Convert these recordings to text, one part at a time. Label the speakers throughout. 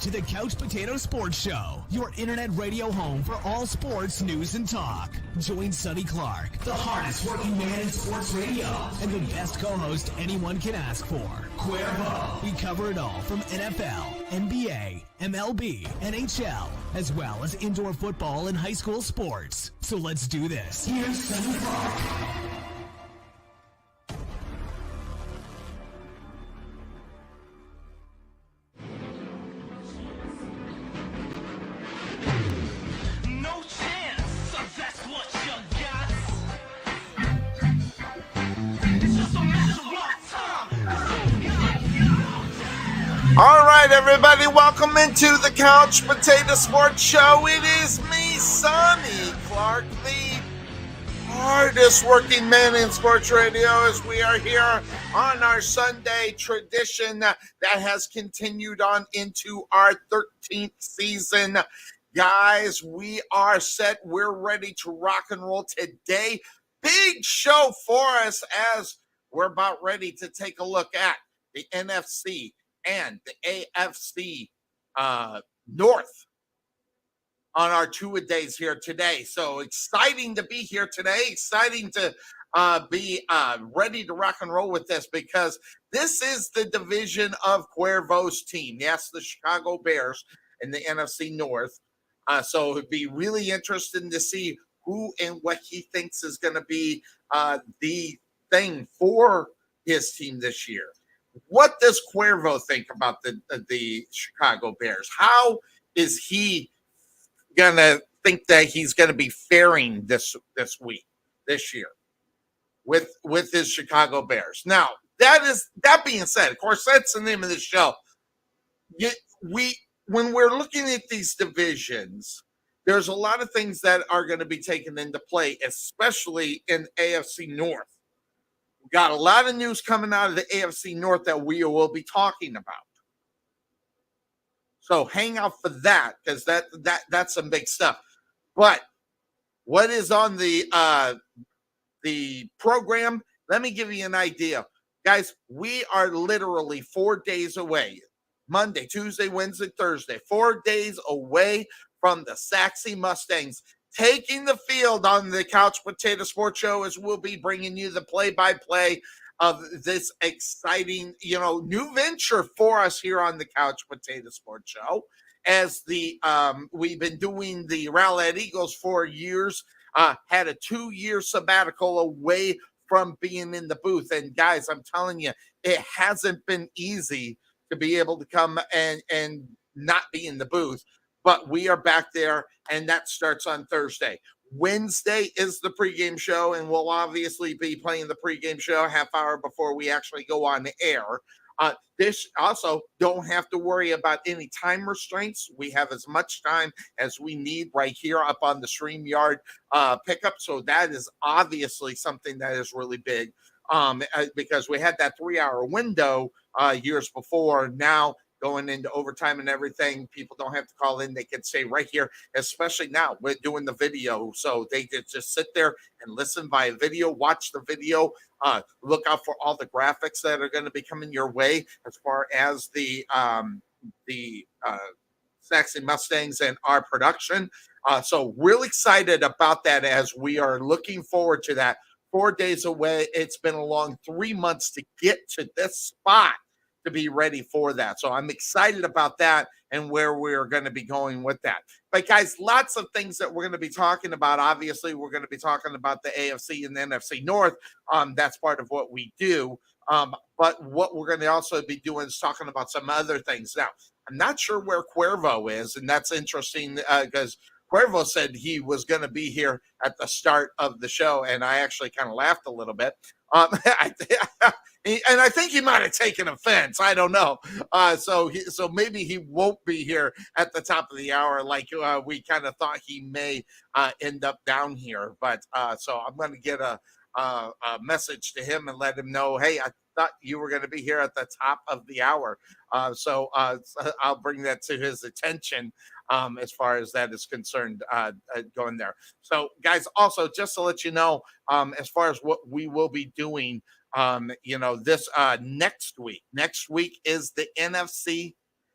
Speaker 1: to the Couch Potato Sports Show, your internet radio home for all sports news and talk. Join Sonny Clark, the hardest working man in sports radio, and the best co-host anyone can ask for, Cuervo. We cover it all from NFL, NBA, MLB, NHL, as well as indoor football and high school sports. So let's do this. Here's Sonny Clark.
Speaker 2: All right, everybody, welcome into the Couch Potato Sports Show. It is me, Sonny Clark, the hardest working man in sports radio, as we are here on our Sunday tradition that has continued on into our 13th season. Guys, we are set. We're ready to rock and roll today. Big show for us as we're about ready to take a look at the NFC and the AFC North on our two-a-days here today. So exciting to be here today, exciting to be ready to rock and roll with this, because this is the division of Cuervo's team. Yes, the Chicago Bears in the NFC North. So it'd be really interesting to see who and what he thinks is going to be the thing for his team this year. What does Cuervo think about the Chicago Bears? How is he going to think that he's going to be faring this year with his Chicago Bears? Now, that being said, of course, that's the name of the show. When we're looking at these divisions, there's a lot of things that are going to be taken into play, especially in AFC North. We got a lot of news coming out of the AFC North that we will be talking about. So hang out for that, because that's some big stuff. But what is on the program? Let me give you an idea. Guys, we are literally 4 days away. Monday, Tuesday, Wednesday, Thursday. 4 days away from the Saxy Mustangs taking the field on the Couch Potato Sports Show, as we'll be bringing you the play-by-play of this exciting, new venture for us here on the Couch Potato Sports Show. As we've been doing the Rowlett Eagles for years, had a 2-year sabbatical away from being in the booth. And guys, I'm telling you, it hasn't been easy to be able to come and not be in the booth. But we are back there, and that starts on Thursday. Wednesday is the pregame show, and we'll obviously be playing the pregame show a half hour before we actually go on the air. This also, don't have to worry about any time restraints. We have as much time as we need right here up on the StreamYard pickup. So that is obviously something that is really big, because we had that 3-hour window years before. Now, going into overtime and everything, people don't have to call in. They can stay right here, especially now we're doing the video. So they could just sit there and listen via video, watch the video, look out for all the graphics that are going to be coming your way as far as the Saxy Mustangs and our production. So real excited about that, as we are looking forward to that. 4 days away. It's been a long 3 months to get to this spot to be ready for that. So I'm excited about that and where we're going to be going with that. But guys, lots of things that we're going to be talking about. Obviously, we're going to be talking about the AFC and the NFC North. That's part of what we do. But what we're going to also be doing is talking about some other things. Now, I'm not sure where Cuervo is, and that's interesting because Cuervo said he was going to be here at the start of the show, and I actually kind of laughed a little bit. And I think he might have taken offense. I don't know. So maybe he won't be here at the top of the hour like we kind of thought he may end up down here. But so I'm going to get a message to him and let him know, hey, I thought you were going to be here at the top of the hour. So I'll bring that to his attention as far as that is concerned going there. So, guys, also, just to let you know, as far as what we will be doing, this next week. Next week is the NFC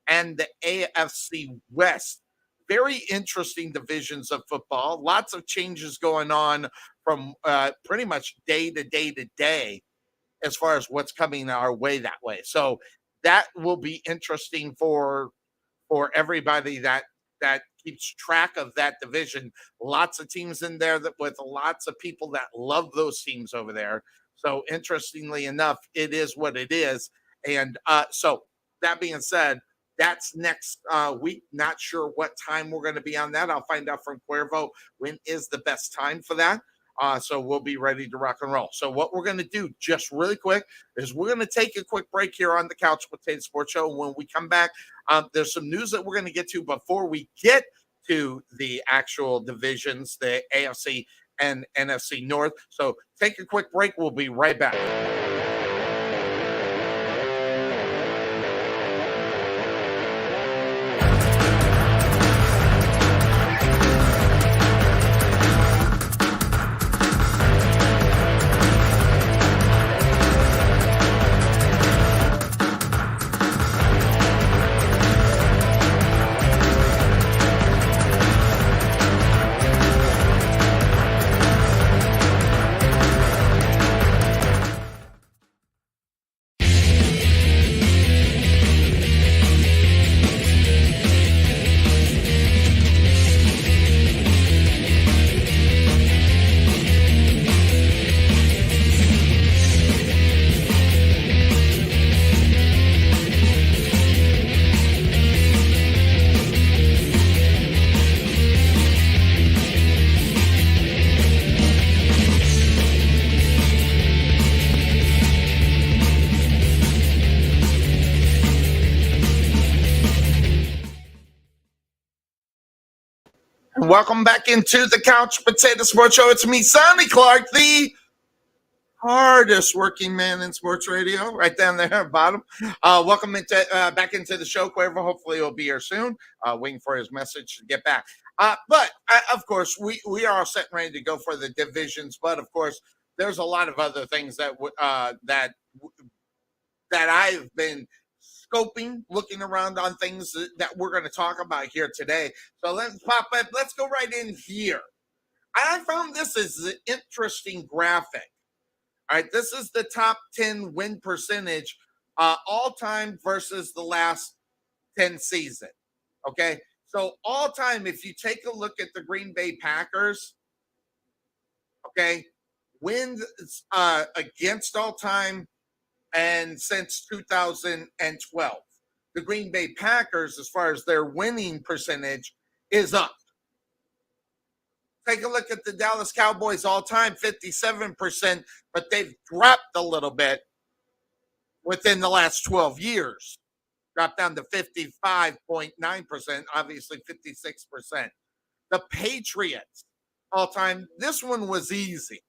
Speaker 2: and the AFC West. Very interesting divisions of football. Lots of changes going on from pretty much day to day to day as far as what's coming our way that way. So that will be interesting for everybody that keeps track of that division. Lots of teams in there that with lots of people that love those teams over there. So interestingly enough, it is what it is. And so that being said, that's next week. Not sure what time we're going to be on that. I'll find out from Cuervo when is the best time for that. So we'll be ready to rock and roll. So what we're going to do just really quick is we're going to take a quick break here on the Couch Potato Sports Show. When we come back, there's some news that we're going to get to before we get to the actual divisions, the AFC and NFC North. So take a quick break. We'll be right back. Welcome back into the Couch Potato Sports Show. It's me, Sonny Clark, the hardest working man in sports radio, right down there at the bottom. Welcome back into the show, Cuervo. Hopefully he'll be here soon. Waiting for his message to get back. But of course, we are all set and ready to go for the divisions. But of course, there's a lot of other things that I've been scoping, looking around on things that we're going to talk about here today. So let's pop up. Let's go right in here. I found this as an interesting graphic. All right, this is the top 10 win percentage all time versus the last 10 season. Okay, so all time, if you take a look at the Green Bay Packers, okay, wins against all time and since 2012, the Green Bay Packers, as far as their winning percentage, is up. Take a look at the Dallas Cowboys all time, 57%, but they've dropped a little bit within the last 12 years. Dropped down to 55.9%, obviously 56%. The Patriots all time, this one was easy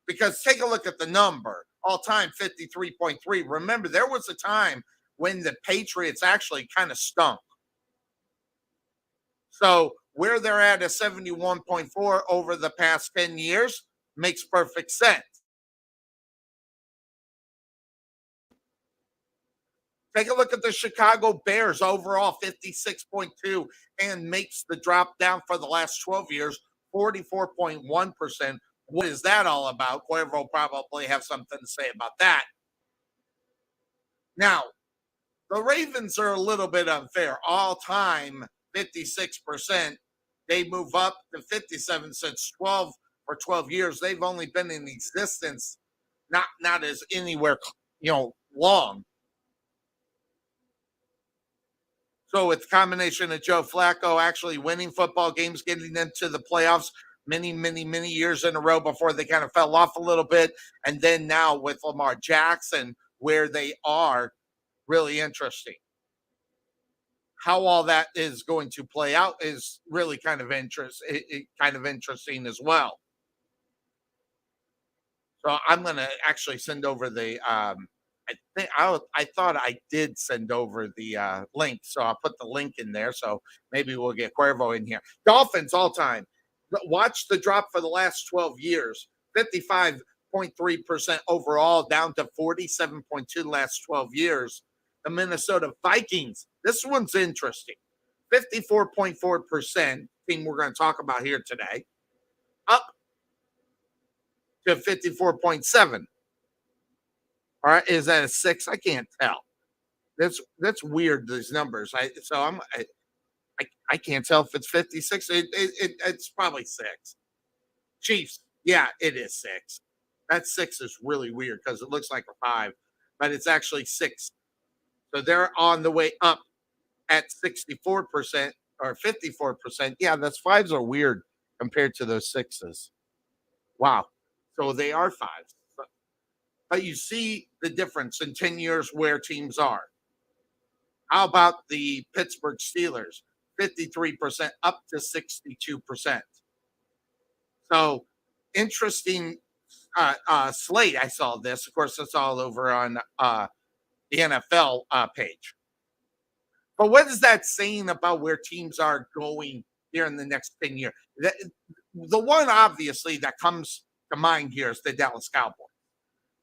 Speaker 2: because take a look at the number. All time 53.3. Remember, there was a time when the Patriots actually kind of stunk. So where they're at 71.4 over the past 10 years makes perfect sense. Take a look at the Chicago Bears overall, 56.2, and makes the drop down for the last 12 years, 44.1%. What is that all about? Cuervo will probably have something to say about that. Now, the Ravens are a little bit unfair. All time, 56%. They move up to 57 since 12 years. They've only been in existence, not as anywhere, long. So it's a combination of Joe Flacco actually winning football games, getting into the playoffs many years in a row before they kind of fell off a little bit. And then now with Lamar Jackson, where they are, really interesting. How all that is going to play out is really kind of interesting as well. So I'm going to actually send over the I thought I did send over the link, so I'll put the link in there. So maybe we'll get Cuervo in here. Dolphins all time. Watch the drop for the last 12 years. 55.3% overall, down to 47.2 the last 12 years. the Minnesota Vikings. This one's interesting. 54.4%, team we're going to talk about here today, up to 54.7. All right, is that a 6? I can't tell. That's weird, these numbers. I can't tell if it's 56. It's probably 6. Chiefs, yeah, it is 6. That 6 is really weird because it looks like a 5, but it's actually 6. So they're on the way up at 64% or 54%. Yeah, those 5s are weird compared to those 6s. Wow. So they are 5s. But you see the difference in 10 years where teams are. How about the Pittsburgh Steelers? 53% up to 62%. So interesting slate. I saw this. Of course, it's all over on the NFL page. But what is that saying about where teams are going here in the next 10 years? The one, obviously, that comes to mind here is the Dallas Cowboys,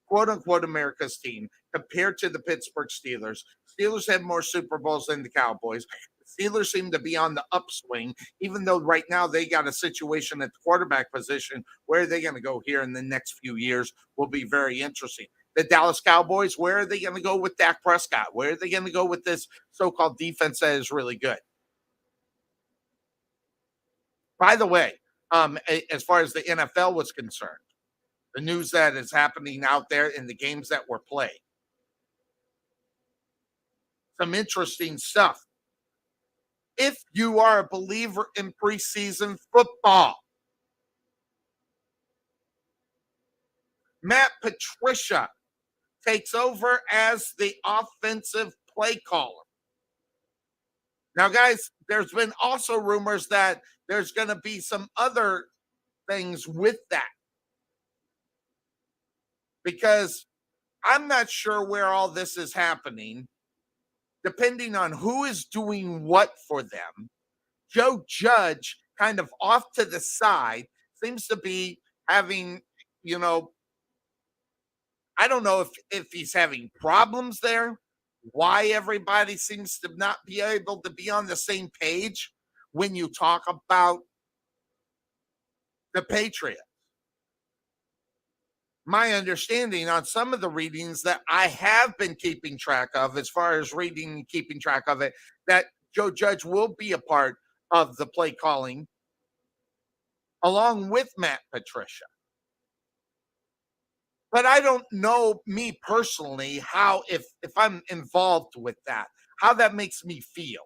Speaker 2: quote unquote, America's team compared to the Pittsburgh Steelers. Steelers have more Super Bowls than the Cowboys. The Steelers seem to be on the upswing, even though right now they got a situation at the quarterback position. Where are they going to go here in the next few years will be very interesting. The Dallas Cowboys, where are they going to go with Dak Prescott? Where are they going to go with this so-called defense that is really good? By the way, as far as the NFL was concerned, the news that is happening out there in the games that were played, some interesting stuff. If you are a believer in preseason football, Matt Patricia takes over as the offensive play caller. Now, guys, there's been also rumors that there's going to be some other things with that, because I'm not sure where all this is happening. Depending on who is doing what for them, Joe Judge, kind of off to the side, seems to be having, I don't know if he's having problems there, why everybody seems to not be able to be on the same page when you talk about the Patriots. My understanding on some of the readings that I have been keeping track of, as far as reading and keeping track of it, that Joe Judge will be a part of the play calling along with Matt Patricia. But I don't know, me personally, how, if I'm involved with that, how that makes me feel.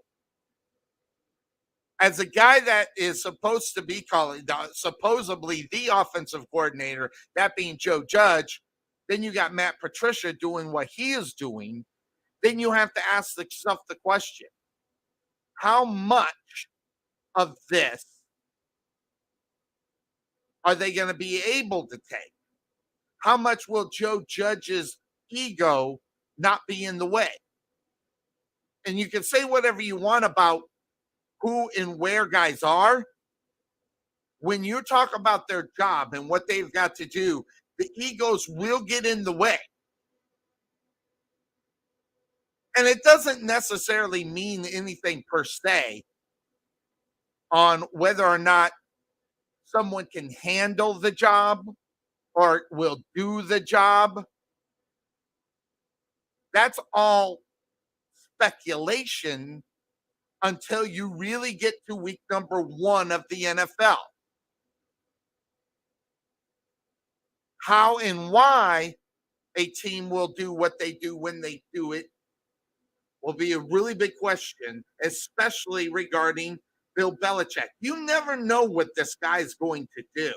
Speaker 2: As a guy that is supposed to be calling, supposedly the offensive coordinator, that being Joe Judge, then you got Matt Patricia doing what he is doing, then you have to ask yourself the question, how much of this are they going to be able to take? How much will Joe Judge's ego not be in the way? And you can say whatever you want about who and where guys are. When you talk about their job and what they've got to do, the egos will get in the way. And it doesn't necessarily mean anything per se on whether or not someone can handle the job or will do the job. That's all speculation until you really get to week number 1 of the NFL. How and why a team will do what they do when they do it will be a really big question, especially regarding Bill Belichick. You never know what this guy is going to do.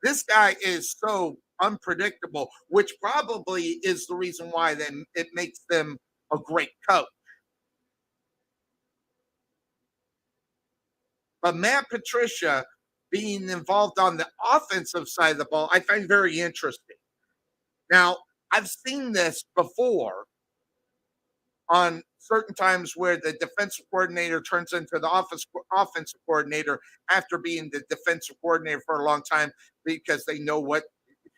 Speaker 2: This guy is so unpredictable, which probably is the reason why it makes them a great coach. But Matt Patricia being involved on the offensive side of the ball, I find very interesting. Now, I've seen this before on certain times where the defensive coordinator turns into the offensive coordinator after being the defensive coordinator for a long time, because they know what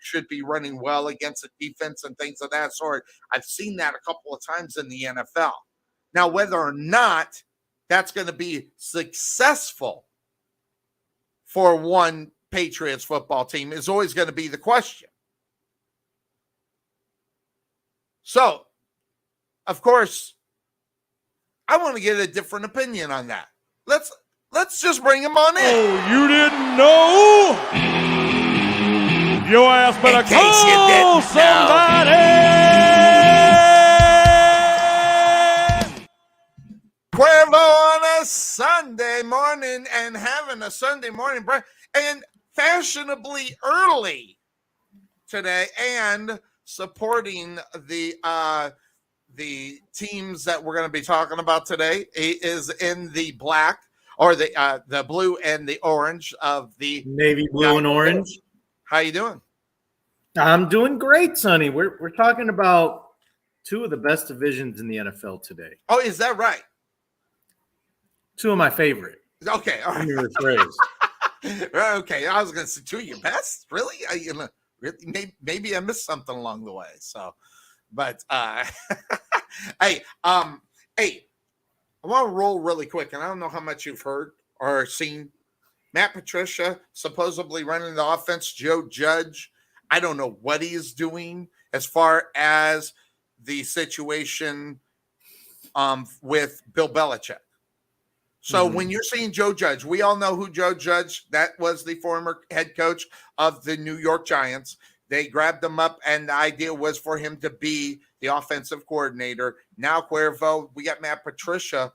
Speaker 2: should be running well against the defense and things of that sort. I've seen that a couple of times in the NFL. Now, whether or not that's going to be successful for one Patriots football team is always going to be the question. So, of course, I want to get a different opinion on that. Let's just bring him on in.
Speaker 3: Oh, you didn't know? Your ass better call somebody.
Speaker 2: Cuervo on a Sunday morning and having a Sunday morning break and fashionably early today and supporting the teams that we're going to be talking about today. He is in the black or the blue and the orange of the
Speaker 4: navy blue and orange.
Speaker 2: How you doing?
Speaker 4: I'm doing great, Sonny. We're talking about two of the best divisions in the NFL today.
Speaker 2: Oh, is that right?
Speaker 4: Two of my favorite.
Speaker 2: Okay, all right. Okay, I was going to say two of your best. Really? Maybe I missed something along the way. So, but hey, I want to roll really quick, and I don't know how much you've heard or seen. Matt Patricia supposedly running the offense. Joe Judge, I don't know what he is doing as far as the situation with Bill Belichick. So when you're seeing Joe Judge, we all know who Joe Judge, that was the former head coach of the New York Giants. They grabbed him up, and the idea was for him to be the offensive coordinator. Now, Cuervo, we got Matt Patricia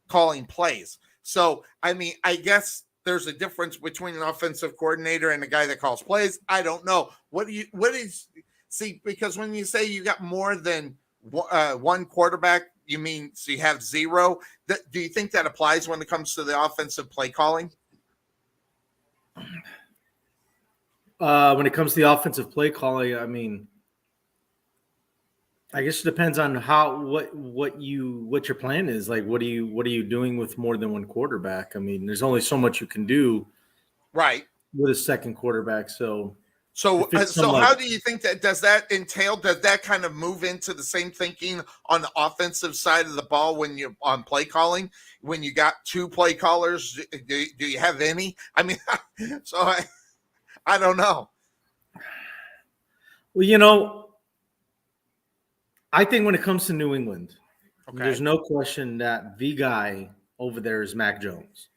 Speaker 2: calling plays. So, I mean, I guess there's a difference between an offensive coordinator and a guy that calls plays. I don't know. Because when you say you got more than one quarterback, you mean so you have zero? Do you think that applies when it comes to the offensive play calling?
Speaker 4: When it comes to the offensive play calling, I mean, I guess it depends on what your plan is. Like, what are you doing with more than one quarterback? I mean, there's only so much you can do,
Speaker 2: right,
Speaker 4: with a second quarterback. So
Speaker 2: how do you think that does that kind of move into the same thinking on the offensive side of the ball when you're on play calling? When you got two play callers, do you have any? I mean, so I don't know.
Speaker 4: Well, I think when it comes to New England,
Speaker 2: there's
Speaker 4: no question that the guy over there is Mac Jones.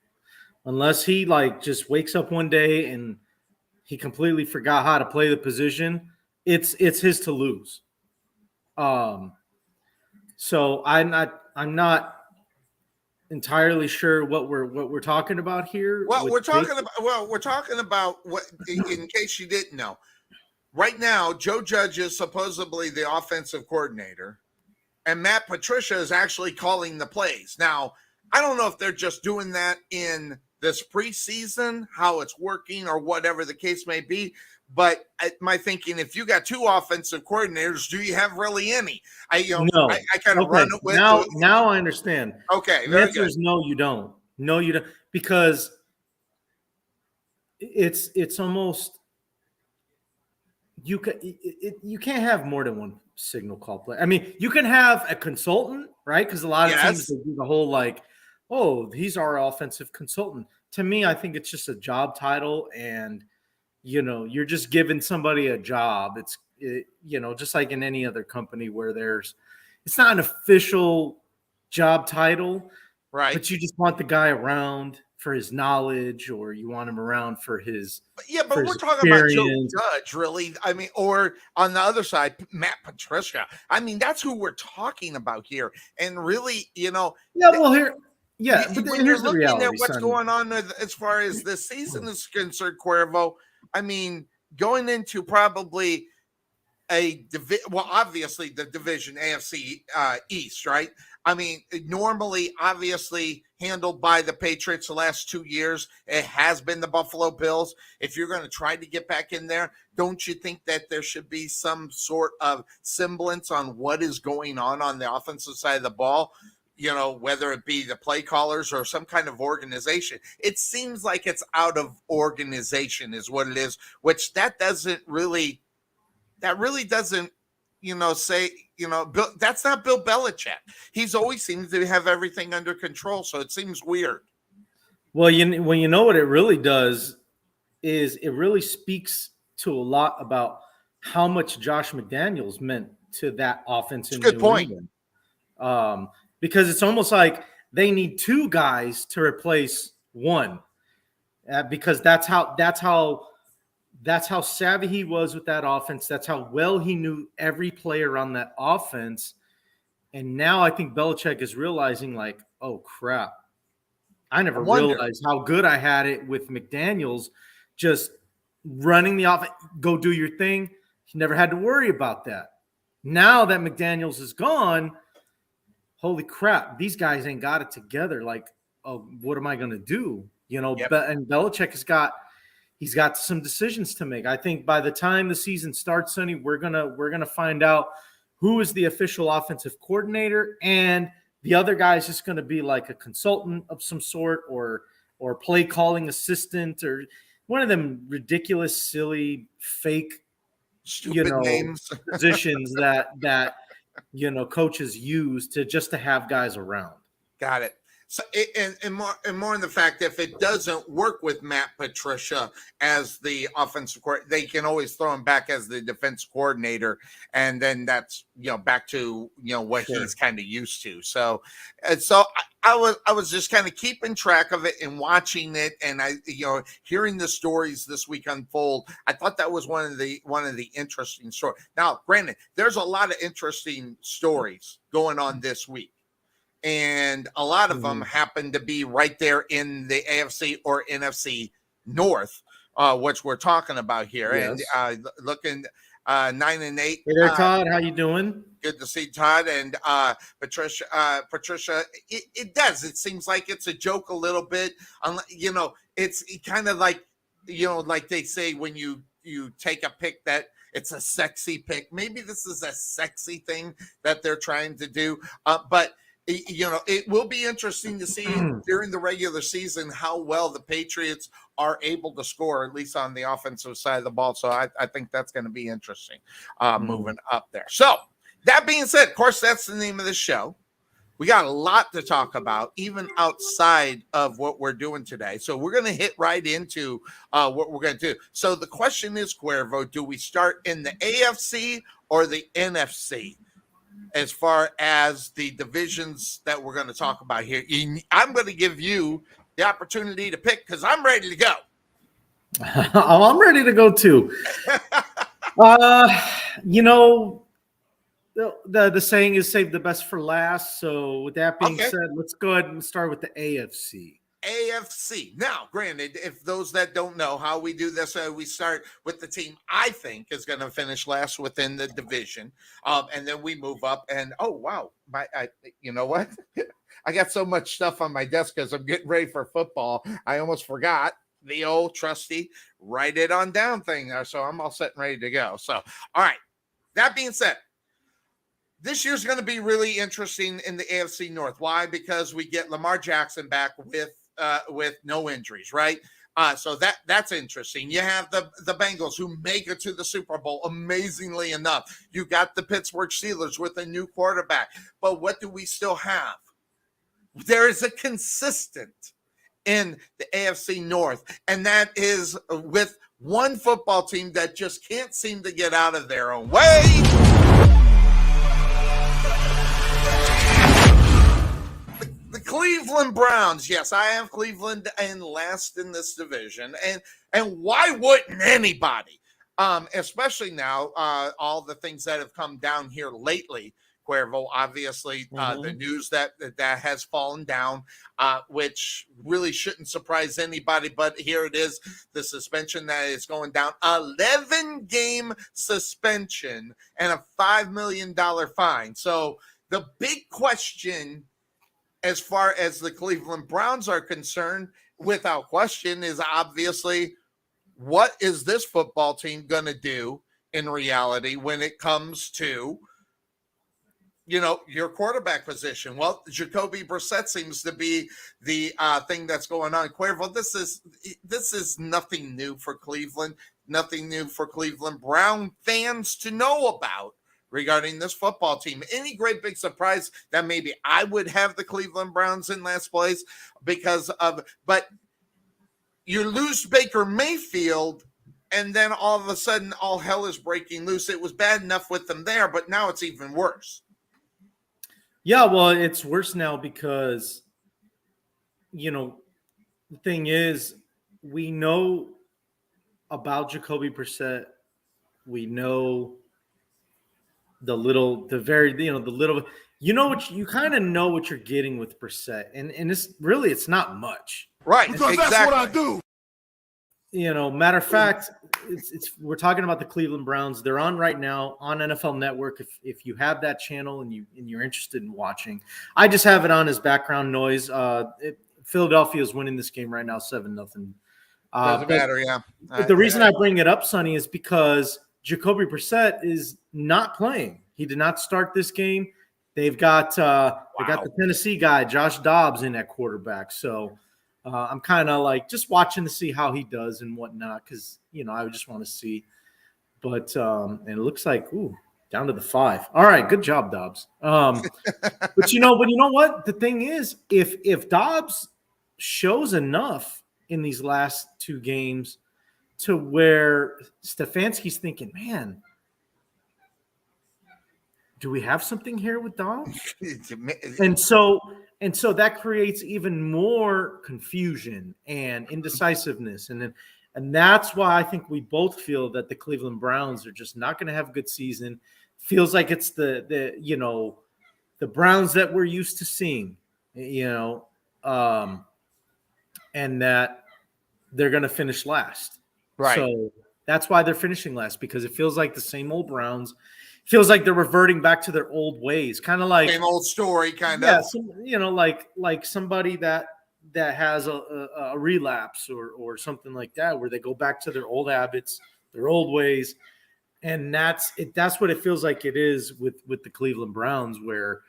Speaker 4: Unless he just wakes up one day and he completely forgot how to play the position, it's his to lose. So I'm not entirely sure what we're talking about here.
Speaker 2: Well, we're talking about what, in case you didn't know. Right now, Joe Judge is supposedly the offensive coordinator, and Matt Patricia is actually calling the plays. Now, I don't know if they're just doing that in this preseason, how it's working or whatever the case may be. But my thinking, if you got two offensive coordinators, do you have really any? I kind of run it with.
Speaker 4: Now I understand.
Speaker 2: Okay.
Speaker 4: The answer is no, you don't. No, you don't. Because it's almost, you can't have more than one signal call play. I mean, you can have a consultant, right? Because a lot of teams do the whole he's our offensive consultant. To me, I think it's just a job title, and you're just giving somebody a job. It's just like in any other company where it's not an official job title,
Speaker 2: right?
Speaker 4: But you just want the guy around for his knowledge, or you want him around for his.
Speaker 2: Yeah, but we're talking about Joe Judge, really. I mean, or on the other side, Matt Patricia. I mean, that's who we're talking about here, and really,
Speaker 4: Yeah, well, here. Yeah,
Speaker 2: but
Speaker 4: when
Speaker 2: you're
Speaker 4: here's
Speaker 2: looking
Speaker 4: the reality,
Speaker 2: at what's
Speaker 4: son.
Speaker 2: going on as far as this season is concerned, Cuervo. I mean, going into probably obviously the division AFC East, right? I mean, normally, obviously handled by the Patriots the last 2 years. It has been the Buffalo Bills. If you're going to try to get back in there, don't you think that there should be some sort of semblance on what is going on the offensive side of the ball? Whether it be the play callers or some kind of organization. It seems like it's out of organization is what it is, which that doesn't really that really doesn't, say, that's not Bill Belichick. He's always seemed to have everything under control. So it seems weird.
Speaker 4: Well, you know what it really does is it really speaks to a lot about how much Josh McDaniels meant to that offense in New England. Because it's almost like they need two guys to replace one, because that's how savvy he was with that offense. That's how well he knew every player on that offense. And now I think Belichick is realizing, like, oh crap, I never realized how good I had it with McDaniels just running the offense. Go do your thing. He never had to worry about that. Now that McDaniels is gone, holy crap, these guys ain't got it together. Like, oh, what am I going to do?
Speaker 2: Yep.
Speaker 4: And Belichick he's got some decisions to make. I think by the time the season starts, Sonny, we're gonna find out who is the official offensive coordinator, and the other guy is just going to be like a consultant of some sort, or play calling assistant, or one of them ridiculous, silly, fake,
Speaker 2: stupid names
Speaker 4: positions that coaches use to have guys around.
Speaker 2: Got it. So, and more in the fact, if it doesn't work with Matt Patricia as the offensive coordinator, they can always throw him back as the defense coordinator, and then that's back to what he's kind of used to. So I was just kind of keeping track of it and watching it, and I hearing the stories this week unfold. I thought that was one of the interesting stories. Now, granted, there's a lot of interesting stories going on this week, and a lot of them happen to be right there in the AFC or NFC North, which we're talking about here. Yes. And looking 9-8.
Speaker 4: Hey there, Todd. How you doing?
Speaker 2: Good to see Todd and Patricia. Patricia, it does. It seems like it's a joke a little bit. It's kind of like like they say when you take a pick that it's a sexy pick. Maybe this is a sexy thing that they're trying to do, but. It will be interesting to see during the regular season how well the Patriots are able to score, at least on the offensive side of the ball. So I think that's going to be interesting moving up there. So that being said, of course, that's the name of the show. We got a lot to talk about, even outside of what we're doing today. So we're going to hit right into what we're going to do. So the question is, Cuervo, do we start in the AFC or the NFC? As far as the divisions that we're going to talk about here, I'm going to give you the opportunity to pick because I'm ready to go.
Speaker 4: I'm ready to go too. The saying is save the best for last. So with that being said, let's go ahead and start with the AFC.
Speaker 2: AFC. Now, granted, if those that don't know how we do this, we start with the team I think is going to finish last within the division, and then we move up. And oh wow, you know what? I got so much stuff on my desk because I'm getting ready for football. I almost forgot the old trusty write it on down thing there. So I'm all set and ready to go. So all right. That being said, this year's going to be really interesting in the AFC North. Why? Because we get Lamar Jackson back with no injuries, right? So that's interesting. You have the Bengals who make it to the Super Bowl, amazingly enough. You got the Pittsburgh Steelers with a new quarterback. But what do we still have? There is a consistent in the AFC North, and that is with one football team that just can't seem to get out of their own way. Cleveland Browns. Yes, I have Cleveland and last in this division. And why wouldn't anybody? Especially now, all the things that have come down here lately, Cuervo, obviously, the news that has fallen down, which really shouldn't surprise anybody, but here it is, the suspension that is going down, 11-game suspension and a $5 million fine. So the big question as far as the Cleveland Browns are concerned, without question, is obviously what is this football team going to do in reality when it comes to, your quarterback position? Well, Jacoby Brissett seems to be the thing that's going on. Cuervo, this is nothing new for Cleveland. nothing new for Cleveland Brown fans to know about regarding this football team. Any great big surprise that maybe I would have the Cleveland Browns in last place but you lose Baker Mayfield, and then all of a sudden all hell is breaking loose. It was bad enough with them there, but now it's even worse.
Speaker 4: Yeah, well, it's worse now because, the thing is, we know about Jacoby Brissett. We know you kind of know what you're getting with Brissett, and it's not much,
Speaker 2: right?
Speaker 3: Because
Speaker 2: exactly.
Speaker 3: That's what I do.
Speaker 4: Matter of fact, we're talking about the Cleveland Browns. They're on right now on NFL Network. If you have that channel and you're interested in watching, I just have it on as background noise. Philadelphia is winning this game right now, 7-0.
Speaker 2: Doesn't matter, yeah.
Speaker 4: The reason I bring it up, Sonny, is because Jacoby Brissett is not playing. He did not start this game. They've got the Tennessee guy, Josh Dobbs, in at quarterback. So I'm kind of like just watching to see how he does and whatnot, because I would just want to see. But and it looks like down to the 5. All right, good job, Dobbs. But you know what? The thing is, if Dobbs shows enough in these last 2 games to where Stefanski's thinking, man, do we have something here with Dobbs? and so that creates even more confusion and indecisiveness. And that's why I think we both feel that the Cleveland Browns are just not going to have a good season. Feels like it's the Browns that we're used to seeing, and that they're going to finish last.
Speaker 2: Right.
Speaker 4: So that's why they're finishing last, because it feels like the same old Browns. Feels like they're reverting back to their old ways, kind of like
Speaker 2: same old story, kind of.
Speaker 4: Like somebody that has a relapse or something like that, where they go back to their old habits, their old ways, and that's what it feels like it is with the Cleveland Browns, where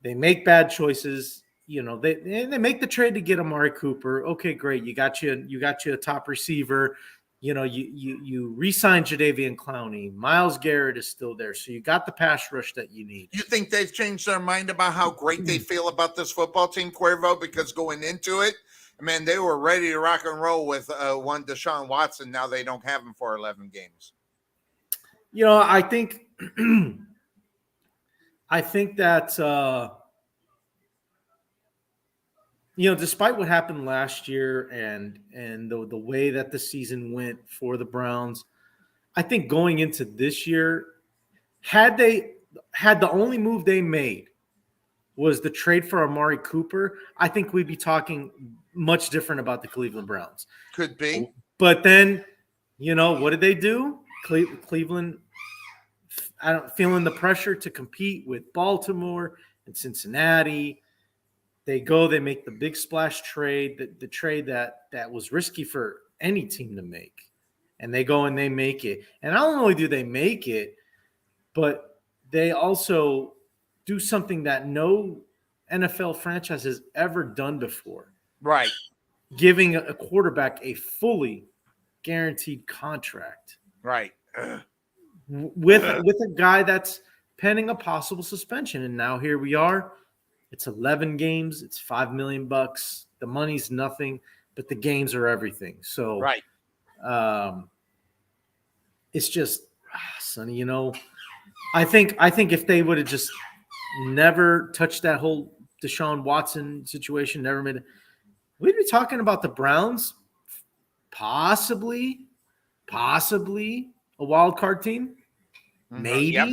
Speaker 4: they make bad choices. They make the trade to get Amari Cooper. Okay, great, you got you a top receiver. You re-signed Jadeveon Clowney. Myles Garrett is still there. So you got the pass rush that you need.
Speaker 2: You think they've changed their mind about how great they feel about this football team, Cuervo? Because going into it, man, they were ready to rock and roll with one Deshaun Watson. Now they don't have him for 11 games.
Speaker 4: I think that despite what happened last year and the way that the season went for the Browns, I think going into this year, had the only move they made was the trade for Amari Cooper, I think we'd be talking much different about the Cleveland Browns.
Speaker 2: Could be.
Speaker 4: But then, what did they do? Cleveland, feeling the pressure to compete with Baltimore and Cincinnati. They make the big splash trade, the trade that was risky for any team to make. And they go and they make it. And not only do they make it, but they also do something that no NFL franchise has ever done before.
Speaker 2: Right.
Speaker 4: Giving a quarterback a fully guaranteed contract.
Speaker 2: Right.
Speaker 4: With a guy that's pending a possible suspension. And now here we are. It's 11 games. It's $5 million. The money's nothing, but the games are everything. So,
Speaker 2: right.
Speaker 4: It's just, Sonny. I think if they would have just never touched that whole Deshaun Watson situation, we'd be talking about the Browns, possibly a wild card team, maybe.
Speaker 2: Yep.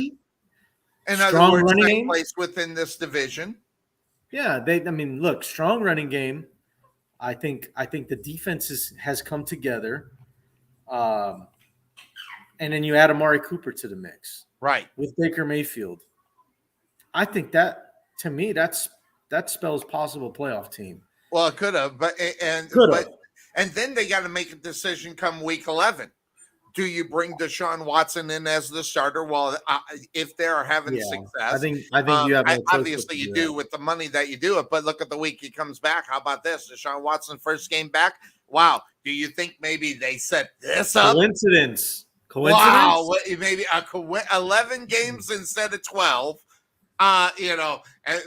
Speaker 2: In other words, they place within this division.
Speaker 4: Yeah, look, strong running game. I think the defense has come together. And then you add Amari Cooper to the mix.
Speaker 2: Right.
Speaker 4: With Baker Mayfield. I think that, to me, that spells possible playoff team.
Speaker 2: Well, it could have, but then they got to make a decision come week 11. Do you bring Deshaun Watson in as the starter? Well, if they're having success,
Speaker 4: I think you have.
Speaker 2: Obviously, you do with the money that you do it. But look at the week he comes back. How about this? Deshaun Watson first game back, Wow. Do you think maybe they set this up?
Speaker 4: Coincidence.
Speaker 2: Wow. Maybe 11 games instead of 12. And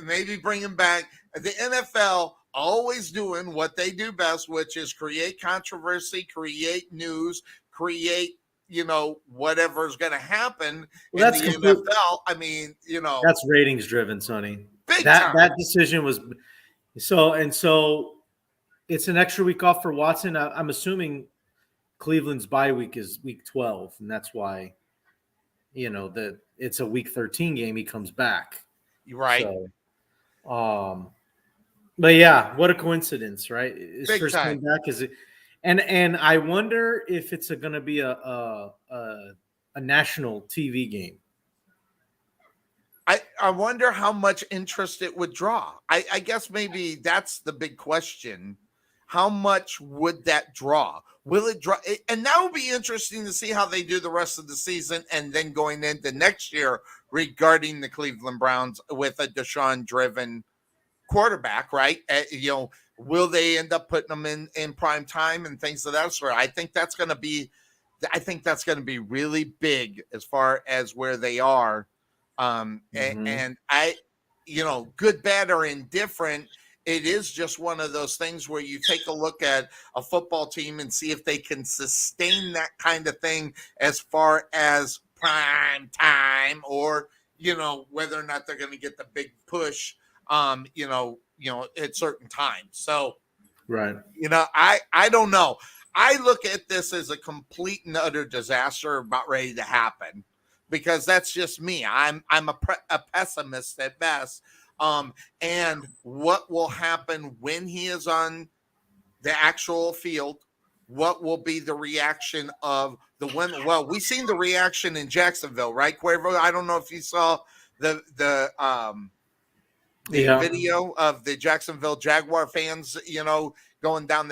Speaker 2: maybe bring him back. The NFL always doing what they do best, which is create controversy, create news, create, whatever's going to happen in the NFL. I mean,
Speaker 4: that's ratings driven, Sonny.
Speaker 2: Big time.
Speaker 4: That decision was so it's an extra week off for Watson. I'm assuming Cleveland's bye week is week 12, and that's why, it's a week 13 game. He comes back.
Speaker 2: You're right.
Speaker 4: So, but yeah, what a coincidence, right? His
Speaker 2: Big
Speaker 4: first
Speaker 2: time.
Speaker 4: time back is it, and I wonder if it's going to be a national TV game.
Speaker 2: I wonder how much interest it would draw. I guess maybe that's the big question. How much would that draw? Will it draw? And that will be interesting to see how they do the rest of the season and then going into next year regarding the Cleveland Browns with a Deshaun-driven quarterback, right? Will they end up putting them in prime time and things of that sort? I think that's going to be really big as far as where they are. And I, good, bad, or indifferent, it is just one of those things where you take a look at a football team and see if they can sustain that kind of thing as far as prime time, or, whether or not they're going to get the big push, at certain times. So,
Speaker 4: right.
Speaker 2: I don't know. I look at this as a complete and utter disaster about ready to happen, because that's just me. I'm a pessimist at best. And what will happen when he is on the actual field? What will be the reaction of the women? Well, we've seen the reaction in Jacksonville, right, Cuervo? I don't know if you saw the video of the Jacksonville Jaguar fans, going down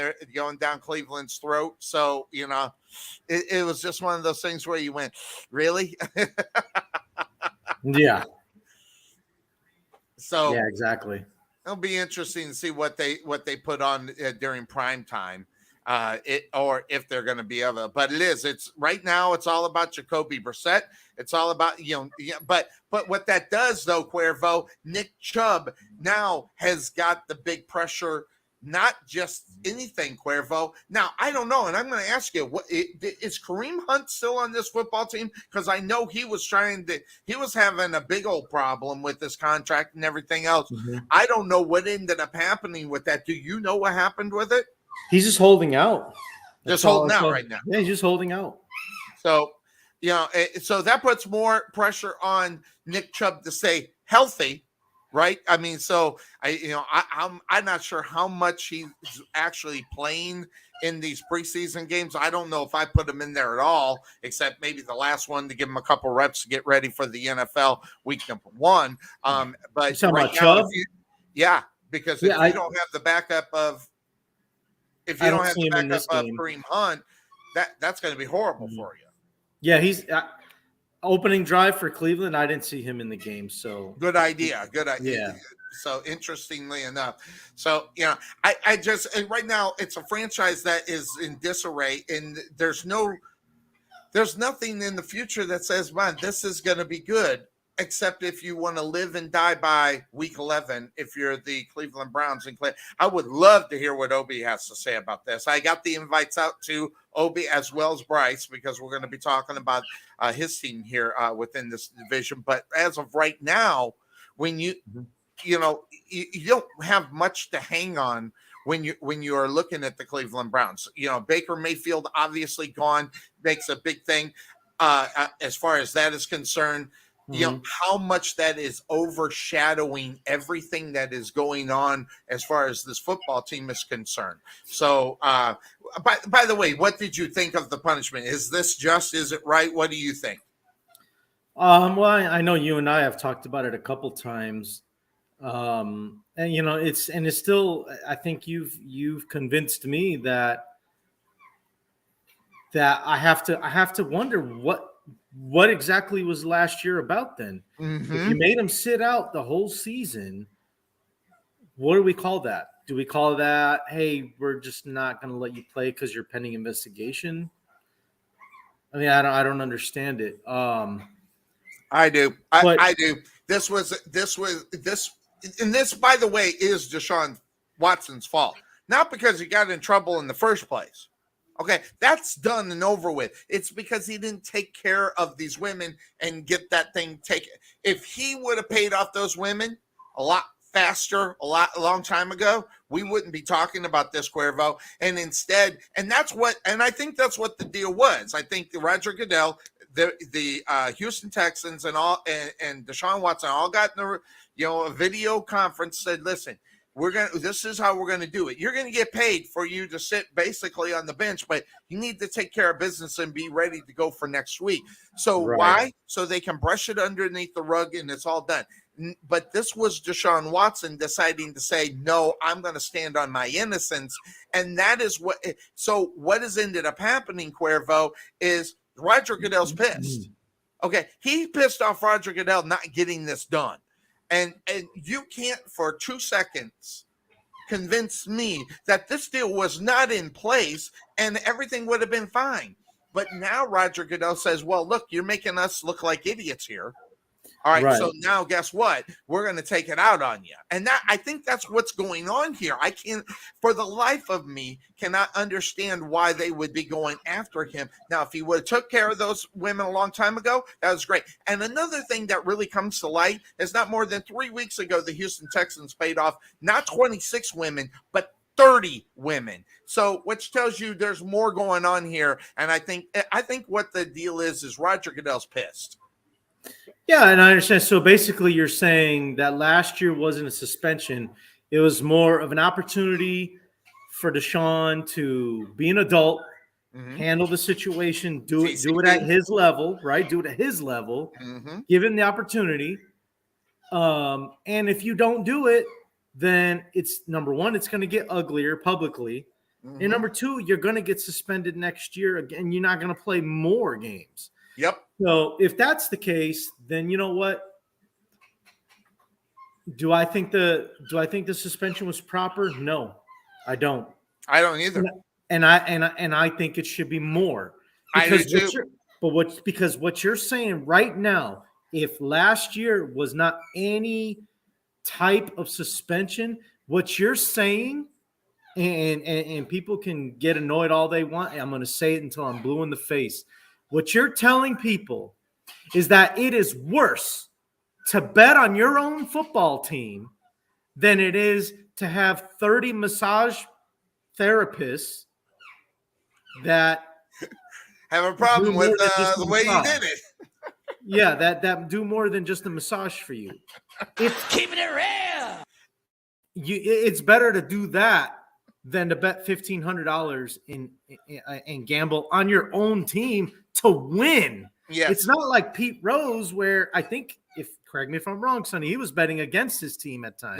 Speaker 2: Cleveland's throat. So, it was just one of those things where you went, really?
Speaker 4: Yeah.
Speaker 2: So
Speaker 4: yeah, exactly.
Speaker 2: It'll be interesting to see what they put on during prime time, or if they're going to be able. But it's right now. It's all about Jacoby Brissett. It's all about But what that does, though, Cuervo, Nick Chubb now has got the big pressure. Not just anything, Cuervo. Now, I don't know, and I'm going to ask you, is Kareem Hunt still on this football team? Because I know he was having a big old problem with this contract and everything else. Mm-hmm. I don't know what ended up happening with that. Do you know what happened with it?
Speaker 4: He's just holding out.
Speaker 2: Just holding out right now.
Speaker 4: Yeah, he's just holding out.
Speaker 2: So, so that puts more pressure on Nick Chubb to stay healthy. Right. I mean, so I'm not sure how much he's actually playing in these preseason games. I don't know if I put him in there at all, except maybe the last one to give him a couple reps to get ready for the NFL week number 1. But right now, because if you don't have the backup of Kareem Hunt, that's going to be horrible for you.
Speaker 4: Yeah, he's. Opening drive for Cleveland, I didn't see him in the game. So
Speaker 2: good idea.
Speaker 4: Yeah.
Speaker 2: So interestingly enough, I just right now it's a franchise that is in disarray, and there's nothing in the future that says, man, this is going to be good, except if you want to live and die by week 11. If you're the Cleveland Browns and I would love to hear what Obi has to say about this. I got the invites out to Obi as well as Bryce, because we're going to be talking about his team here within this division. But as of right now, when you don't have much to hang on when you are looking at the Cleveland Browns. Baker Mayfield obviously gone, makes a big thing as far as that is concerned. How much that is overshadowing everything that is going on as far as this football team is concerned. So, by the way, what did you think of the punishment? Is this just? Is it right? What do you think?
Speaker 4: Well, I know you and I have talked about it a couple times, and it's still. I think you've convinced me that I have to wonder what exactly was last year about then?
Speaker 2: Mm-hmm.
Speaker 4: If you made him sit out the whole season, what do we call that? Do we call that, hey, we're just not going to let you play because you're pending investigation? I mean, I don't understand it.
Speaker 2: I do. I do. This, and this, by the way, is Deshaun Watson's fault. Not because he got in trouble in the first place. Okay, that's done and over with. It's because he didn't take care of these women and get that thing taken. If he would have paid off those women a lot faster, a long time ago, we wouldn't be talking about this, Cuervo. And instead, and I think that's what the deal was. I think the Roger Goodell, the Houston Texans, and Deshaun Watson all got in a video conference, said, listen, this is how we're gonna do it. You're gonna get paid for you to sit basically on the bench, but you need to take care of business and be ready to go for next week. So why? So they can brush it underneath the rug and it's all done. But this was Deshaun Watson deciding to say, no, I'm going to stand on my innocence. And that is what has ended up happening, Cuervo, is Roger Goodell's pissed. Okay, he pissed off Roger Goodell not getting this done. And you can't for 2 seconds convince me that this deal was not in place and everything would have been fine. But now Roger Goodell says, well, look, you're making us look like idiots here. All right, so now guess what? We're going to take it out on you. And I think that's what's going on here. I can't, for the life of me, cannot understand why they would be going after him. Now, if he would have took care of those women a long time ago, that was great. And another thing that really comes to light is not more than 3 weeks ago, the Houston Texans paid off not 26 women, but 30 women. So, which tells you there's more going on here. And I think what the deal is Roger Goodell's pissed.
Speaker 4: Yeah, and I understand. So basically you're saying that last year wasn't a suspension. It was more of an opportunity for Deshaun to be an adult, handle the situation, do it at his level, right? Do it at his level, give him the opportunity. And if you don't do it, then it's number one, it's going to get uglier publicly. And number two, you're going to get suspended next year again. You're not going to play more games.
Speaker 2: Yep.
Speaker 4: So if that's the case, then you know what? Do I think the suspension was proper? No, I don't.
Speaker 2: I don't either.
Speaker 4: And I think it should be more. Because I do too. Because what you're saying right now, if last year was not any type of suspension, what you're saying, and people can get annoyed all they want. I'm going to say it until I'm blue in the face. What you're telling people is that it is worse to bet on your own football team than it is to have 30 massage therapists that
Speaker 2: have a problem with the way you did it.
Speaker 4: Yeah, that do more than just a massage for you. It's
Speaker 1: keeping it real.
Speaker 4: It's better to do that than to bet $1,500 and gamble on your own team to win.
Speaker 2: Yes.
Speaker 4: It's not like Pete Rose, where I think, correct me if I'm wrong, Sonny, he was betting against his team at times.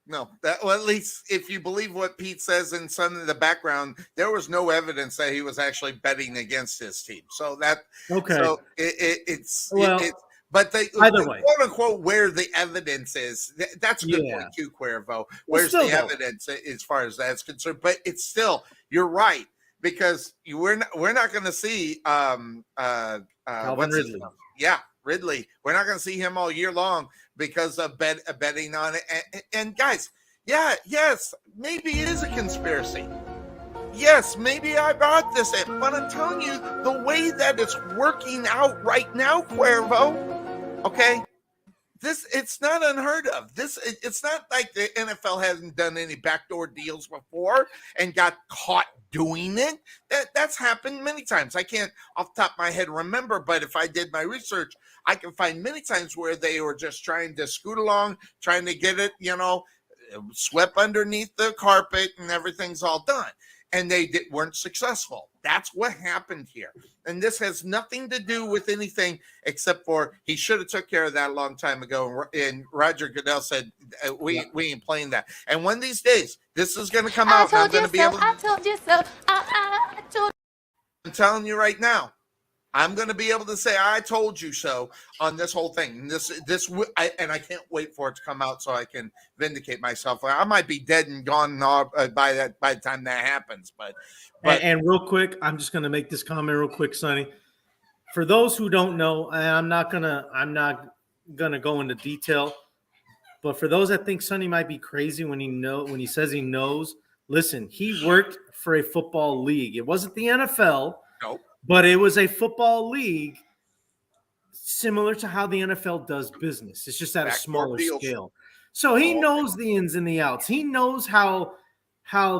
Speaker 2: No. Well, at least if you believe what Pete says in some of the background, there was no evidence that he was actually betting against his team. So that
Speaker 4: okay.
Speaker 2: So but
Speaker 4: either way,
Speaker 2: quote unquote, where the evidence is, that's a good point too, Cuervo. Where's the evidence as far as that's concerned? But it's still, you're right, because we're not going to see
Speaker 4: Calvin Ridley.
Speaker 2: Yeah, Ridley. We're not going to see him all year long because of betting on it. And guys, yes, maybe it is a conspiracy. Yes, maybe I brought this in, but I'm telling you, the way that it's working out right now, Cuervo, okay, it's not unheard of. It's not like the NFL hasn't done any backdoor deals before and got caught doing it. That's happened many times. I can't off the top of my head remember, but if I did my research, I can find many times where they were just trying to scoot along, trying to get it, swept underneath the carpet and everything's all done. And they weren't successful. That's what happened here. And this has nothing to do with anything except for he should have took care of that a long time ago. And Roger Goodell said, we ain't playing that. And one of these days, this is going to come out. And I'm going to be able to.
Speaker 5: I told you so. I told.
Speaker 2: I'm telling you right now, I'm going to be able to say I told you so on this whole thing. And I can't wait for it to come out so I can vindicate myself. I might be dead and gone by the time that happens. But
Speaker 4: and real quick, I'm just going to make this comment real quick, Sonny. For those who don't know, I'm not gonna go into detail. But for those that think Sonny might be crazy when he says he knows, listen, he worked for a football league. It wasn't the NFL.
Speaker 2: Nope.
Speaker 4: But it was a football league similar to how the NFL does business. It's just at a smaller scale. So he knows the ins and the outs. He knows how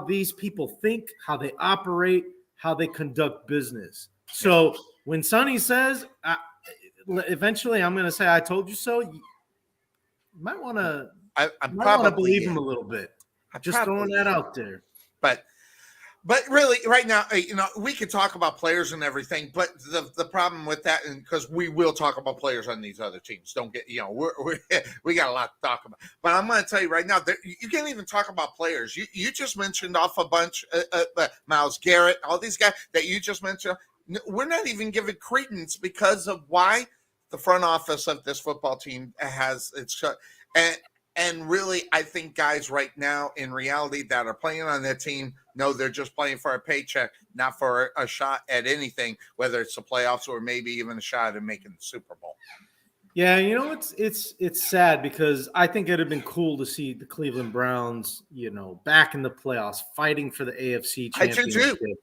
Speaker 4: these people think, how they operate, how they conduct business. So when Sonny says, eventually I'm going to say, I told you so, you might want to believe him a little bit. Just throwing that out there.
Speaker 2: But really, right now, we could talk about players and everything, but the problem with that, and because we will talk about players on these other teams, don't get, we got a lot to talk about. But I'm going to tell you right now, you can't even talk about players. You just mentioned off a bunch, Myles Garrett, all these guys that you just mentioned. We're not even giving credence because of why the front office of this football team has its and really, I think guys right now in reality that are playing on that team know they're just playing for a paycheck, not for a shot at anything, whether it's the playoffs or maybe even a shot at making the Super Bowl.
Speaker 4: Yeah, it's sad because I think it'd have been cool to see the Cleveland Browns, back in the playoffs, fighting for the AFC championship.
Speaker 2: I do too.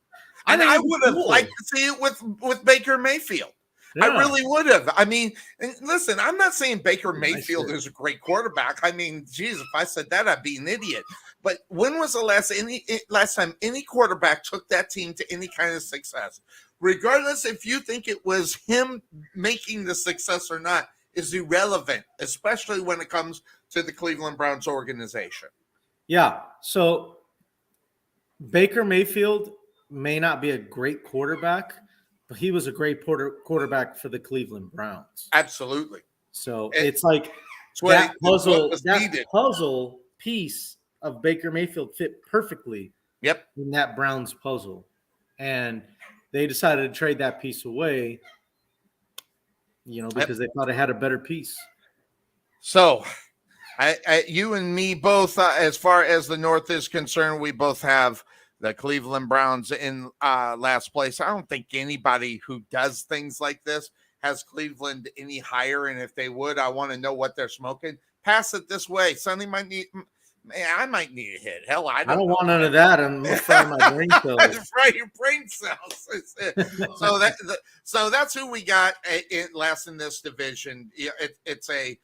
Speaker 2: And I would have liked to see it with Baker Mayfield. Yeah. I really would have. I mean, and listen, I'm not saying Baker Mayfield is a great quarterback. I mean, geez, if I said that, I'd be an idiot. But when was the last time any quarterback took that team to any kind of success? Regardless if you think it was him making the success or not is irrelevant, especially when it comes to the Cleveland Browns organization.
Speaker 4: Yeah, so Baker Mayfield may not be a great quarterback, but he was a great quarterback for the Cleveland Browns.
Speaker 2: Absolutely.
Speaker 4: So it's like that puzzle piece of Baker Mayfield fit perfectly in that Browns puzzle. And they decided to trade that piece away, because they thought it had a better piece.
Speaker 2: So you and me both, as far as the North is concerned, we both have the Cleveland Browns in last place. I don't think anybody who does things like this has Cleveland any higher. And if they would, I want to know what they're smoking. Pass it this way. Sonny I might need a hit. Hell, I don't
Speaker 4: want none of that. I'm frying my brain cells.
Speaker 2: Fry your brain cells. So that's who we got last in this division. It's a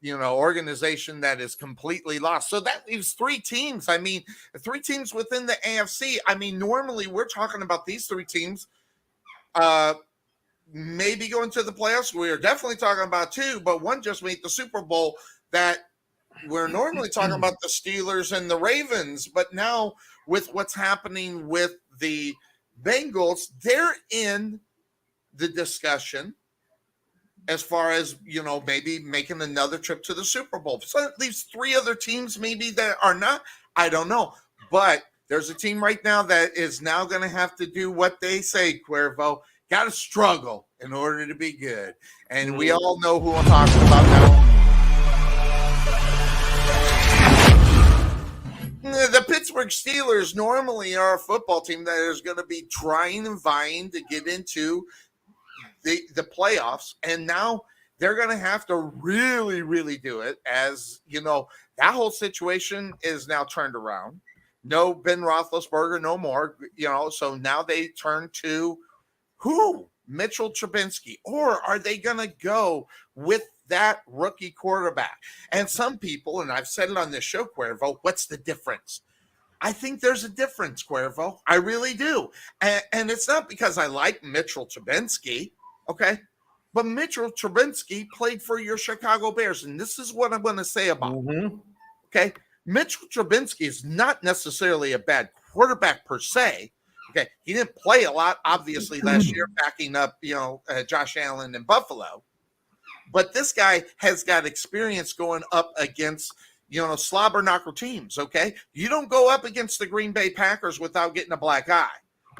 Speaker 2: organization that is completely lost. So that leaves three teams. I mean, three teams within the AFC. I mean, normally we're talking about these three teams maybe going to the playoffs. We're definitely talking about two, but one just made the Super Bowl. That we're normally talking about the Steelers and the Ravens, but now with what's happening with the Bengals, they're in the discussion as far as, maybe making another trip to the Super Bowl. So it leaves three other teams maybe that are not. I don't know. But there's a team right now that is now going to have to do what they say, Cuervo. Got to struggle in order to be good. And we all know who I'm talking about now. The Pittsburgh Steelers normally are a football team that is going to be trying and vying to get into the playoffs, and now they're going to have to really, really do it. As that whole situation is now turned around. No Ben Roethlisberger, no more. So now they turn to who? Mitchell Trubisky, or are they going to go with that rookie quarterback? And some people, and I've said it on this show, Cuervo, what's the difference? I think there's a difference, Cuervo. I really do. And it's not because I like Mitchell Trubisky. Okay, but Mitchell Trubisky played for your Chicago Bears, and this is what I'm going to say about him. Okay, Mitchell Trubisky is not necessarily a bad quarterback per se. Okay, he didn't play a lot, obviously, last year, backing up, Josh Allen in Buffalo. But this guy has got experience going up against, slobber knocker teams. Okay, you don't go up against the Green Bay Packers without getting a black eye.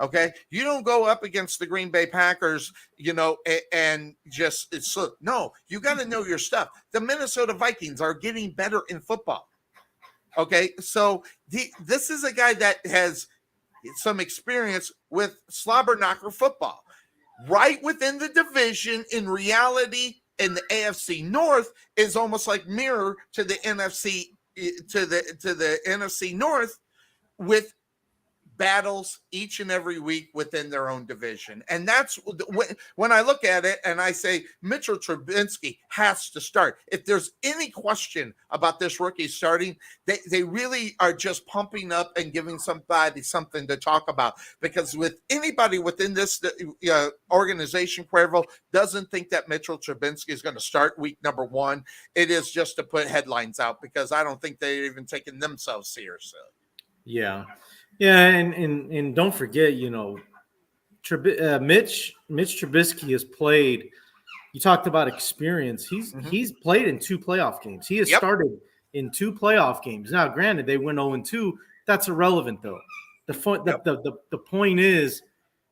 Speaker 2: Okay, you don't go up against the Green Bay Packers, and just no. You got to know your stuff. The Minnesota Vikings are getting better in football. Okay, so this is a guy that has some experience with slobber knocker football, right within the division. In reality, in the AFC North is almost like mirror to the NFC to the NFC North, with battles each and every week within their own division. And that's when I look at it and I say Mitchell Trubisky has to start. If there's any question about this rookie starting, they really are just pumping up and giving somebody something to talk about, because with anybody within this organization, Cuervo, doesn't think that Mitchell Trubisky is going to start week number 1. It is just to put headlines out, because I don't think they're even taking themselves seriously.
Speaker 4: Yeah. Yeah, and don't forget, Mitch Trubisky has played. You talked about experience. He's played in 2 playoff games. He has started in 2 playoff games. Now, granted, they went 0-2. That's irrelevant, though. The point is,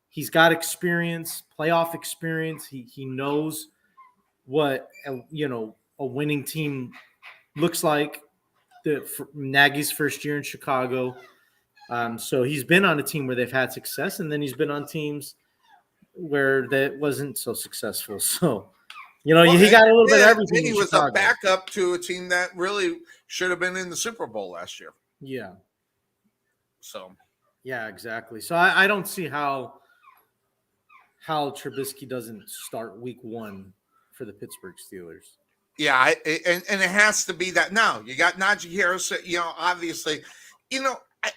Speaker 4: he's got experience, playoff experience. He knows what a winning team looks like. Nagy's first year in Chicago. So he's been on a team where they've had success, and then he's been on teams where that wasn't so successful. So, he got a little bit of everything.
Speaker 2: He was a backup to a team that really should have been in the Super Bowl last year.
Speaker 4: Yeah.
Speaker 2: So. Yeah,
Speaker 4: exactly. So I don't see how Trubisky doesn't start week 1 for the Pittsburgh Steelers.
Speaker 2: Yeah, and it has to be that. Now you got Najee Harris. Obviously,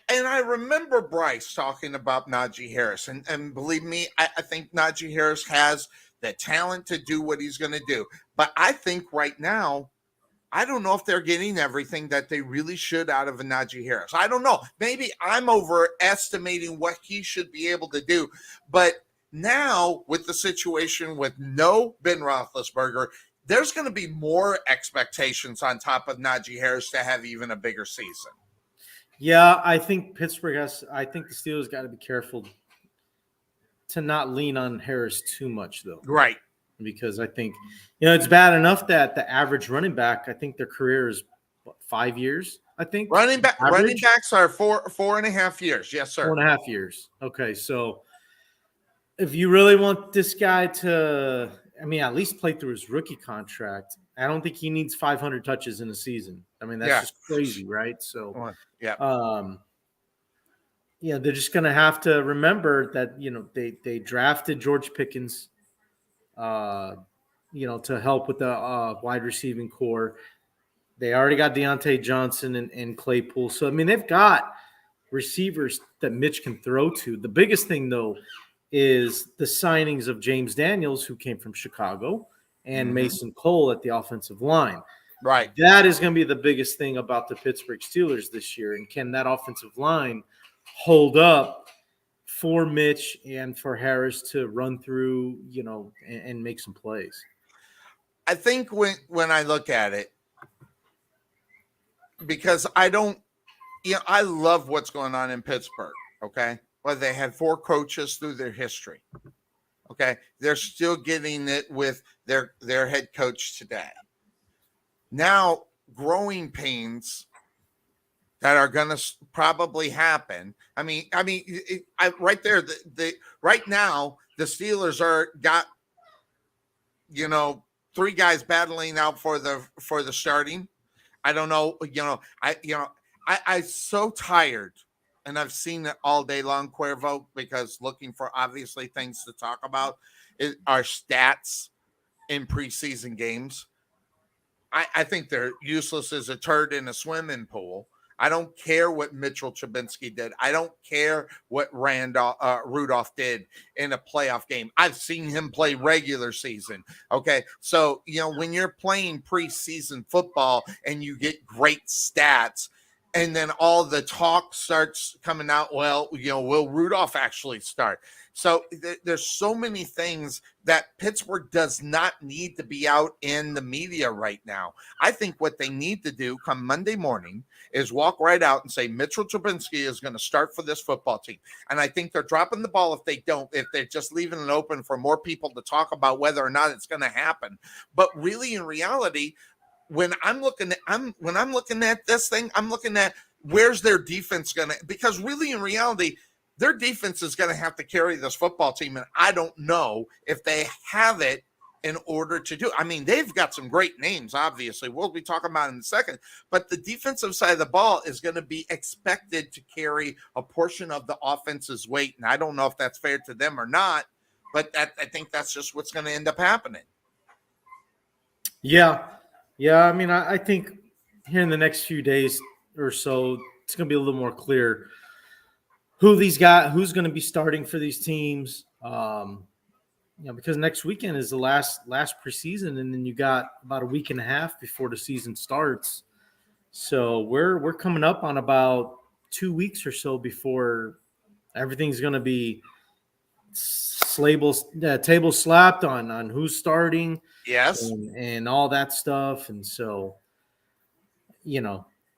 Speaker 2: and I remember Bryce talking about Najee Harris, and believe me, I think Najee Harris has the talent to do what he's going to do. But I think right now, I don't know if they're getting everything that they really should out of a Najee Harris. I don't know. Maybe I'm overestimating what he should be able to do. But now, with the situation with no Ben Roethlisberger, there's going to be more expectations on top of Najee Harris to have even a bigger season.
Speaker 4: Yeah, I think the Steelers got to be careful to not lean on Harris too much, though.
Speaker 2: Right.
Speaker 4: Because I think, it's bad enough that the average running back, I think their career is 5 years, I think.
Speaker 2: Running backs are 4.5 years. Yes, sir.
Speaker 4: 4.5 years. Okay, so if you really want this guy to, at least play through his rookie contract, I don't think he needs 500 touches in a season. That's just crazy, right? So, they're just going to have to remember that, they drafted George Pickens, to help with the wide receiving core. They already got Deontay Johnson and Claypool. So, they've got receivers that Mitch can throw to. The biggest thing, though, is the signings of James Daniels, who came from Chicago, and Mason Cole at the offensive line.
Speaker 2: Right.
Speaker 4: That is going to be the biggest thing about the Pittsburgh Steelers this year. And can that offensive line hold up for Mitch and for Harris to run through, and make some plays?
Speaker 2: I think when I look at it, because I love what's going on in Pittsburgh, okay? Well, they had 4 coaches through their history. Okay, they're still getting it with their head coach today. Now, growing pains that are going to probably happen. Right there, right now the Steelers got 3 guys battling out for the starting. I don't know. I'm so tired. And I've seen it all day long, Cuervo, because looking for obviously things to talk about are stats in preseason games. I think they're useless as a turd in a swimming pool. I don't care what Mitchell Trubisky did. I don't care what Rudolph did in a playoff game. I've seen him play regular season. Okay. So, when you're playing preseason football and you get great stats, And then all the talk starts coming out. Well, will Rudolph actually start? So there's so many things that Pittsburgh does not need to be out in the media right now. I think what they need to do come Monday morning is walk right out and say Mitchell Trubisky is going to start for this football team. And I think they're dropping the ball if they don't, if they're just leaving it open for more people to talk about whether or not it's going to happen. But really, in reality, when I'm looking at this thing, I'm looking at where's their defense going to, because really in reality, their defense is going to have to carry this football team. And I don't know if they have it in order to do. I mean, they've got some great names, obviously. We'll be talking about it in a second. But the defensive side of the ball is going to be expected to carry a portion of the offense's weight. And I don't know if that's fair to them or not, but I think that's just what's going to end up happening.
Speaker 4: Yeah. Yeah, I mean, I think here in the next few days or so, it's going to be a little more clear who's going to be starting for these teams. Because next weekend is the last preseason, and then you got about a week and a half before the season starts. So we're coming up on about 2 weeks or so before everything's going to be table slapped on who's starting.
Speaker 2: Yes.
Speaker 4: And all that stuff. And so,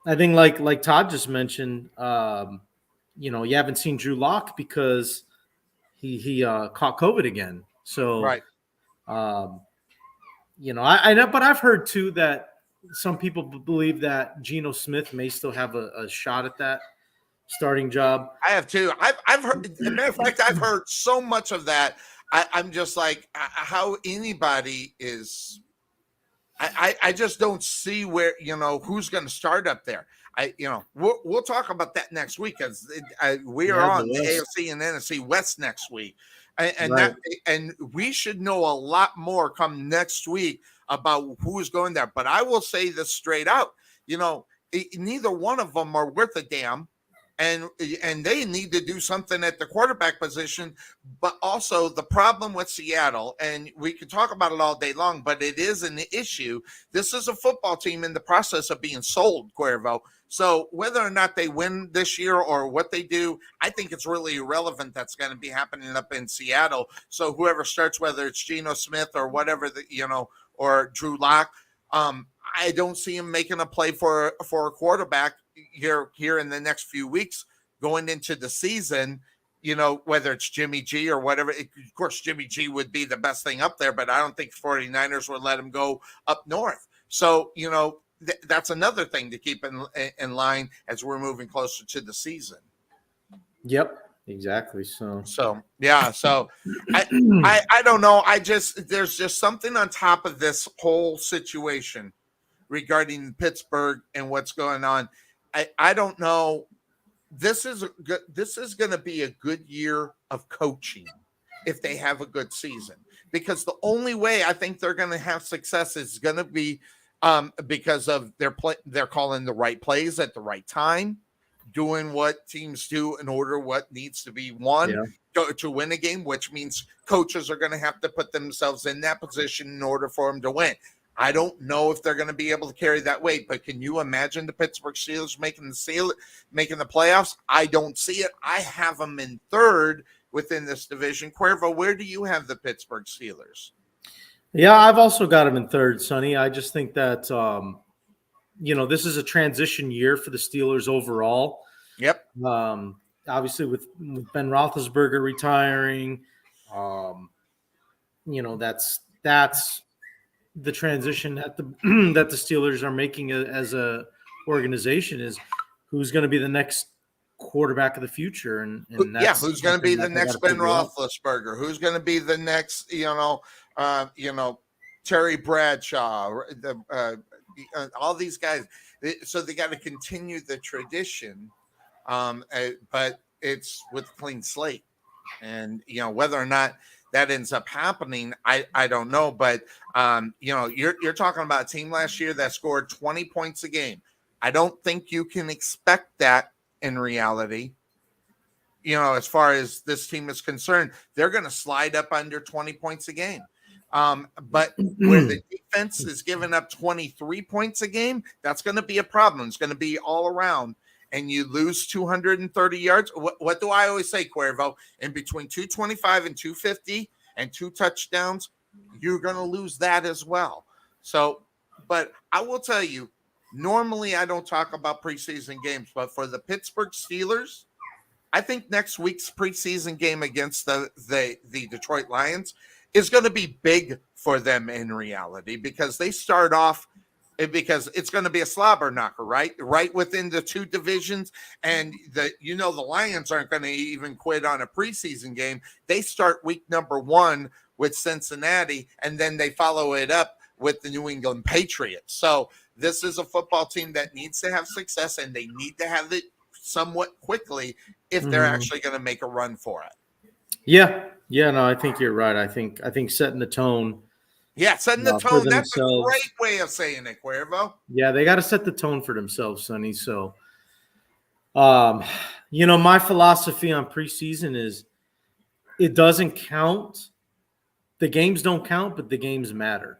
Speaker 4: I think like Todd just mentioned, you haven't seen Drew Lock because he caught COVID again. So,
Speaker 2: right.
Speaker 4: I know, but I've heard too that some people believe that Geno Smith may still have a shot at that starting job.
Speaker 2: I have too. I've heard, as a matter of fact, I've heard so much of that. I'm just like, how anybody is. I just don't see where, who's going to start up there. We'll talk about that next week because we are on the AFC and NFC West next week. And we should know a lot more come next week about who's going there. But I will say this straight out, neither one of them are worth a damn. And they need to do something at the quarterback position. But also the problem with Seattle, and we can talk about it all day long, but it is an issue. This is a football team in the process of being sold, Cuervo. So whether or not they win this year or what they do, I think it's really irrelevant. That's going to be happening up in Seattle. So whoever starts, whether it's Geno Smith or whatever, or Drew Lock, I don't see him making a play for a quarterback here in the next few weeks going into the season, whether it's Jimmy G or whatever. Of course, Jimmy G would be the best thing up there, but I don't think 49ers would let him go up north. So, that's another thing to keep in line as we're moving closer to the season.
Speaker 4: Yep, exactly. So
Speaker 2: yeah. So I don't know. There's just something on top of this whole situation regarding Pittsburgh and what's going on. I don't know. This is going to be a good year of coaching if they have a good season, because the only way I think they're going to have success is going to be because of they're calling the right plays at the right time, doing what teams do in order what needs to be won to win a game, which means coaches are going to have to put themselves in that position in order for them to win. I don't know if they're going to be able to carry that weight, but can you imagine the Pittsburgh Steelers making the playoffs? I don't see it. I have them in third within this division. Cuervo, where do you have the Pittsburgh Steelers?
Speaker 4: Yeah, I've also got them in third, Sonny. I just think that, this is a transition year for the Steelers overall.
Speaker 2: Yep.
Speaker 4: Obviously, with Ben Roethlisberger retiring, that's the transition that the Steelers are making as a organization is who's going to be the next quarterback of the future, and
Speaker 2: who's going to be the next Ben Roethlisberger? Who's going to be the next Terry Bradshaw? All these guys. So they got to continue the tradition, but it's with a clean slate, and whether or not that ends up happening, I don't know. But, you're talking about a team last year that scored 20 points a game. I don't think you can expect that in reality. As far as this team is concerned, they're going to slide up under 20 points a game. But where the defense is giving up 23 points a game, that's going to be a problem. It's going to be all around. And you lose 230 yards. What do I always say, Cuervo? In between 225 and 250 and 2 touchdowns, you're going to lose that as well. So, but I will tell you, normally I don't talk about preseason games, but for the Pittsburgh Steelers, I think next week's preseason game against the Detroit Lions is going to be big for them in reality, because they start off, because it's going to be a slobber knocker, right within the 2 divisions. And the Lions aren't going to even quit on a preseason game. They start week number 1 with Cincinnati, and then they follow it up with the New England Patriots. So this is a football team that needs to have success, and they need to have it somewhat quickly if they're actually going to make a run for it.
Speaker 4: Yeah. No, I think you're right. I think setting the tone.
Speaker 2: Yeah, setting the tone. That's a great way of saying it, Cuervo.
Speaker 4: Yeah, they got to set the tone for themselves, Sonny. So, my philosophy on preseason is it doesn't count. The games don't count, but the games matter.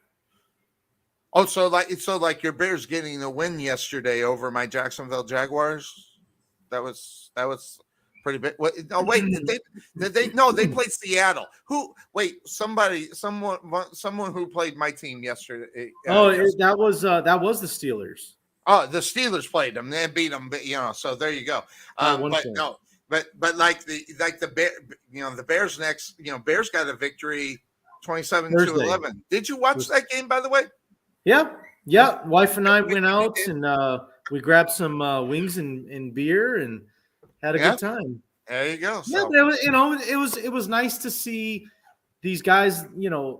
Speaker 2: Oh, so like your Bears getting a win yesterday over my Jacksonville Jaguars. That was pretty big. Oh wait, did they? No, they played Seattle. Who? Wait, someone who played my team yesterday.
Speaker 4: That was the Steelers.
Speaker 2: Oh, the Steelers played them. They beat them. So there you go. But like the Bear, the Bears next. Bears got a victory, 27-11. Did you watch that game, by the way?
Speaker 4: Yeah. Wife and I went out and we grabbed some wings and beer and had a good time.
Speaker 2: There you go.
Speaker 4: So. Yeah, it was nice to see these guys, to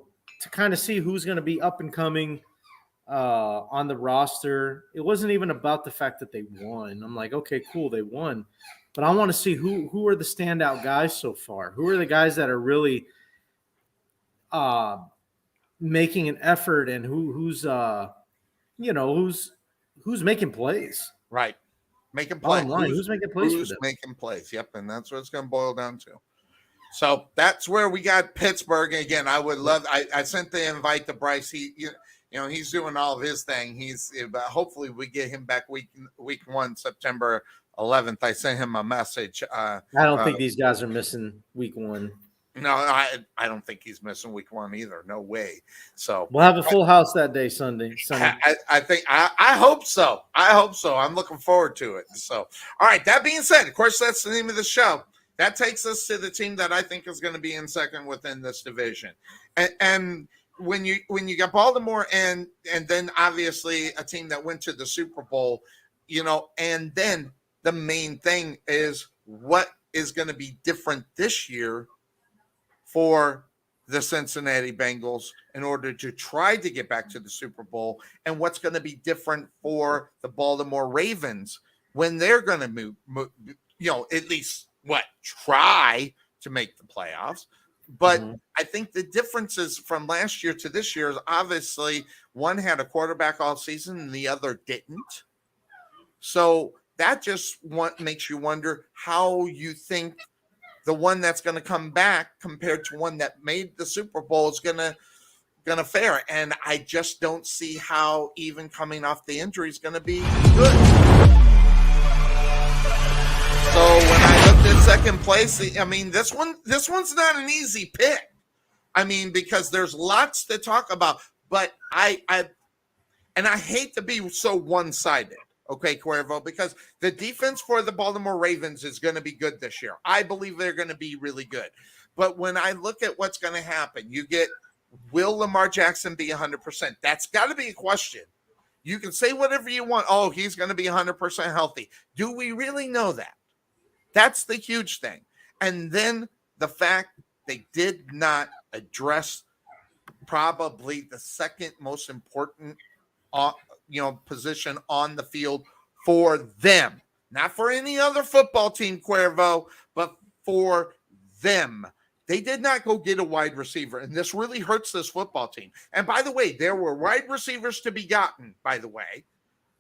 Speaker 4: kind of see who's going to be up and coming on the roster. It wasn't even about the fact that they won. I'm like, okay, cool, they won, but I want to see who are the standout guys so far. Who are the guys that are really making an effort, and who's making plays.
Speaker 2: Right. Making plays.
Speaker 4: Who's making plays?
Speaker 2: Who's making plays? Yep, and that's what it's going to boil down to. So that's where we got Pittsburgh. Again, I would love. I sent the invite to Bryce. He's doing all of his thing. Hopefully we get him back week 1, September 11th. I sent him a message.
Speaker 4: I don't think these guys are missing week 1.
Speaker 2: No, I don't think he's missing week 1 either. No way. So
Speaker 4: we'll have a full house that day, Sunday.
Speaker 2: I think I hope so. I'm looking forward to it. So, all right. That being said, of course, that's the name of the show. That takes us to the team that I think is going to be in second within this division. And when you got Baltimore and then obviously a team that went to the Super Bowl, and then the main thing is what is going to be different this year for the Cincinnati Bengals in order to try to get back to the Super Bowl, and what's going to be different for the Baltimore Ravens when they're going to move, at least try to make the playoffs. But I think the differences from last year to this year is obviously one had a quarterback all season and the other didn't. So that just makes you wonder how you think the one that's going to come back compared to one that made the Super Bowl is going to fare. And I just don't see how even coming off the injury is going to be good. So when I looked at second place, I mean, this one's not an easy pick. I mean, because there's lots to talk about, but I hate to be so one-sided. Okay, Cuervo, because the defense for the Baltimore Ravens is going to be good this year. I believe they're going to be really good. But when I look at what's going to happen, will Lamar Jackson be 100%? That's got to be a question. You can say whatever you want. Oh, he's going to be 100% healthy. Do we really know that? That's the huge thing. And then the fact they did not address probably the second most important position on the field for them, not for any other football team, Cuervo, but for them. They did not go get a wide receiver, and this really hurts this football team. And by the way, there were wide receivers to be gotten, by the way.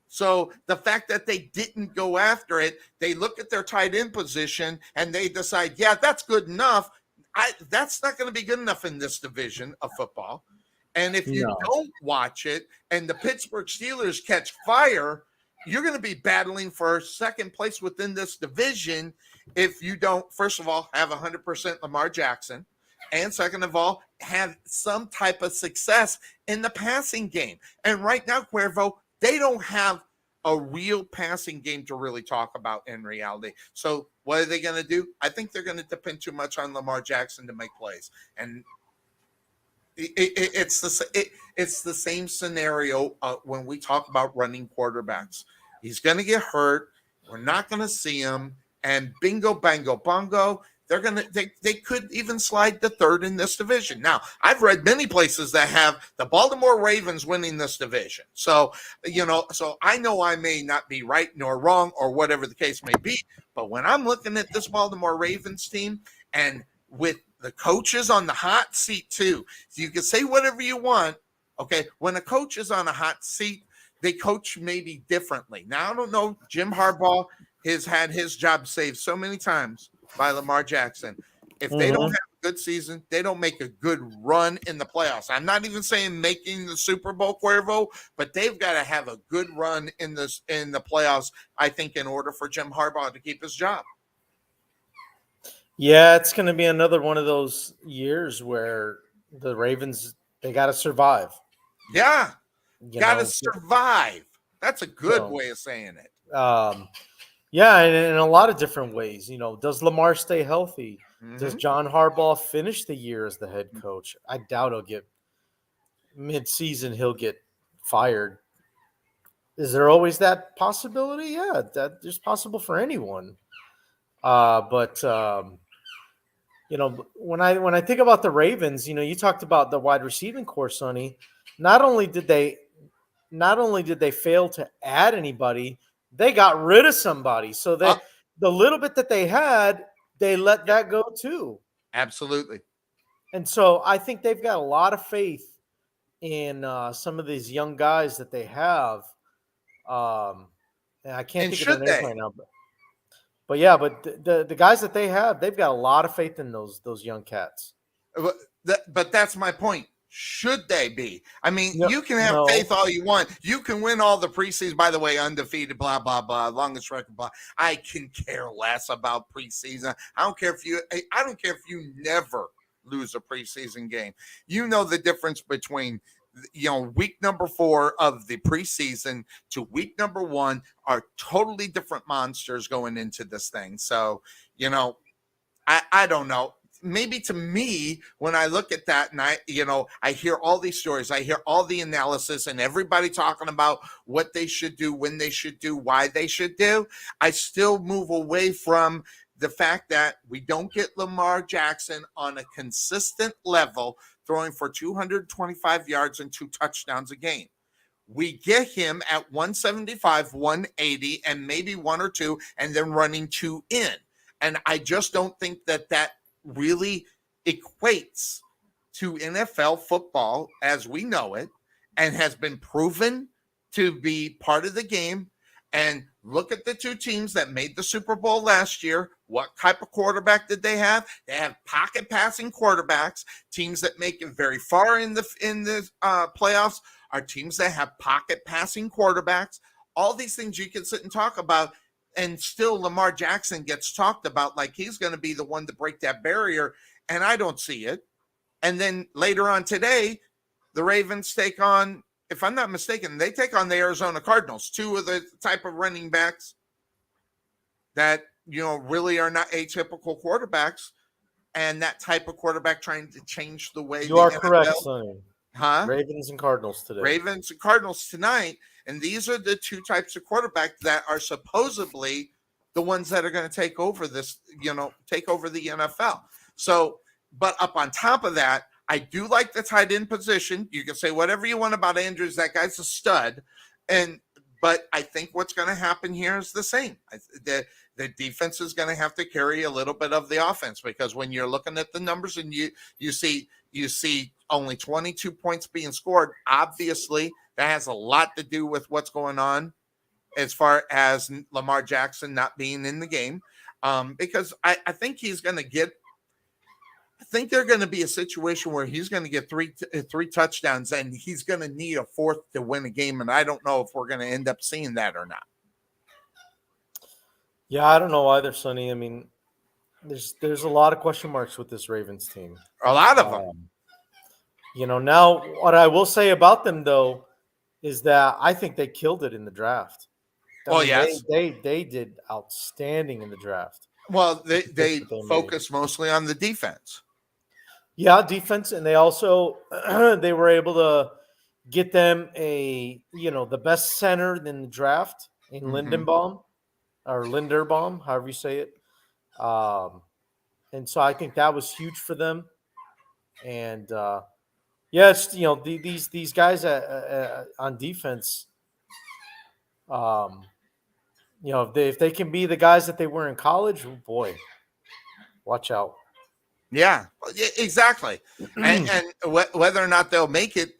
Speaker 2: So the fact that they didn't go after it, they look at their tight end position and they decide, yeah, that's good enough. That's not going to be good enough in this division of football. And if you
Speaker 4: No.
Speaker 2: don't watch it and the Pittsburgh Steelers catch fire, you're going to be battling for second place within this division if you don't, first of all, have 100% Lamar Jackson, and second of all, have some type of success in the passing game. And right now, Cuervo, they don't have a real passing game to really talk about in reality. So what are they going to do? I think they're going to depend too much on Lamar Jackson to make plays. And it's the same scenario when we talk about running quarterbacks. He's going to get hurt. We're not going to see him. And bingo, bango, bongo. They could even slide to third in this division. Now, I've read many places that have the Baltimore Ravens winning this division. So, so I know I may not be right nor wrong or whatever the case may be. But when I'm looking at this Baltimore Ravens team, and with the coaches on the hot seat too, so you can say whatever you want. Okay, when a coach is on a hot seat, they coach maybe differently. Now, I don't know. Jim Harbaugh has had his job saved so many times by Lamar Jackson. If they don't have a good season, they don't make a good run in the playoffs. I'm not even saying making the Super Bowl, Cuervo, but they've got to have a good run in the playoffs, I think, in order for Jim Harbaugh to keep his job.
Speaker 4: Yeah, it's going to be another one of those years where the Ravens, they got to survive.
Speaker 2: Yeah, got to survive. That's a good way of saying it.
Speaker 4: Yeah, and in a lot of different ways. Does Lamar stay healthy?
Speaker 2: Mm-hmm.
Speaker 4: Does John Harbaugh finish the year as the head coach? I doubt he'll get mid-season. He'll get fired. Is there always that possibility? Yeah, that is possible for anyone. But when I think about the Ravens, you talked about the wide receiving core, Sonny. Not only did they fail to add anybody, they got rid of somebody. So the little bit that they had, they let that go too.
Speaker 2: Absolutely.
Speaker 4: And so I think they've got a lot of faith in some of these young guys that they have. And I can't think of their names right now. But yeah, but the guys that they have, they've got a lot of faith in those young cats.
Speaker 2: But that's my point. Should they be? I mean, you can have faith all you want. You can win all the preseason, by the way, undefeated, blah, blah, blah, longest record, blah. I can care less about preseason. I don't care if you never lose a preseason game. You know the difference between week number 4 of the preseason to week number 1 are totally different monsters going into this thing. So, I don't know. Maybe to me, when I look at that and I hear all these stories, I hear all the analysis and everybody talking about what they should do, when they should do, why they should do, I still move away from the fact that we don't get Lamar Jackson on a consistent level throwing for 225 yards and 2 touchdowns a game. We get him at 175, 180, and maybe 1 or 2, and then running 2 in. And I just don't think that really equates to NFL football as we know it and has been proven to be part of the game. And look at the 2 teams that made the Super Bowl last year. What type of quarterback did they have? They have pocket passing quarterbacks. Teams that make it very far in the playoffs are teams that have pocket passing quarterbacks. All these things you can sit and talk about. And still Lamar Jackson gets talked about like he's going to be the one to break that barrier, and I don't see it. And then later on today, the Ravens take on, if I'm not mistaken, they take on the Arizona Cardinals, 2 of the type of running backs that, really are not atypical quarterbacks, and that type of quarterback trying to change the way
Speaker 4: you are correct, Sonny.
Speaker 2: Huh?
Speaker 4: Ravens and Cardinals today.
Speaker 2: Ravens and Cardinals tonight. And these are the 2 types of quarterbacks that are supposedly the ones that are going to take over this, take over the NFL. So, but up on top of that, I do like the tight end position. You can say whatever you want about Andrews. That guy's a stud. But I think what's going to happen here is the same. The defense is going to have to carry a little bit of the offense, because when you're looking at the numbers and you see only 22 points being scored, obviously that has a lot to do with what's going on as far as Lamar Jackson not being in the game, because I think he's going to get I think they're going to be a situation where he's going to get three touchdowns, and he's going to need a fourth to win a game. And I don't know if we're going to end up seeing that or not.
Speaker 5: Yeah, I don't know either, Sonny. I mean, there's a lot of question marks with this Ravens team.
Speaker 2: A lot of them.
Speaker 5: Now what I will say about them though is that I think they killed it in the draft.
Speaker 2: Yes,
Speaker 5: they did outstanding in the draft.
Speaker 2: Well, they focus mostly on the defense.
Speaker 5: Yeah, defense, and they also they were able to get them the best center in the draft in Lindenbaum or Linderbaum, however you say it. And so I think that was huge for them. And it's these guys on defense. If they can be the guys that they were in college, oh boy, watch out.
Speaker 2: Yeah, exactly. and whether or not they'll make it,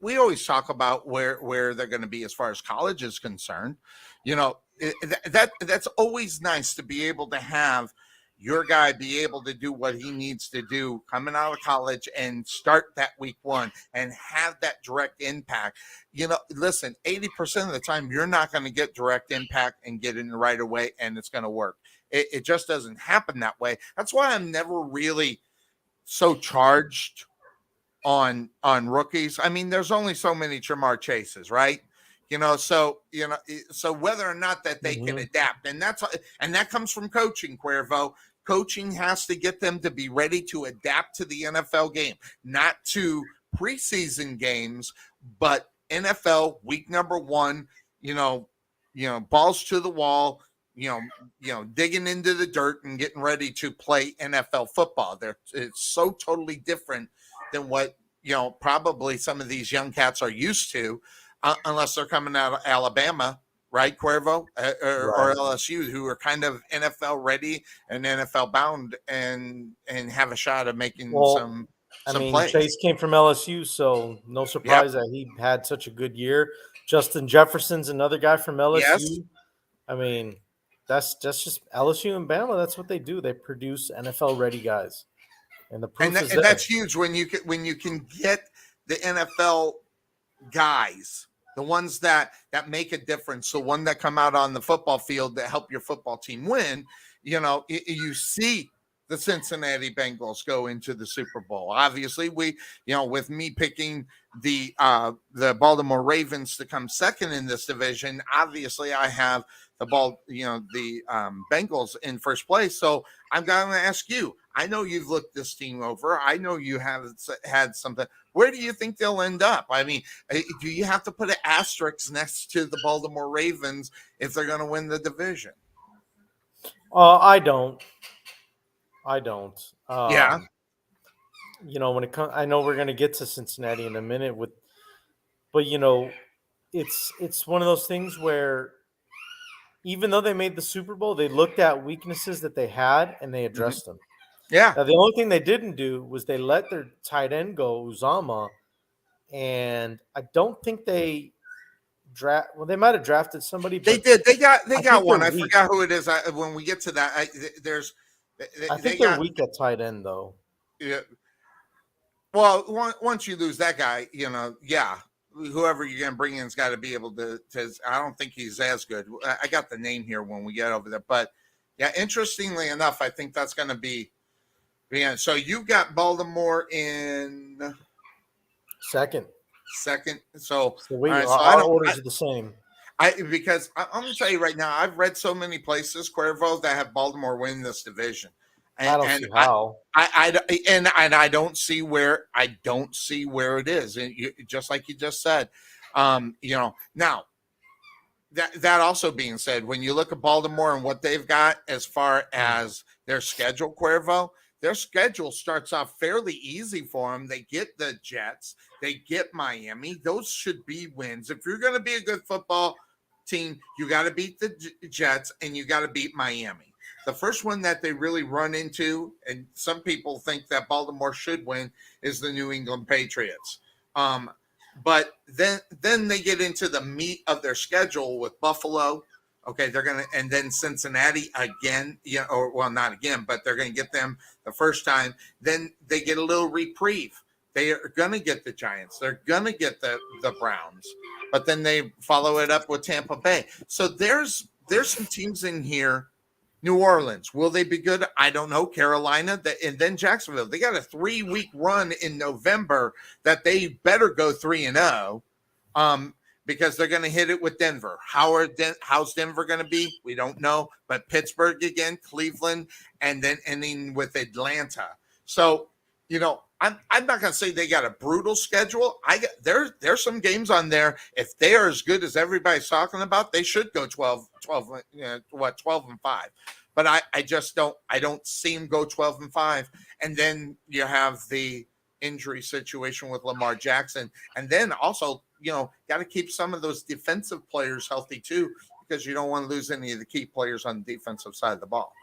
Speaker 2: we always talk about where they're going to be as far as college is concerned. That's always nice to be able to have your guy be able to do what he needs to do coming out of college and start that week one and have that direct impact. Listen, 80% of the time, you're not going to get direct impact and get in right away, and it's going to work. It just doesn't happen that way. That's why I'm never really so charged on rookies. I mean, there's only so many Jamar Chases, right? So whether or not that they can adapt, and that comes from coaching, Cuervo. Coaching has to get them to be ready to adapt to the NFL game, not to preseason games, but NFL week number one. Balls to the wall. Digging into the dirt and getting ready to play NFL football. It's so totally different than what probably some of these young cats are used to, unless they're coming out of Alabama. Right, Cuervo, or LSU, who are kind of NFL ready and NFL bound, and have a shot of making some plays.
Speaker 5: Chase came from LSU, so no surprise that he had such a good year. Justin Jefferson's another guy from LSU.
Speaker 2: Yes.
Speaker 5: I mean, that's just LSU and Bama. That's what they do. They produce NFL ready guys, and the proof is there.
Speaker 2: That's huge when you can get the NFL guys. The ones that make a difference, the one that come out on the football field that help your football team win. You see the Cincinnati Bengals go into the Super Bowl. Obviously, with me picking the Baltimore Ravens to come second in this division, obviously I have the Bengals in first place. So I'm going to ask you. I know you've looked this team over. I know you have had something. Where do you think they'll end up? I mean, do you have to put an asterisk next to the Baltimore Ravens if they're going to win the division?
Speaker 5: I don't.
Speaker 2: Yeah.
Speaker 5: When it comes, I know we're going to get to Cincinnati in a minute but it's one of those things where even though they made the Super Bowl, they looked at weaknesses that they had and they addressed them.
Speaker 2: Yeah.
Speaker 5: Now, the only thing they didn't do was they let their tight end go, Uzama, and I don't think they they might have drafted somebody. But
Speaker 2: they did. They got one. I forgot who it is. When we get to that,
Speaker 5: I think they're weak at tight end, though.
Speaker 2: Yeah. Well, once you lose that guy, whoever you're going to bring in has got to be able to. I don't think he's as good. I got the name here when we get over there, but yeah. Interestingly enough, I think that's going to be. Yeah, so you got Baltimore in
Speaker 5: second.
Speaker 2: So
Speaker 5: our orders are the same.
Speaker 2: Because I'm going to tell you right now, I've read so many places, Cuervo, that have Baltimore win this division.
Speaker 5: I don't see how.
Speaker 2: I don't see where it is. And just like you just said, now that also being said, when you look at Baltimore and what they've got as far as their schedule, Cuervo. Their schedule starts off fairly easy for them. They get the Jets. They get Miami. Those should be wins. If you're going to be a good football team, you got to beat the Jets and you got to beat Miami. The first one that they really run into, and some people think that Baltimore should win, is the New England Patriots. But then they get into the meat of their schedule with Buffalo, Okay, and then Cincinnati again, or well, not again, but they're going to get them the first time. Then they get a little reprieve. They are going to get the Giants. They're going to get the Browns, but then they follow it up with Tampa Bay. So there's some teams in here. New Orleans, will they be good? I don't know. Carolina, and then Jacksonville. They got a 3-week run in November that they better go 3-0, because they're going to hit it with Denver. How's Denver going to be? We don't know. But Pittsburgh again, Cleveland, and then ending with Atlanta. So, I'm not going to say they got a brutal schedule. There's some games on there. If they are as good as everybody's talking about, they should go 12 and 5. But I just don't see them go 12 and 5. And then you have the injury situation with Lamar Jackson. And then also, got to keep some of those defensive players healthy too, because you don't want to lose any of the key players on the defensive side of the ball.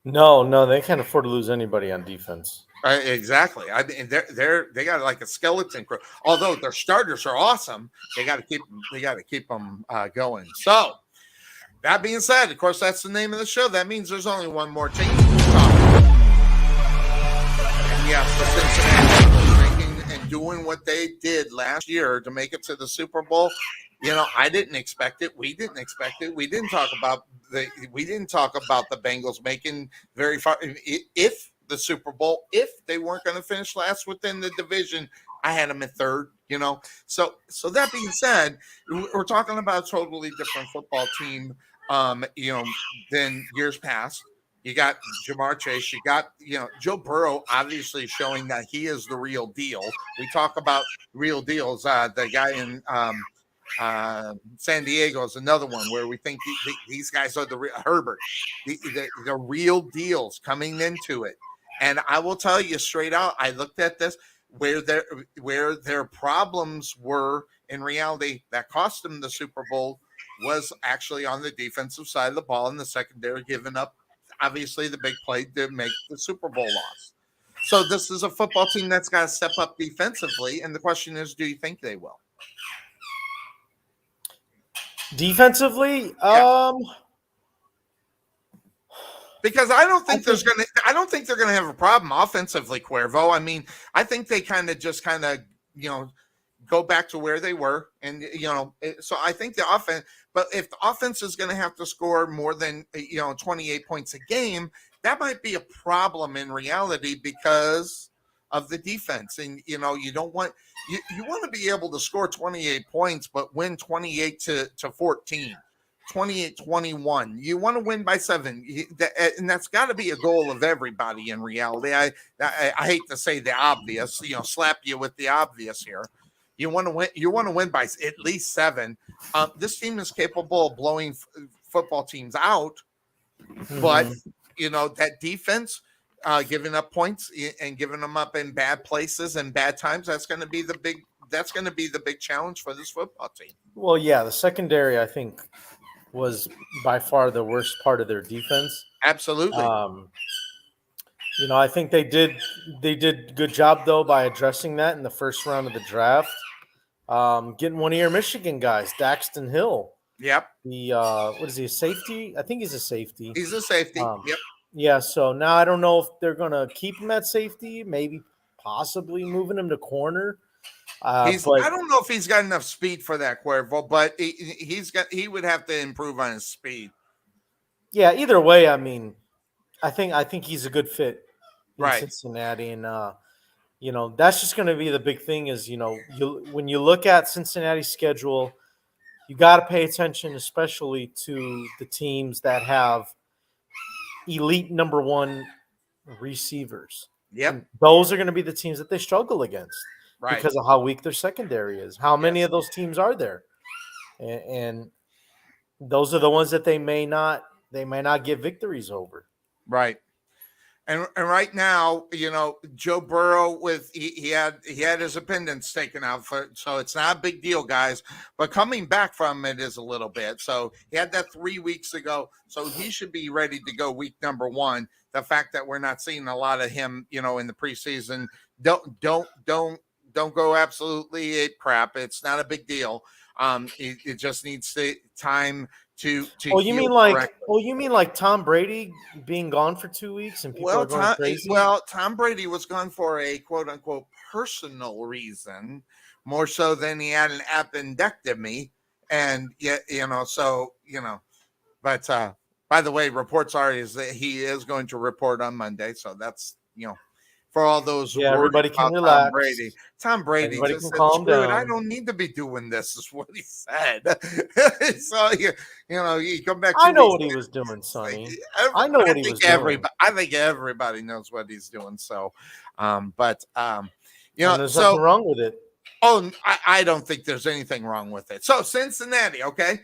Speaker 5: No, they can't afford to lose anybody on defense.
Speaker 2: Exactly. I mean, they got like a skeleton crew. Although their starters are awesome, they got to keep them going. So that being said, of course, that's the name of the show. That means there's only one more team to talk about. And yes, the Cincinnati making and doing what they did last year to make it to the Super Bowl. I didn't expect it. We didn't expect it. We didn't talk about the Bengals making very far. If the Super Bowl, if they weren't going to finish last within the division, I had them at third. So that being said, we're talking about a totally different football team, than years past. You got Jamar Chase. You got, Joe Burrow obviously showing that he is the real deal. We talk about real deals. The guy in San Diego is another one where we think these guys are the Herbert, the real deals coming into it. And I will tell you straight out, I looked at this where their problems were in reality that cost them the Super Bowl was actually on the defensive side of the ball, and the secondary giving up obviously the big play to make the Super Bowl loss. So this is a football team that's got to step up defensively, and the question is, do you think they will?
Speaker 5: Defensively,
Speaker 2: because I don't think they're gonna have a problem offensively, Cuervo. I mean, I think they kind of go back to where they were, and so I think the offense. But if the offense is going to have to score more than 28 points a game, that might be a problem in reality because of the defense. And you don't want you want to be able to score 28 points, but win 28-14. 28-21. You want to win by 7, and that's got to be a goal of everybody in reality. I hate to say the obvious, slap you with the obvious here. You want to win. You want to win by at least 7. This team is capable of blowing football teams out, but that defense giving up points and giving them up in bad places and bad times. That's going to be the big challenge for this football team.
Speaker 5: Well, yeah, the secondary I think was by far the worst part of their defense.
Speaker 2: Absolutely.
Speaker 5: I think they did a good job though by addressing that in the first round of the draft. Getting one of your Michigan guys, Daxton Hill.
Speaker 2: Yep.
Speaker 5: What is he, a safety? I think he's a safety.
Speaker 2: He's a safety. Yep.
Speaker 5: Yeah, so now I don't know if they're gonna keep him at safety, maybe possibly moving him to corner.
Speaker 2: I don't know if he's got enough speed for that, Cuervo, but he would have to improve on his speed.
Speaker 5: Yeah, either way, I mean, I think he's a good fit in Cincinnati, and that's just going to be the big thing is when you look at Cincinnati's schedule, you got to pay attention, especially to the teams that have elite number 1 receivers.
Speaker 2: Yep,
Speaker 5: those are going to be the teams that they struggle against.
Speaker 2: Right.
Speaker 5: Because of how weak their secondary is. How many of those teams are there? And those are the ones that they may not get victories over.
Speaker 2: Right. And right now, Joe Burrow he had his appendix taken out so it's not a big deal, guys. But coming back from it is a little bit. So he had that 3 weeks ago. So he should be ready to go week number 1. The fact that we're not seeing a lot of him, in the preseason, don't go absolutely ape crap. It's not a big deal. It just needs time to
Speaker 5: Oh, you
Speaker 2: heal
Speaker 5: mean like
Speaker 2: correctly.
Speaker 5: Tom Brady being gone for 2 weeks and people are going crazy?
Speaker 2: Tom Brady was gone for a quote unquote personal reason, more so than he had an appendectomy, and But by the way, reports are is that he is going to report on Monday, so that's for all those
Speaker 5: Yeah, everybody can
Speaker 2: about
Speaker 5: relax.
Speaker 2: Tom Brady
Speaker 5: Everybody
Speaker 2: just
Speaker 5: can
Speaker 2: said,
Speaker 5: calm
Speaker 2: "Screw it,
Speaker 5: down.
Speaker 2: I don't need to be doing this," is what he said. So you come back.
Speaker 5: I
Speaker 2: 2
Speaker 5: know
Speaker 2: weeks
Speaker 5: what he
Speaker 2: later,
Speaker 5: was doing, Sonny.
Speaker 2: I
Speaker 5: I know what he was doing.
Speaker 2: I think everybody knows what he's doing. So,
Speaker 5: And there's
Speaker 2: so
Speaker 5: nothing wrong with it.
Speaker 2: oh, I don't think there's anything wrong with it. So Cincinnati, okay,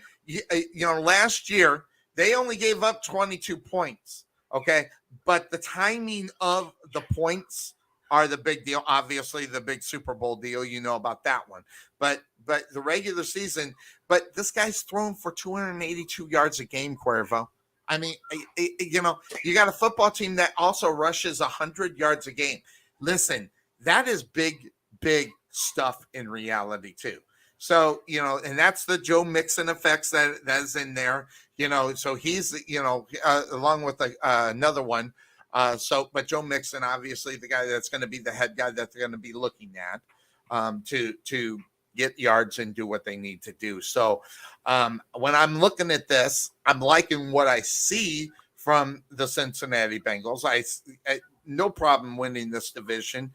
Speaker 2: last year they only gave up 22 points, okay, but the timing of the points are the big deal. Obviously, the big Super Bowl deal, about that one. But the regular season, but this guy's thrown for 282 yards a game, Cuervo. I mean, you got a football team that also rushes 100 yards a game. Listen, that is big stuff in reality too. So, and that's the Joe Mixon effects that's in there, so he's, along with another one. But Joe Mixon, obviously the guy that's going to be the head guy that they're going to be looking at to get yards and do what they need to do. So when I'm looking at this, I'm liking what I see from the Cincinnati Bengals. I no problem winning this division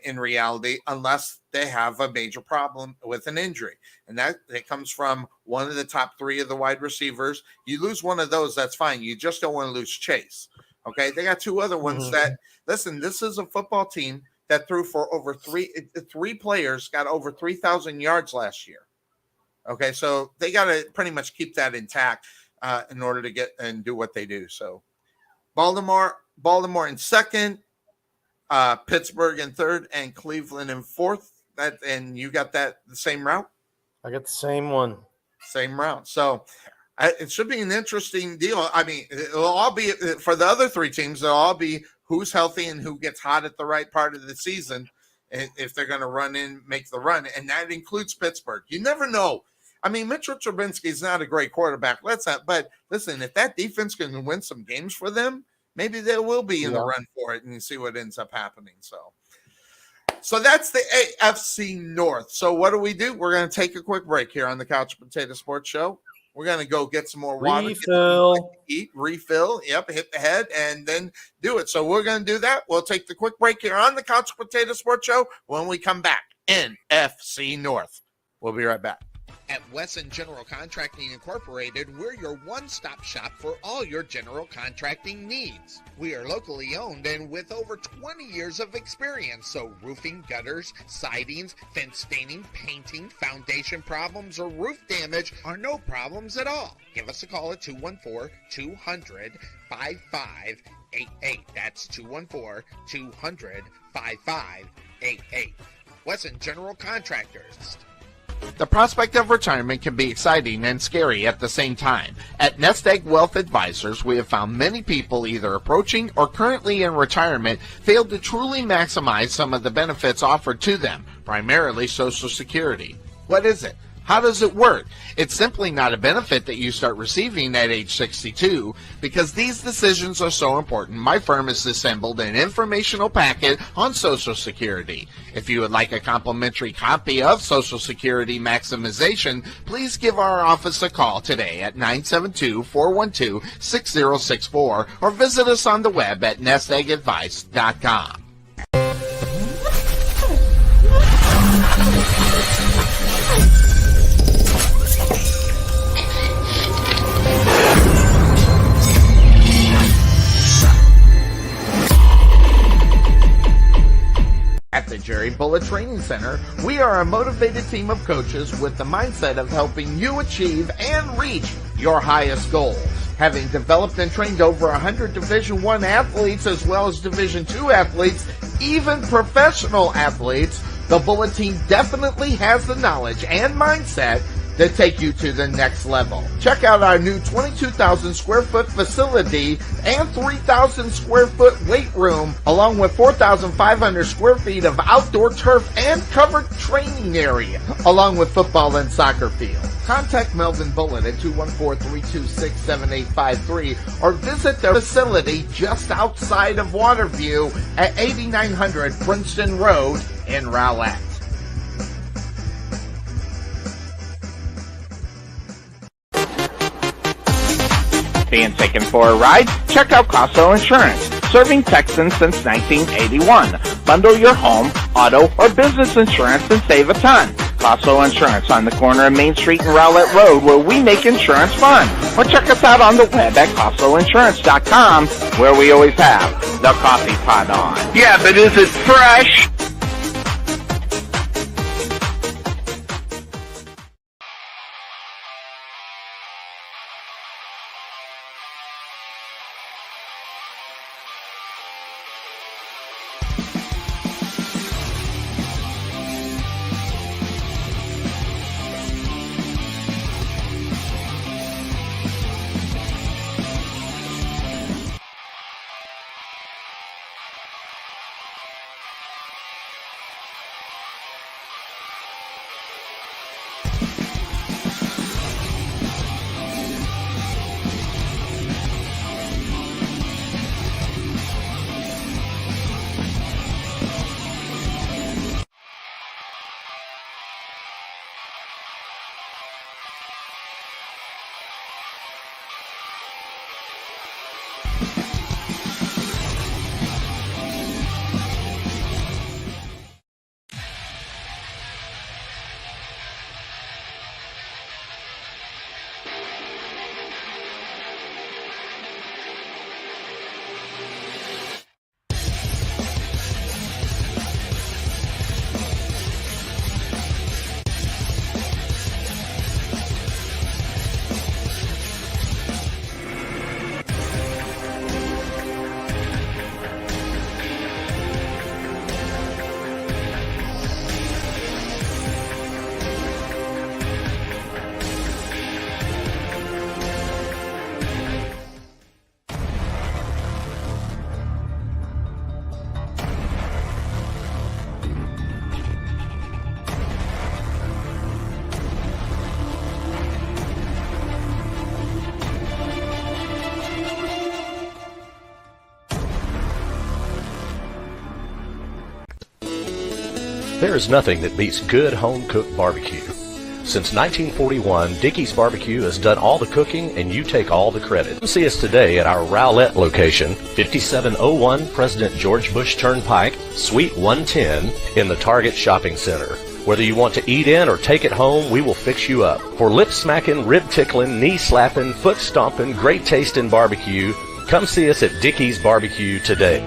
Speaker 2: in reality, unless they have a major problem with an injury. And that comes from one of the top three of the wide receivers. You lose one of those, that's fine. You just don't want to lose Chase. Okay, they got two other ones that, listen, this is a football team that threw for over three players, got over 3,000 yards last year. Okay, so they got to pretty much keep that intact in order to get and do what they do. So Baltimore in second, Pittsburgh in third, and Cleveland in fourth. And you got the same route?
Speaker 5: I got the same one.
Speaker 2: Same route. So it should be an interesting deal. I mean, it'll all be for the other three teams. It'll all be who's healthy and who gets hot at the right part of the season, and if they're going to make the run, and that includes Pittsburgh. You never know. I mean, Mitchell Trubisky is not a great quarterback. But listen, if that defense can win some games for them, maybe they will be in the run for it, and you see what ends up happening. So that's the AFC North. So what do? We're going to take a quick break here on the Couch Potato Sports Show. We're going to go get some more water, refill, hit the head, and then do it. So we're going to do that. We'll take the quick break here on the Couch Potato Sports Show. When we come back, NFC North. We'll be right back.
Speaker 6: At Wesson General Contracting Incorporated, we're your one-stop shop for all your general contracting needs. We are locally owned and with over 20 years of experience, so roofing, gutters, sidings, fence staining, painting, foundation problems, or roof damage are no problems at all. Give us a call at 214-200-5588. That's 214-200-5588. Wesson General Contractors.
Speaker 2: The prospect of retirement can be exciting and scary at the same time. At Nest Egg Wealth Advisors, we have found many people either approaching or currently in retirement fail to truly maximize some of the benefits offered to them, primarily Social Security. What is it? How does it work? It's simply not a benefit that you start receiving at age 62. Because these decisions are so important, my firm has assembled an informational packet on Social Security. If you would like a complimentary copy of Social Security Maximization, please give our office a call today at 972-412-6064 or visit us on the web at nesteggadvice.com. At the Jerry Bullet Training Center, we are a motivated team of coaches with the mindset of helping you achieve and reach your highest goals. Having developed and trained over 100 Division I athletes as well as Division II athletes, even professional athletes, the Bullet team definitely has the knowledge and mindset
Speaker 6: to take you to the next level. Check out our new 22,000 square foot facility and 3,000 square foot weight room, along with 4,500 square feet of outdoor turf and covered training area, along with football and soccer field. Contact Melvin Bullitt at 214-326-7853 or visit their facility just outside of Waterview at 8900 Princeton Road in Rowlett.
Speaker 7: Being taken for a ride? Check out Costo Insurance, serving Texans since 1981. Bundle your home, auto, or business insurance and save a ton. Costo Insurance on the corner of Main Street and Rowlett Road, where we make insurance fun. Or check us out on the web at CostoInsurance.com, where we always have the coffee pot on. Yeah, but is it fresh?
Speaker 8: There is nothing that beats good home-cooked barbecue. Since 1941, Dickey's Barbecue has done all the cooking and you take all the credit. Come see us today at our Rowlett location, 5701 President George Bush Turnpike, Suite 110 in the Target Shopping Center. Whether you want to eat in or take it home, we will fix you up. For lip-smacking, rib-tickling, knee-slapping, foot-stomping, great tasting barbecue, come see us at Dickey's Barbecue today.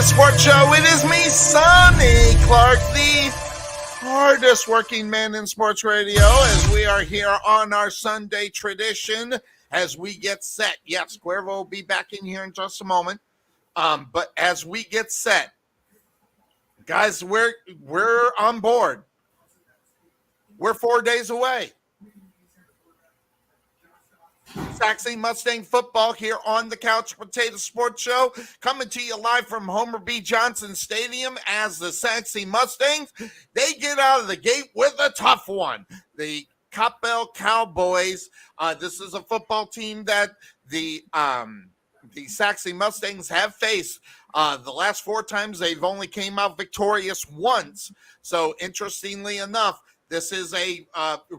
Speaker 2: Sports Show. It is me, Sonny Clark, the hardest working man in sports radio, as we are here on our Sunday tradition as we get set. Yes, Cuervo will be back in here in just a moment. But as we get set, guys, we're on board. We're 4 days away. Saxony Mustang football here on the Couch Potato Sports Show, coming to you live from Homer B. Johnson Stadium as the Saxony Mustangs. They get out of the gate with a tough one. The Coppell Cowboys. This is a football team that the Saxony Mustangs have faced. The last 4 times they've only came out victorious once. So interestingly enough, This is a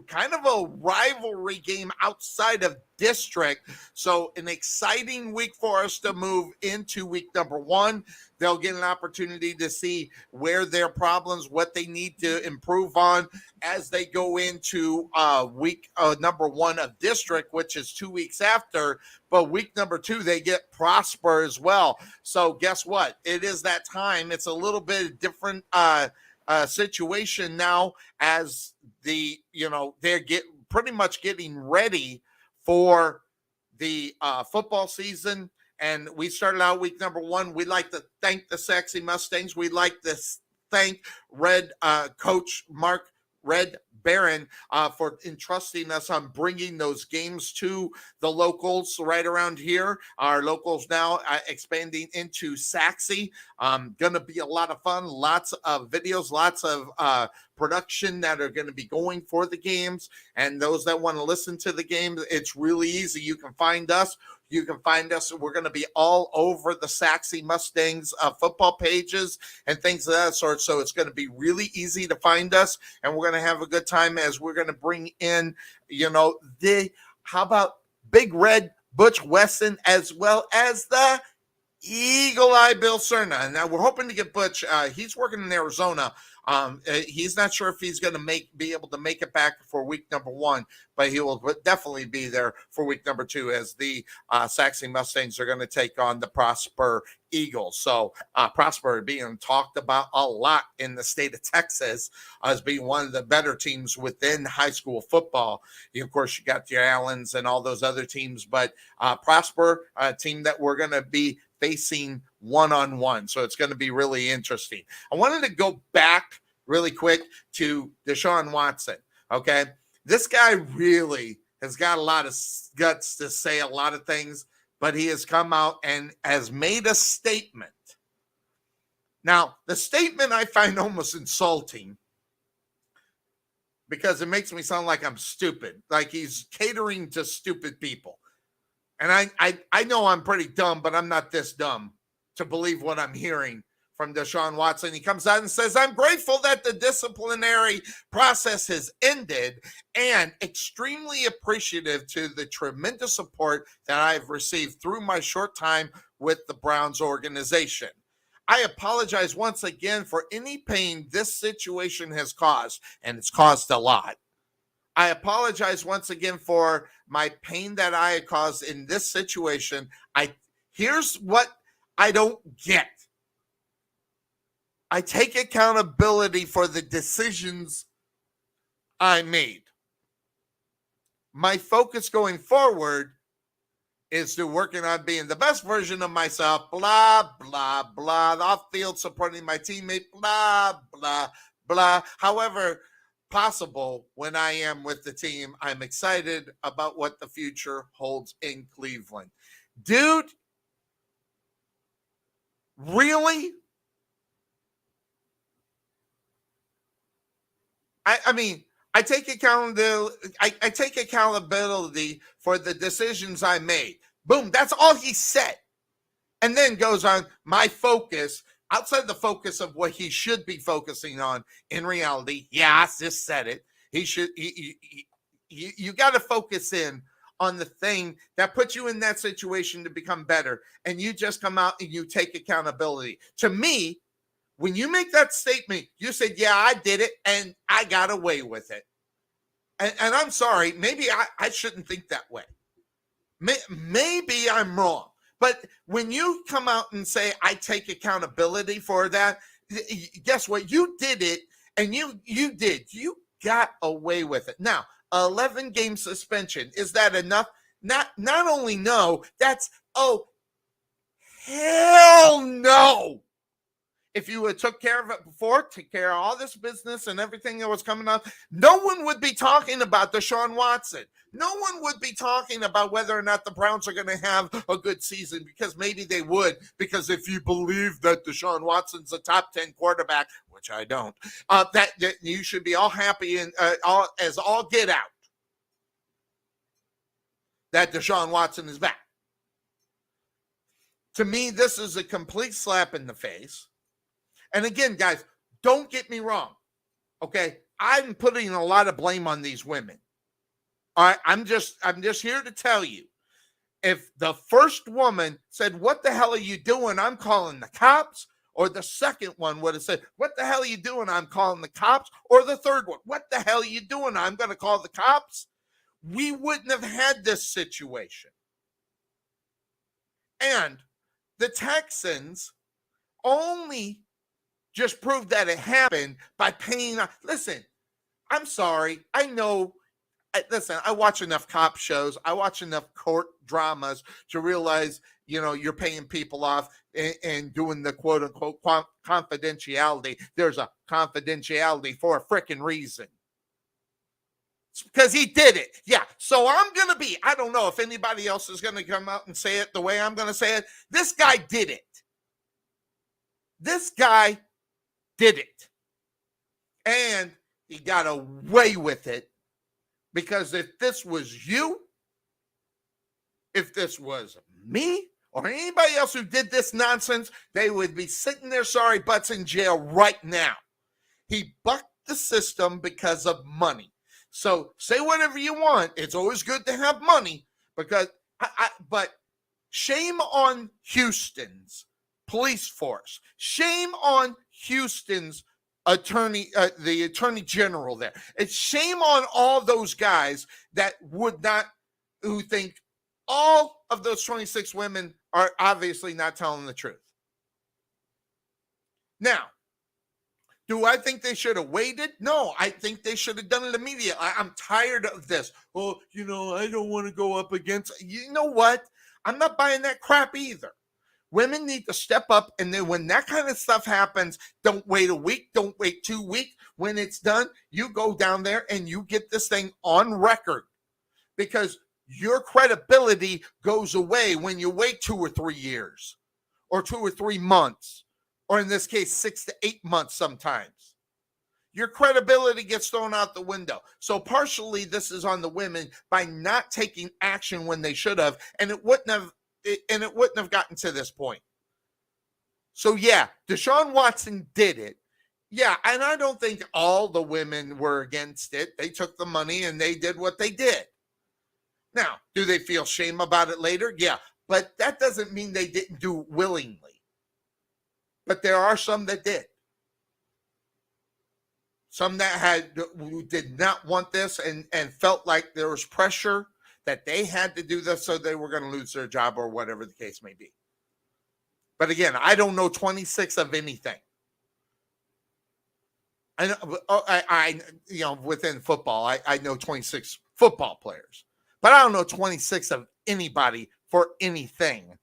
Speaker 2: kind of a rivalry game outside of district. So an exciting week for us to move into week number 1. They'll get an opportunity to see where their problems, what they need to improve on as they go into week number 1 of district, which is 2 weeks after. But week number 2, they get Prosper as well. So guess what? It is that time. It's a little bit different situation now as they're pretty much getting ready for the football season. And we started out week number 1. We'd like to thank the Sexy Mustangs. We'd like to thank Coach Mark Red Barron for entrusting us on bringing those games to the locals right around here. Our locals now expanding into Saxy. Going to be a lot of fun, lots of videos, lots of production that are going to be going for the games. And those that want to listen to the games, it's really easy. You can find us. We're going to be all over the Saxy Mustangs football pages and things of that sort. So it's going to be really easy to find us, and we're going to have a good time as we're going to bring in, how about Big Red Butch Weston as well as the Eagle Eye Bill Cerna. And now we're hoping to get Butch. He's working in Arizona. He's not sure if he's going to be able to make it back for week number 1, but he will definitely be there for week number 2 as the Saxy Mustangs are going to take on the Prosper Eagles. So Prosper being talked about a lot in the state of Texas as being one of the better teams within high school football. Of course, you got your Allens and all those other teams, but Prosper, a team that we're going to be facing one-on-one. So it's going to be really interesting. I wanted to go back really quick to Deshaun Watson. Okay. This guy really has got a lot of guts to say a lot of things, but he has come out and has made a statement. Now, the statement I find almost insulting because it makes me sound like I'm stupid, like he's catering to stupid people. And I know I'm pretty dumb, but I'm not this dumb to believe what I'm hearing from Deshaun Watson. He comes out and says, I'm grateful that the disciplinary process has ended and extremely appreciative to the tremendous support that I've received through my short time with the Browns organization. I apologize once again for any pain this situation has caused, and it's caused a lot. I apologize once again for my pain that I had caused in this situation. Here's what I don't get. I take accountability for the decisions I made. My focus going forward is to working on being the best version of myself, blah, blah, blah, off-field supporting my teammate, blah, blah, blah. However possible when I am with the team, I'm excited about what the future holds in Cleveland. Dude, really? I mean, I take accountability. I take accountability for the decisions I made. Boom. That's all he said. And then goes on my focus outside the focus of what he should be focusing on in reality. Yeah, I just said it. You got to focus in on the thing that puts you in that situation to become better. And you just come out and you take accountability. To me, when you make that statement, you said, yeah, I did it and I got away with it. And I'm sorry, maybe I shouldn't think that way. Maybe I'm wrong. But when you come out and say, I take accountability for that, guess what? You did it, and you got away with it. Now, 11-game suspension, is that enough? Not only no, that's, hell no. If you had took care of it before, took care of all this business and everything that was coming up, no one would be talking about Deshaun Watson. No one would be talking about whether or not the Browns are going to have a good season, because maybe they would, because if you believe that Deshaun Watson's a top 10 quarterback, which I don't, that you should be all happy and all get out that Deshaun Watson is back. To me, this is a complete slap in the face. And again, guys, don't get me wrong, okay? I'm putting a lot of blame on these women. All right, I'm just here to tell you, if the first woman said, "What the hell are you doing? I'm calling the cops," or the second one would have said, "What the hell are you doing? I'm calling the cops," or the third one, "What the hell are you doing? I'm going to call the cops," we wouldn't have had this situation. And the Texans only just proved that it happened by paying. Listen, I'm sorry. I know. Listen, I watch enough cop shows. I watch enough court dramas to realize, you're paying people off and doing the quote unquote confidentiality. There's a confidentiality for a freaking reason. It's because he did it. Yeah. So I'm going to I don't know if anybody else is going to come out and say it the way I'm going to say it. This guy did it. This guy did it. And he got away with it. Because if this was you, if this was me, or anybody else who did this nonsense, they would be sitting their sorry butts in jail right now. He bucked the system because of money. So say whatever you want. It's always good to have money, because but shame on Houston's police force. Shame on Houston's the attorney general there. It's shame on all those guys who think all of those 26 women are obviously not telling the truth. Now, do I think they should have waited? No, I think they should have done it immediately. I'm tired of this. Oh, I don't want to go up against. You know what? I'm not buying that crap either. Women need to step up, and then when that kind of stuff happens, don't wait a week, don't wait 2 weeks. When it's done, you go down there and you get this thing on record, because your credibility goes away when you wait 2 or 3 years or 2 or 3 months, or in this case, 6 to 8 months sometimes. Your credibility gets thrown out the window. So partially this is on the women by not taking action when they should have, and it wouldn't have gotten to this point. So yeah, Deshaun Watson did it. Yeah, and I don't think all the women were against it. They took the money and they did what they did. Now, do they feel shame about it later? Yeah, but that doesn't mean they didn't do it willingly. But there are some that did. Some that who did not want this and felt like there was pressure that they had to do this, so they were going to lose their job or whatever the case may be. But again, I don't know 26 of anything. I know, within football, I know 26 football players, but I don't know 26 of anybody for anything.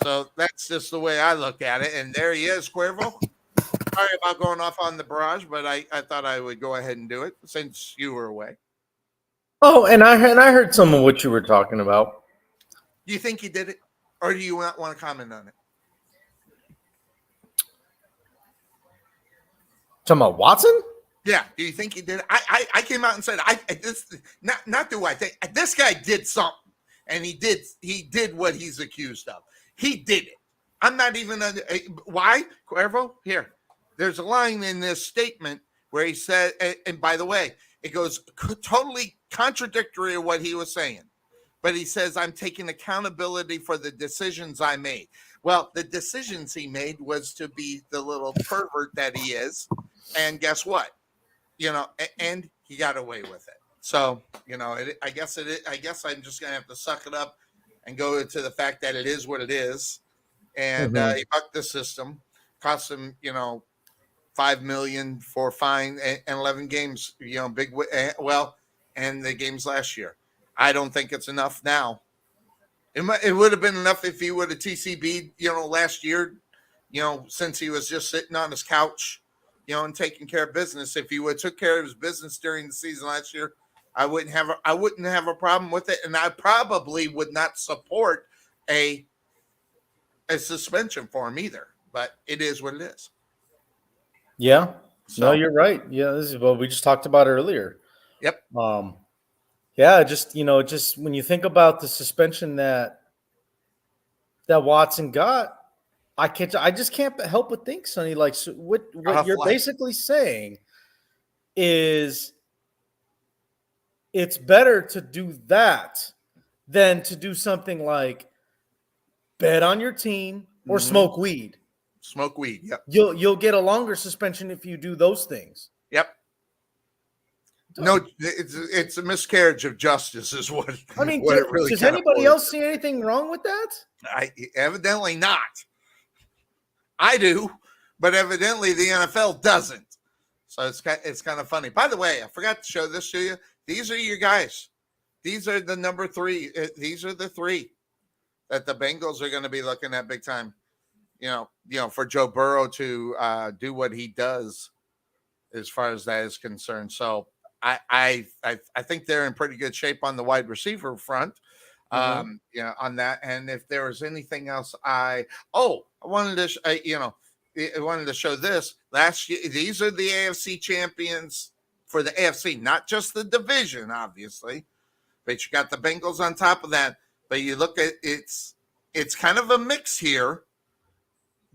Speaker 2: So that's just the way I look at it. And there he is, Cuervo. Sorry about going off on the barrage, but I thought I would go ahead and do it since you were away.
Speaker 5: Oh, and I heard some of what you were talking about.
Speaker 2: Do you think he did it, or do you not want to comment on it?
Speaker 5: Talking about Watson?
Speaker 2: Yeah. Do you think he did it? I came out and said not do I think this guy did something, and he did what he's accused of. He did it. I'm not even why, Cuervo? Here, there's a line in this statement where he said, and by the way, it goes totally contradictory to what he was saying. But he says, I'm taking accountability for the decisions I made. Well, the decisions he made was to be the little pervert that he is. And guess what? And he got away with it. So, I guess I'm just going to have to suck it up and go to the fact that it is what it is. And he bucked the system, cost him, $5 million for fine and 11 games, and the games last year. I don't think it's enough now. It would have been enough if he would have TCB'd, last year, since he was just sitting on his couch, and taking care of business. If he would have took care of his business during the season last year, I wouldn't have a problem with it. And I probably would not support a suspension for him either, but it is what it is.
Speaker 5: Yeah. So, no, you're right. Yeah. This is what we just talked about earlier.
Speaker 2: Yep.
Speaker 5: Yeah. Just when you think about the suspension that Watson got, I just can't help but think, Sonny, like, so what you're basically saying is it's better to do that than to do something like bet on your team or smoke weed.
Speaker 2: Smoke weed. Yep.
Speaker 5: You'll get a longer suspension if you do those things.
Speaker 2: Yep. No, it's a miscarriage of justice, is what.
Speaker 5: I mean,
Speaker 2: what it really
Speaker 5: does
Speaker 2: kind of
Speaker 5: anybody
Speaker 2: boils
Speaker 5: else see anything wrong with that?
Speaker 2: Evidently not. I do, but evidently the NFL doesn't. So it's kind of funny. By the way, I forgot to show this to you. These are your guys. These are the number 3. These are the 3 that the Bengals are going to be looking at big time. You know, for Joe Burrow to do what he does, as far as that is concerned. So I think they're in pretty good shape on the wide receiver front. On that. And if there was anything else, I wanted to show this last year. These are the AFC champions for the AFC, not just the division, obviously, but you got the Bengals on top of that. But you look at it's kind of a mix here.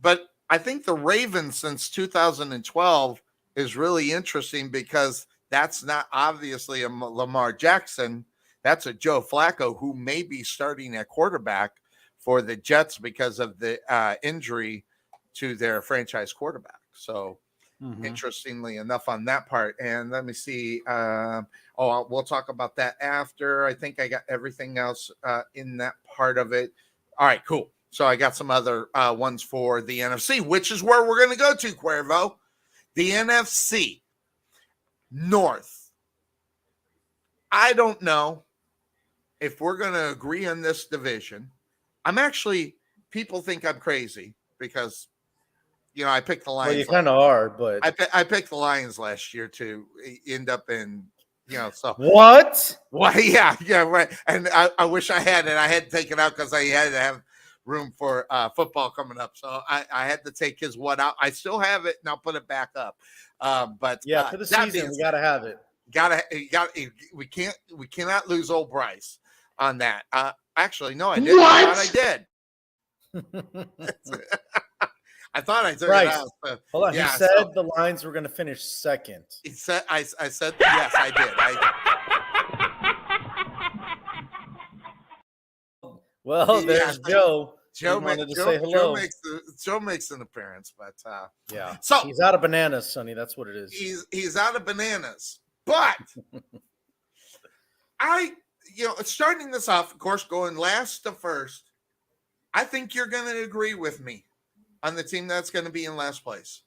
Speaker 2: But I think the Ravens since 2012 is really interesting because that's not obviously a Lamar Jackson. That's a Joe Flacco who may be starting at quarterback for the Jets because of the injury to their franchise quarterback. So interestingly enough on that part. And let me see. We'll talk about that after. I think I got everything else in that part of it. All right, cool. So I got some other ones for the NFC, which is where we're going to go to, Cuervo. The NFC North. I don't know if we're going to agree on this division. People think I'm crazy because, I picked the Lions.
Speaker 5: Well, you kind of are, but
Speaker 2: I picked the Lions last year to end up in, so.
Speaker 5: What?
Speaker 2: Well, yeah, right. And I wish I had it. I had to take it out because I had to have room for football coming up. So I had to take his what out. I still have it and I'll put it back up. But
Speaker 5: yeah, for the season, we got to have it.
Speaker 2: We cannot lose old Bryce on that. Actually, no, I didn't. I thought I took it out. But,
Speaker 5: hold on. He said the Lions were going to finish second.
Speaker 2: He said, I said, yes, I did.
Speaker 5: Well, there's Joe.
Speaker 2: Joe
Speaker 5: wanted to say hello.
Speaker 2: Joe makes an appearance, but
Speaker 5: yeah.
Speaker 2: So
Speaker 5: he's out of bananas, Sonny. That's what it is.
Speaker 2: He's out of bananas. But starting this off, of course, going last to first, I think you're going to agree with me on the team that's going to be in last place.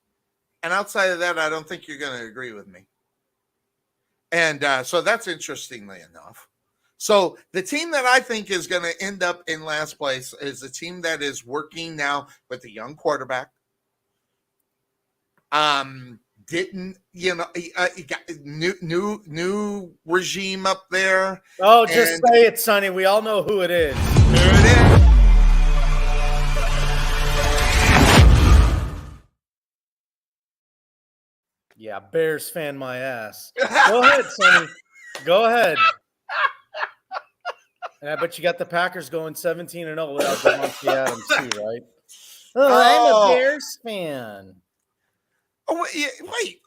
Speaker 2: And outside of that, I don't think you're going to agree with me. And so that's interestingly enough. So the team that I think is going to end up in last place is the team that is working now with a young quarterback. He got new regime up there.
Speaker 5: Oh, just say it, Sonny. We all know who it is.
Speaker 2: Here it is.
Speaker 5: Yeah, Bears fan my ass. Go ahead, Sonny. Go ahead. And I bet you got the Packers going 17-0 without Devontae Adams too, right? I'm a Bears fan.
Speaker 2: Oh, wait.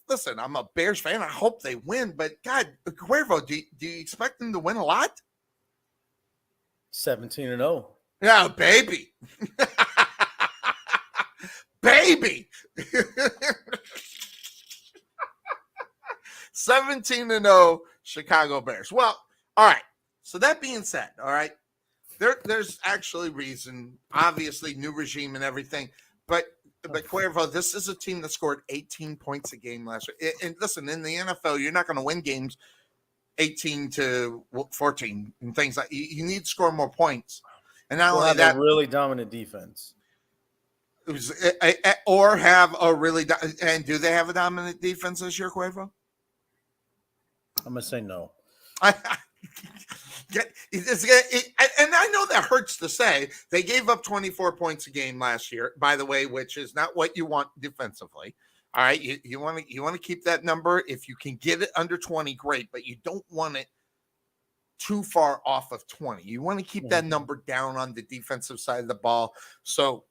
Speaker 2: Listen, I'm a Bears fan. I hope they win. But, God, Cuervo, do you expect them to win a lot?
Speaker 5: 17-0.
Speaker 2: Yeah, baby. Baby. 17-0 Chicago Bears. Well, all right. So that being said, all right, there's actually reason, obviously, new regime and everything. But Cuervo, this is a team that scored 18 points a game last year. And listen, in the NFL, you're not going to win games 18-14 and things like. You need to score more points. And not only that,
Speaker 5: a really dominant defense.
Speaker 2: Or have a really and do they have a dominant defense this year, Cuervo?
Speaker 5: I'm gonna say no.
Speaker 2: And I know that hurts to say. They gave up 24 points a game last year, by the way, which is not what you want defensively. All right, you want to keep that number. If you can get it under 20, great, but you don't want it too far off of 20. You want to keep that number down on the defensive side of the ball, so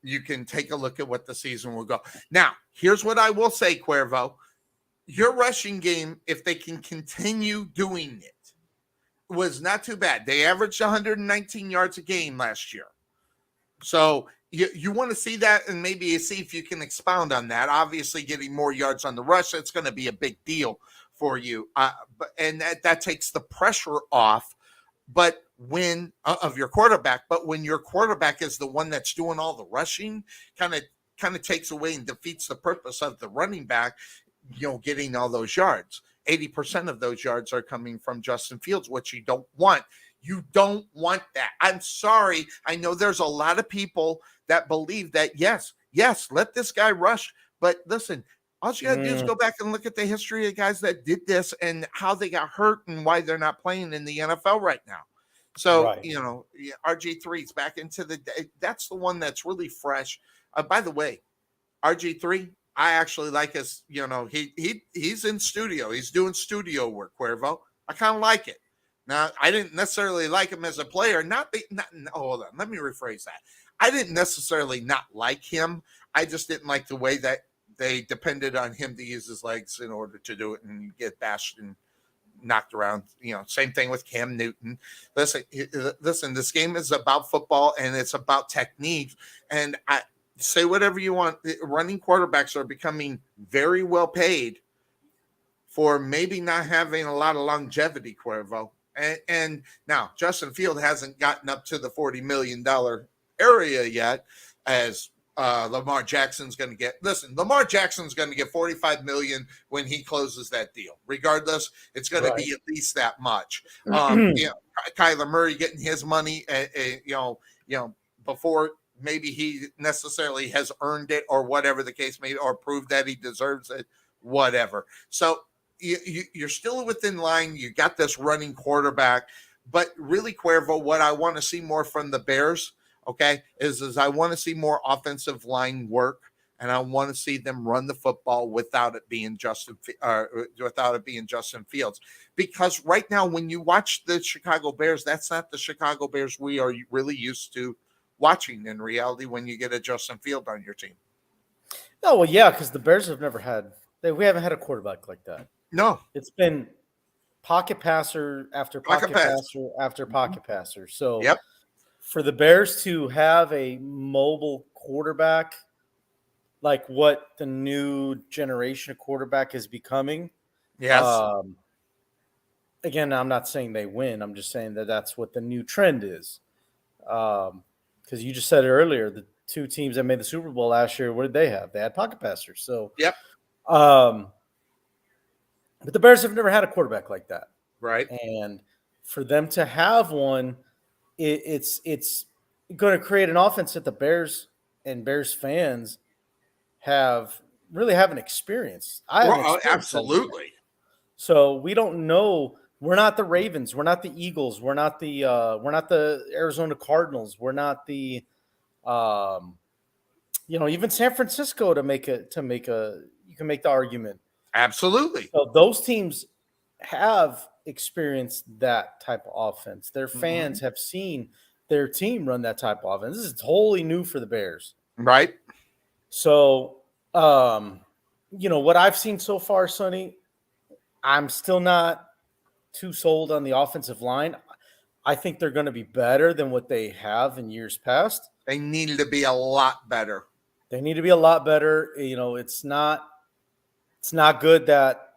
Speaker 2: you can take a look at what the season will go. Now, here's what I will say, Cuervo. your rushing game, if they can continue doing it, was not too bad. They averaged 119 yards a game last year. So you want to see that, and maybe see if you can expound on that. Obviously, getting more yards on the rush, that's going to be a big deal for you. And that takes the pressure off. But when of your quarterback, but when your quarterback is the one that's doing all the rushing, kind of takes away and defeats the purpose of the running back, getting all those yards. 80% of those yards are coming from Justin Fields, which you don't want. You don't want that. I'm sorry. I know there's a lot of people that believe that, yes, let this guy rush. But listen, all you got to do is go back and look at the history of guys that did this and how they got hurt and why they're not playing in the NFL right now. So,
Speaker 5: Right.
Speaker 2: RG3 is back into that's the one that's really fresh. By the way, RG3, I actually like his, he's in studio. He's doing studio work, Cuervo. I kind of like it. Now, I didn't necessarily like him as a player. Hold on. Let me rephrase that. I didn't necessarily not like him. I just didn't like the way that they depended on him to use his legs in order to do it and get bashed and knocked around. Same thing with Cam Newton. Listen, this game is about football and it's about technique. And I say whatever you want. Running quarterbacks are becoming very well paid for maybe not having a lot of longevity, Cuervo. And now Justin Field hasn't gotten up to the $40 million area yet, as Lamar Jackson's going to get. Listen, Lamar Jackson's going to get $45 million when he closes that deal. Regardless, it's going to be at least that much. Kyler Murray getting his money, before maybe he necessarily has earned it or whatever the case may be, or proved that he deserves it, whatever. So you're still within line. You got this running quarterback, but really, Cuervo, what I want to see more from the Bears, okay, is I want to see more offensive line work, and I want to see them run the football without it being Justin Fields. Because right now, when you watch the Chicago Bears, that's not the Chicago Bears we are really used to watching in reality when you get a Justin Field on your team.
Speaker 5: Oh, well, yeah, because the Bears have never had – we haven't had a quarterback like that.
Speaker 2: No.
Speaker 5: It's been pocket passer after pocket passer after pocket passer. So for the Bears to have a mobile quarterback like what the new generation of quarterback is becoming.
Speaker 2: Yes.
Speaker 5: Again, I'm not saying they win. I'm just saying that that's what the new trend is. Because you just said it earlier, the two teams that made the Super Bowl last year, what did they have? They had pocket passers. So, but the Bears have never had a quarterback like that.
Speaker 2: Right.
Speaker 5: And for them to have one, it's going to create an offense that the Bears and Bears fans haven't experienced.
Speaker 2: Absolutely.
Speaker 5: So we don't know. We're not the Ravens. We're not the Eagles. We're not the Arizona Cardinals. We're not the even San Francisco you can make the argument.
Speaker 2: Absolutely.
Speaker 5: So those teams have experienced that type of offense. Their fans have seen their team run that type of offense. This is totally new for the Bears.
Speaker 2: Right.
Speaker 5: So, what I've seen so far, Sonny, I'm still not too sold on the offensive line. I think they're going to be better than what they have in years past.
Speaker 2: They needed to be a lot better. It's not good that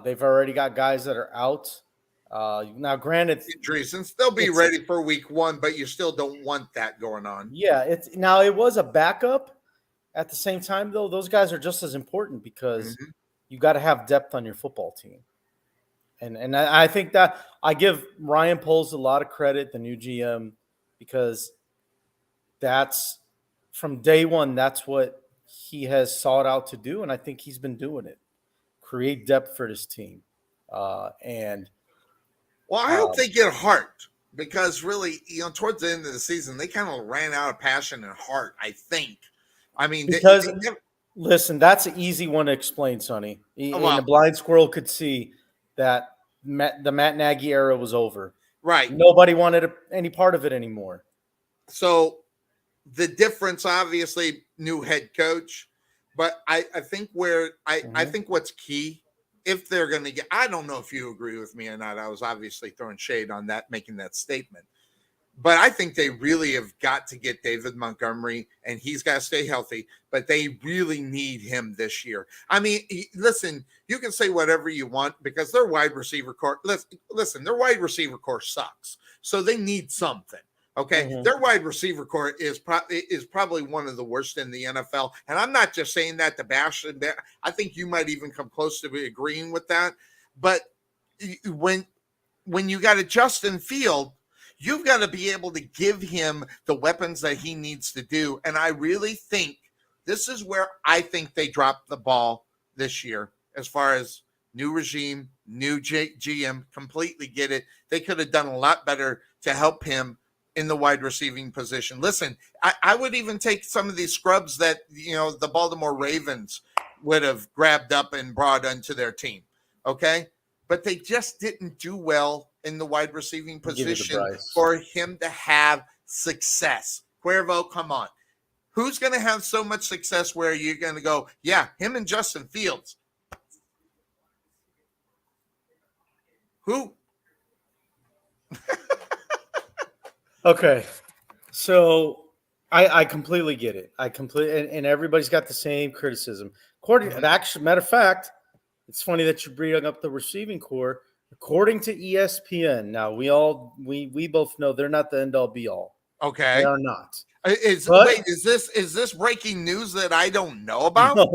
Speaker 2: they've already got guys that are out. Now, granted, injuries, and they'll be ready for week one, but you still don't want that going on.
Speaker 5: Yeah, it was a backup. At the same time, though, those guys are just as important because you got to have depth on your football team. And I think that I give Ryan Poles a lot of credit, the new GM, because that's from day one, that's what he has sought out to do. And I think he's been doing it, create depth for his team.
Speaker 2: I hope they get heart, because really, towards the end of the season, they kind of ran out of passion and heart, I think. I mean,
Speaker 5: listen, that's an easy one to explain, Sonny. And the blind squirrel could see that the Matt Nagy era was over.
Speaker 2: Right.
Speaker 5: Nobody wanted any part of it anymore.
Speaker 2: So the difference, obviously, new head coach. But I think I think what's key if they're going to get, I don't know if you agree with me or not. I was obviously throwing shade on that, making that statement. But I think they really have got to get David Montgomery, and he's got to stay healthy. But they really need him this year. I mean, listen, you can say whatever you want because their wide receiver core. Listen, their wide receiver core sucks, so they need something. Okay, their wide receiver core is probably one of the worst in the NFL, and I'm not just saying that to bash. I think you might even come close to agreeing with that. But when you got a Justin Field, you've got to be able to give him the weapons that he needs to do. And I really think this is where I think they dropped the ball this year as far as new regime, new GM, completely get it. They could have done a lot better to help him in the wide receiving position. Listen, I would even take some of these scrubs that, the Baltimore Ravens would have grabbed up and brought onto their team. Okay. But they just didn't do well in the wide receiving position for him to have success. Cuervo, come on. Who's going to have so much success where you're going to go, yeah, him and Justin Fields? Who?
Speaker 5: Okay. So I completely get it. And everybody's got the same criticism. Actually, matter of fact, it's funny that you bring up the receiving core. According to ESPN, now we both know they're not the end all be all.
Speaker 2: Okay,
Speaker 5: they are not.
Speaker 2: Is this breaking news that I don't know about?
Speaker 5: No.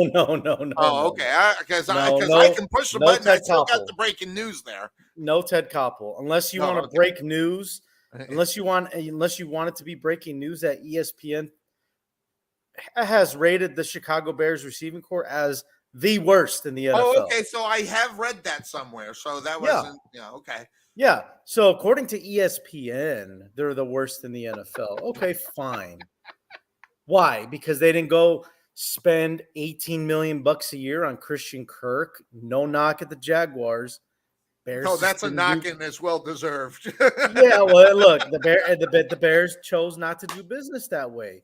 Speaker 2: Oh, okay. Because I can push the button. I still got the breaking news there.
Speaker 5: No Ted Koppel, unless you want to break news. Unless you want it to be breaking news that ESPN has rated the Chicago Bears receiving core as the worst in the NFL.
Speaker 2: Oh, okay. So I have read that somewhere. So that wasn't, okay.
Speaker 5: Yeah. So according to ESPN, they're the worst in the NFL. Okay, fine. Why? Because they didn't go spend $18 million a year on Christian Kirk. No knock at the Jaguars. Bears.
Speaker 2: Oh, that's a knock and it's well deserved.
Speaker 5: Yeah. Well, look, the Bears chose not to do business that way.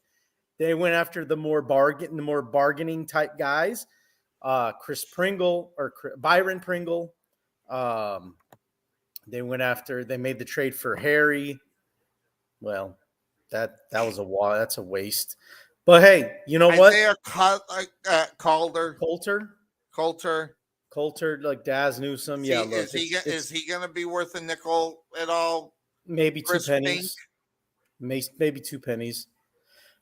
Speaker 5: They went after the more bargaining type guys. Chris Pringle or Byron Pringle. They made the trade for Harry. Well, that's a waste. But hey, you know what? Coulter, like Daz Newsome. Yeah,
Speaker 2: look, is he going to be worth a nickel at all?
Speaker 5: Maybe Chris 2 pennies. Maybe 2 pennies.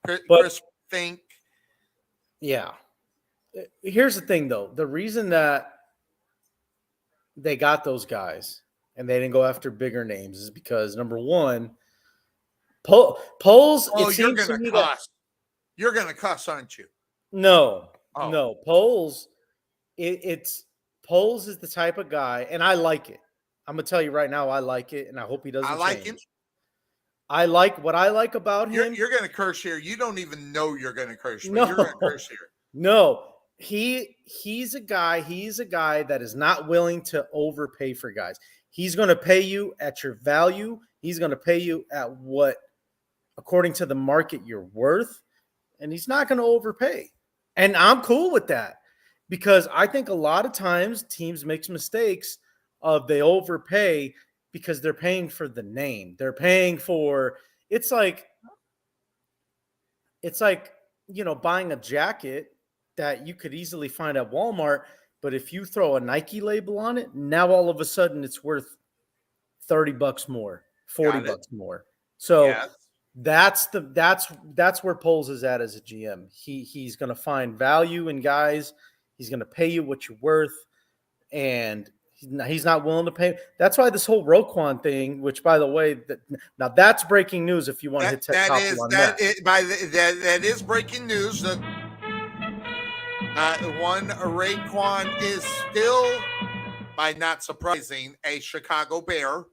Speaker 2: Chris Fink.
Speaker 5: Yeah. Here's the thing, though. The reason that they got those guys and they didn't go after bigger names is because, number one, polls.
Speaker 2: Oh, you're going to cuss. You're going to cuss, aren't you?
Speaker 5: No. Polls. Polls is the type of guy, and I like it. I'm going to tell you right now, I like it, and I hope he doesn't change. What I like about him.
Speaker 2: You're going to curse here. You don't even know you're going to curse. No. You're going to curse here.
Speaker 5: No. He's a guy that is not willing to overpay for guys. He's going to pay you at your value. He's going to pay you at what, according to the market, you're worth, and he's not going to overpay. And I'm cool with that because I think a lot of times teams make mistakes of they overpay because they're paying for the name. They're paying for it's like buying a jacket that you could easily find at Walmart, but if you throw a Nike label on it, now all of a sudden it's worth $30 more, $40 more. So that's where Poles is at as a GM. He's going to find value in guys. He's going to pay you what you're worth, and he's not willing to pay. That's why this whole Roquan thing, which by the way, now that's breaking news. If you want to hit that
Speaker 2: is breaking news. Roquan is still, by not surprising, a Chicago Bear,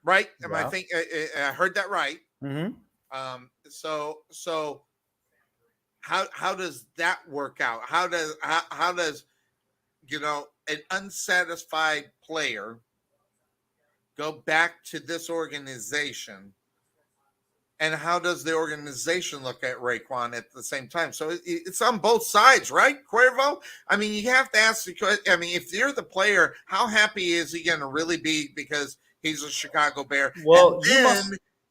Speaker 2: right? I think I heard that right.
Speaker 5: Mm-hmm.
Speaker 2: So how does that work out? How does an unsatisfied player go back to this organization and how does the organization look at Roquan at the same time? So it's on both sides, right, Cuervo? I mean, you have to ask the. I mean, if you're the player, how happy is he going to really be because he's a Chicago Bear?
Speaker 5: Well,
Speaker 2: and then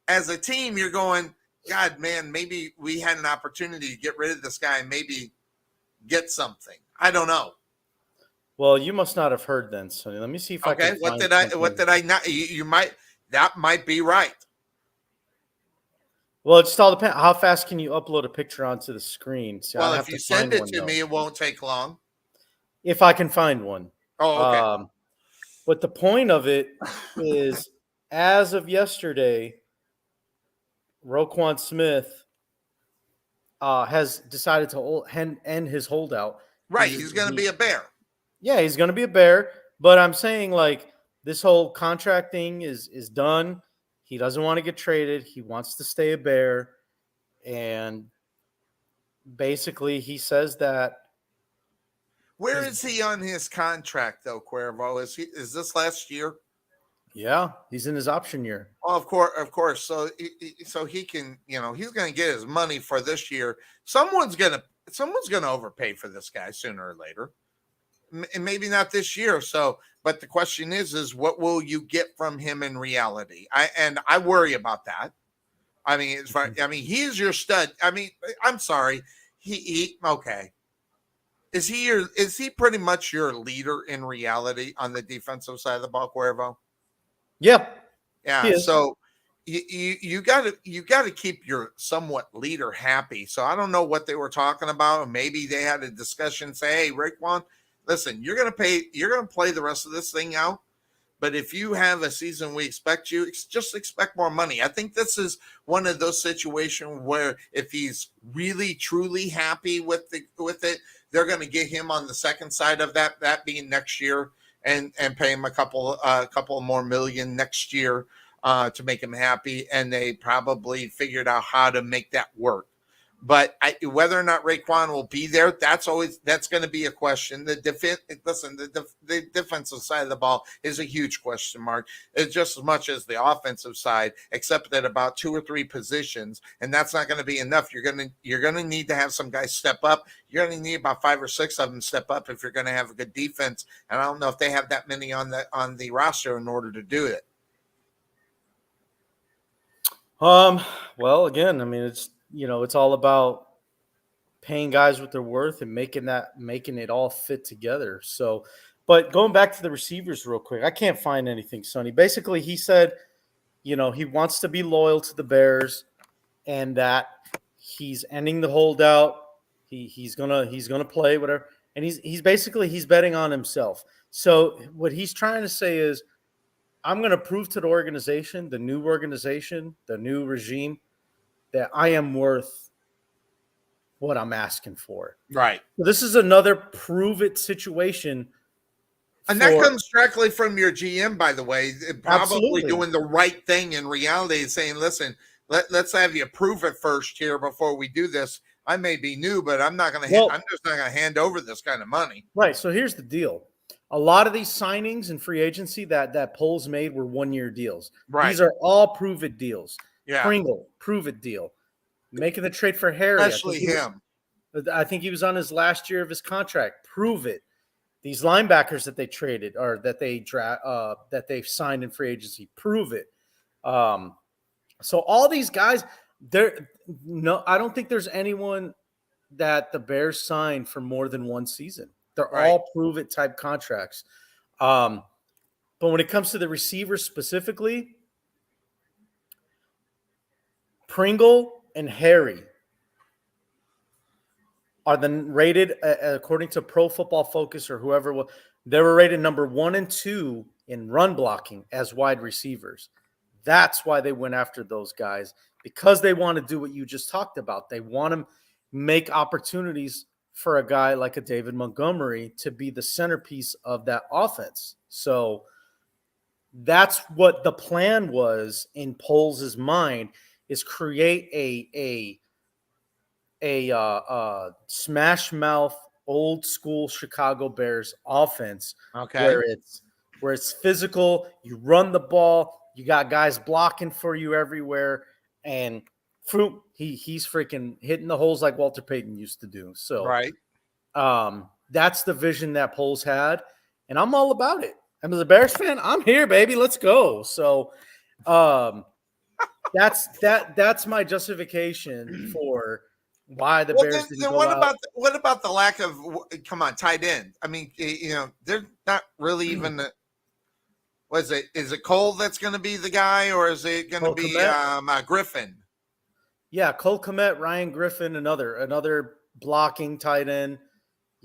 Speaker 2: as a team, you're going, God, man, maybe we had an opportunity to get rid of this guy and maybe get something. I don't know.
Speaker 5: Well, you must not have heard then, Sonny. Let me see if I can.
Speaker 2: What did I not? You might. That might be right.
Speaker 5: Well, it just all depends. How fast can you upload a picture onto the screen? So
Speaker 2: well, if you send it to me, it won't take long.
Speaker 5: If I can find one.
Speaker 2: Oh, okay.
Speaker 5: But the point of it is, as of yesterday, Roquan Smith has decided to end his holdout.
Speaker 2: Right, he's going to be a Bear.
Speaker 5: Yeah, he's going to be a Bear. But I'm saying, like, this whole contract thing is done. He doesn't want to get traded. He wants to stay a Bear. And basically, he says that.
Speaker 2: Where is he on his contract, though, Cuervo? Is this last year?
Speaker 5: Yeah, he's in his option year.
Speaker 2: Oh, of course. So he can, he's going to get his money for this year. Someone's going to overpay for this guy sooner or later. And maybe not this year. So, but the question is what will you get from him in reality? I worry about that. I mean, he is your stud. I mean, I'm sorry. He okay. Is he pretty much your leader in reality on the defensive side of the ball, Cuervo?
Speaker 5: Yeah.
Speaker 2: Yeah. So you gotta keep your somewhat leader happy. So I don't know what they were talking about. Maybe they had a discussion, say, hey, Roquan, listen, you're gonna play the rest of this thing out. But if you have a season we expect you, just expect more money. I think this is one of those situations where if he's really truly happy with it, they're going to get him on the second side of that being next year, and pay him a couple more million next year to make him happy. And they probably figured out how to make that work. But whether or not Roquan will be there, that's going to be a question. The defensive side of the ball is a huge question mark. It's just as much as the offensive side, except at about 2 or 3 positions, and that's not going to be enough. You're going to need to have some guys step up. You're going to need about 5 or 6 of them step up if you're going to have a good defense. And I don't know if they have that many on the roster in order to do it.
Speaker 5: Well, again, I mean, it's all about paying guys what they're worth and making it all fit together. So, but going back to the receivers real quick, I can't find anything, Sonny. Basically, he said, he wants to be loyal to the Bears and that he's ending the holdout. He's gonna play whatever, and he's betting on himself. So what he's trying to say is, I'm going to prove to the organization, the new regime, that I am worth what I'm asking for.
Speaker 2: Right.
Speaker 5: So this is another prove it situation.
Speaker 2: And that comes directly from your GM, by the way, probably
Speaker 5: Absolutely.
Speaker 2: Doing the right thing in reality and saying, listen, let's have you prove it first here before we do this. I may be new, but I'm just not going to hand over this kind of money.
Speaker 5: Right. So here's the deal. A lot of these signings in free agency that Poles made were 1-year deals.
Speaker 2: Right.
Speaker 5: These are all prove it deals.
Speaker 2: Yeah.
Speaker 5: Pringle, prove it deal. Making the trade for Harry.
Speaker 2: Especially him.
Speaker 5: I think he was on his last year of his contract. Prove it. These linebackers that they traded or that they signed in free agency. Prove it. So all these guys, I don't think there's anyone that the Bears signed for more than 1 season. They're all prove it type contracts. But when it comes to the receivers specifically, Pringle and Harry are rated, according to Pro Football Focus or whoever, they were rated number 1 and 2 in run blocking as wide receivers. That's why they went after those guys, because they want to do what you just talked about. They want to make opportunities for a guy like a David Montgomery to be the centerpiece of that offense. So that's what the plan was in Poles' mind, is create a smash mouth old school Chicago Bears offense.
Speaker 2: Okay.
Speaker 5: Where it's physical, you run the ball, you got guys blocking for you everywhere, and He's freaking hitting the holes like Walter Payton used to do. So
Speaker 2: Right.
Speaker 5: That's the vision that Poles had, and I'm all about it. I'm as a Bears fan, I'm here, baby. Let's go. So that's my justification for why the Bears didn't go out.
Speaker 2: What about the lack of tight end? I mean, they're not really even. Is it Cole that's going to be the guy, or is it going to be Griffin?
Speaker 5: Yeah, Cole Kmet, Ryan Griffin, another blocking tight end.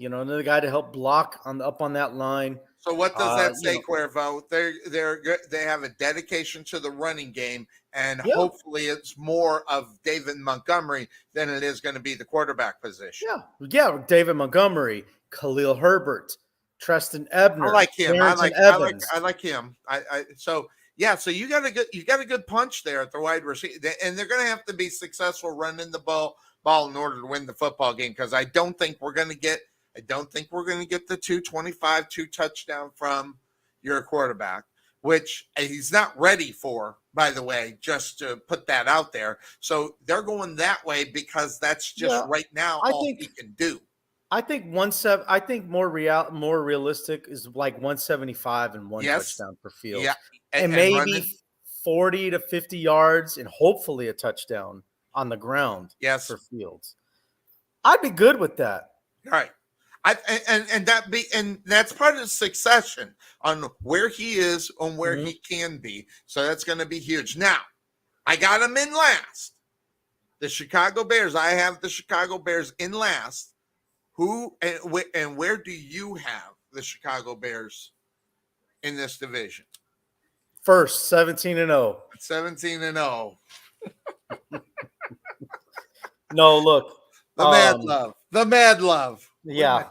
Speaker 5: Another guy to help block up on that line.
Speaker 2: So what does that say, Cuervo? They have a dedication to the running game, and hopefully it's more of David Montgomery than it is going to be the quarterback position.
Speaker 5: Yeah, David Montgomery, Khalil Herbert, Treston Ebner.
Speaker 2: I like him. I like him. So you got a good punch there at the wide receiver, and they're going to have to be successful running the ball in order to win the football game, because I don't think we're going to get the 225, 2 touchdown from your quarterback, which he's not ready for, by the way, just to put that out there. So they're going that way because that's just right now all he can do.
Speaker 5: I think more realistic is like 175 and one touchdown per field.
Speaker 2: Yeah.
Speaker 5: And maybe 40 to 50 yards and hopefully a touchdown on the ground for Fields. I'd be good with that.
Speaker 2: All right. And that's part of the succession on where he is, on where he can be. So that's going to be huge. Now, I got him in last. The Chicago Bears. I have the Chicago Bears in last. Who and where do you have the Chicago Bears in this division?
Speaker 5: First, 17-0.
Speaker 2: 17-0.
Speaker 5: No, look.
Speaker 2: The mad love. The mad love.
Speaker 5: Yeah,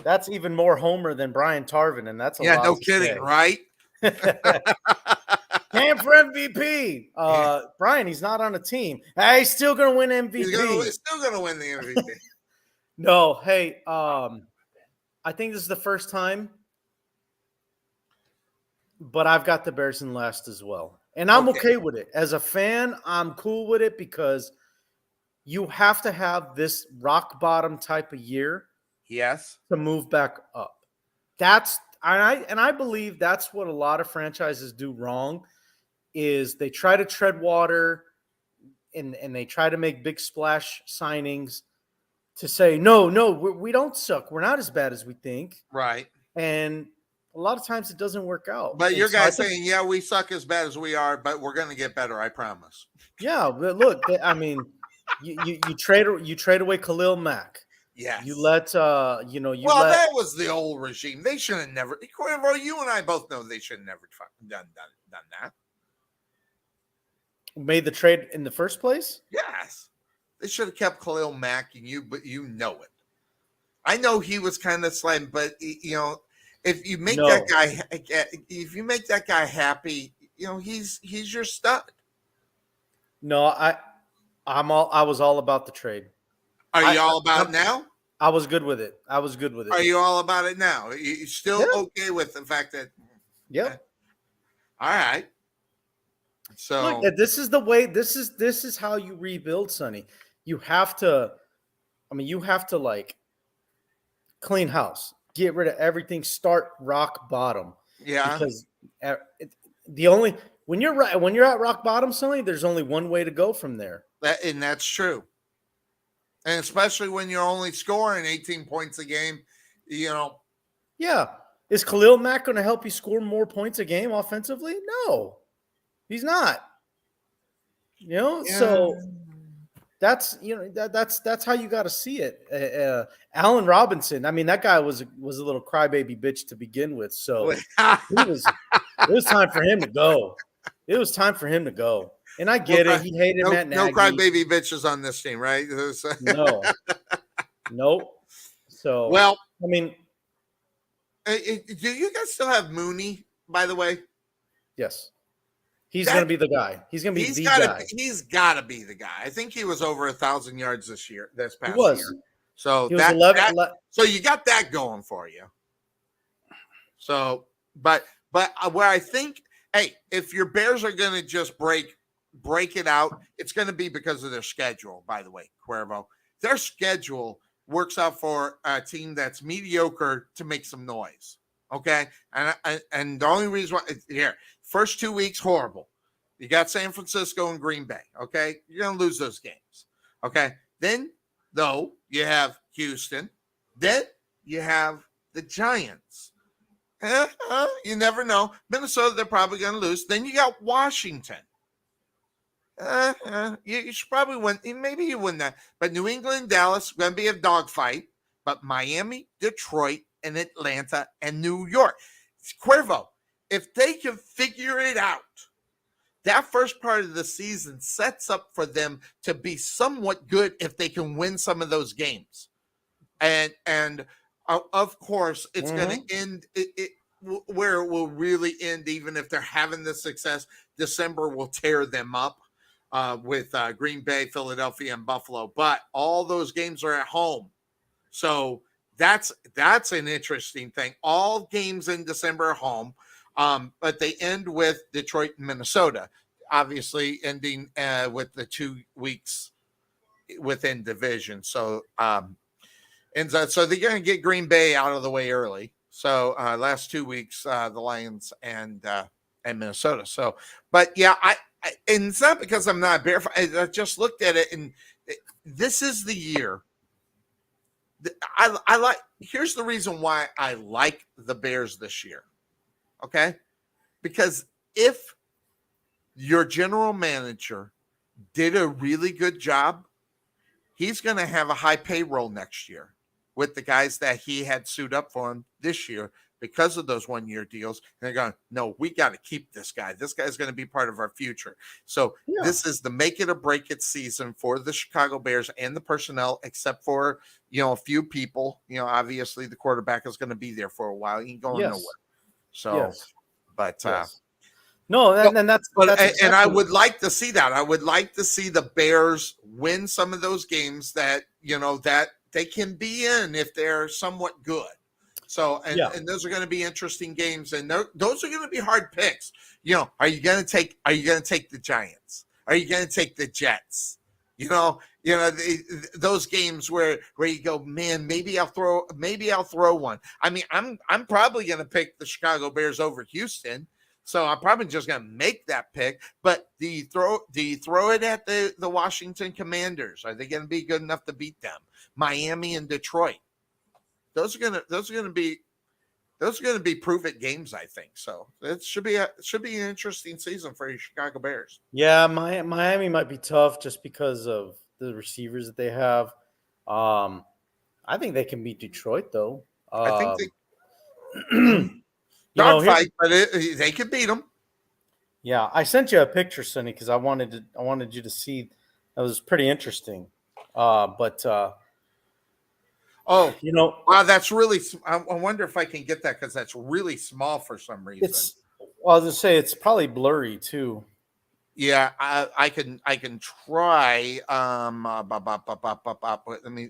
Speaker 5: that's even more Homer than Brian Tarvin, and that's a lot.
Speaker 2: No kidding, right?
Speaker 5: Cam for MVP. Brian, he's not on a team. Hey, he's still gonna win MVP.
Speaker 2: He's still gonna win the MVP.
Speaker 5: No, hey, I think this is the first time, but I've got the Bears in last as well, and I'm okay with it. As a fan, I'm cool with it because you have to have this rock bottom type of year, to move back up. I believe that's what a lot of franchises do wrong, is they try to tread water and they try to make big splash signings to say, no, we don't suck. We're not as bad as we think.
Speaker 2: Right.
Speaker 5: And a lot of times it doesn't work out.
Speaker 2: But your guy's saying, we suck as bad as we are, but we're going to get better. I promise.
Speaker 5: Yeah. But look, I mean, you trade away Khalil Mack.
Speaker 2: Yes.
Speaker 5: You let that
Speaker 2: was the old regime. They should have never. Cuervo, you and I both know they should have never done that.
Speaker 5: Made the trade in the first place?
Speaker 2: Yes. They should have kept Khalil Mack, but you know it. I know he was kind of slim, but if you make that guy happy, he's your stud.
Speaker 5: No, I was all about the trade.
Speaker 2: Are you all about it now?
Speaker 5: I was good with it.
Speaker 2: Are you all about it now? You still okay with the fact that?
Speaker 5: Yeah.
Speaker 2: All right. So
Speaker 5: look, this is the way. This is how you rebuild, Sonny. You have to like clean house, get rid of everything, start rock bottom.
Speaker 2: Yeah.
Speaker 5: Because when you're at rock bottom, Sonny, there's only one way to go from there.
Speaker 2: That's true. And especially when you're only scoring 18 points a game,
Speaker 5: Yeah. Is Khalil Mack going to help you score more points a game offensively? No, he's not. So that's that's how you got to see it. Allen Robinson. I mean, that guy was a little crybaby bitch to begin with. So it was time for him to go. It was time for him to go. And I get it. He hated Matt Nagy.
Speaker 2: No crybaby bitches on this team, right?
Speaker 5: No. Nope. So,
Speaker 2: well,
Speaker 5: I mean,
Speaker 2: do you guys still have Mooney, by the way?
Speaker 5: Yes. He's going to be the guy. He's going to be the guy.
Speaker 2: He's got to be the guy. I think he was over 1,000 yards this past
Speaker 5: year.
Speaker 2: So so you got that going for you. So, but where I think Hey, if your Bears are going to just break it out, it's going to be because of their schedule, by the way, Cuervo. Their schedule works out for a team that's mediocre to make some noise. Okay. And the only reason why here, first 2 weeks, horrible. You got San Francisco and Green Bay. Okay. You're going to lose those games. Okay. Then, though, you have Houston. Then you have the Giants. You never know. Minnesota, they're probably going to lose. Then you got Washington. You should probably win. Maybe you win that. But New England, Dallas, going to be a dogfight. But Miami, Detroit, and Atlanta, and New York. Cuervo, if they can figure it out, that first part of the season sets up for them to be somewhat good if they can win some of those games. And of course, it's going to end where it will really end, even if they're having the success. December will tear them up with Green Bay, Philadelphia, and Buffalo. But all those games are at home. So that's an interesting thing. All games in December are home, but they end with Detroit and Minnesota, obviously ending with the 2 weeks within division. So so they're going to get Green Bay out of the way early. So last 2 weeks, the Lions and Minnesota. So, but yeah, and it's not because I'm not a Bear fan. I just looked at it, and this is the year. I like. Here's the reason why I like the Bears this year. Okay, because if your general manager did a really good job, he's going to have a high payroll next year with the guys that he had suit up for him this year because of those 1-year deals. And they're going, no, we got to keep this guy. This guy's going to be part of our future. So This is the make it or break it season for the Chicago Bears and the personnel, except for, a few people. Obviously the quarterback is going to be there for a while. He ain't going nowhere. So, but
Speaker 5: no, and that's exactly.
Speaker 2: And I would like to see that. I would like to see the Bears win some of those games that, that they can be in if they're somewhat good. So, and those are going to be interesting games, and those are going to be hard picks. Are you going to take the Giants? Are you going to take the Jets? Those games where you go, man, maybe I'll throw one. I mean, I'm probably going to pick the Chicago Bears over Houston. So I'm probably just going to make that pick. But do you throw it at the Washington Commanders? Are they going to be good enough to beat them? Miami and Detroit. Those are going to be prove it games, I think. So it should be an interesting season for your Chicago Bears.
Speaker 5: Yeah, Miami might be tough just because of the receivers that they have. I think they can beat Detroit though.
Speaker 2: I think they dogfight, but they could beat them.
Speaker 5: Yeah, I sent you a picture, Sonny, because I wanted you to see. That was pretty interesting.
Speaker 2: Wow, that's really. I wonder if I can get that because that's really small for some reason.
Speaker 5: I was gonna say it's probably blurry too.
Speaker 2: Yeah, I can try.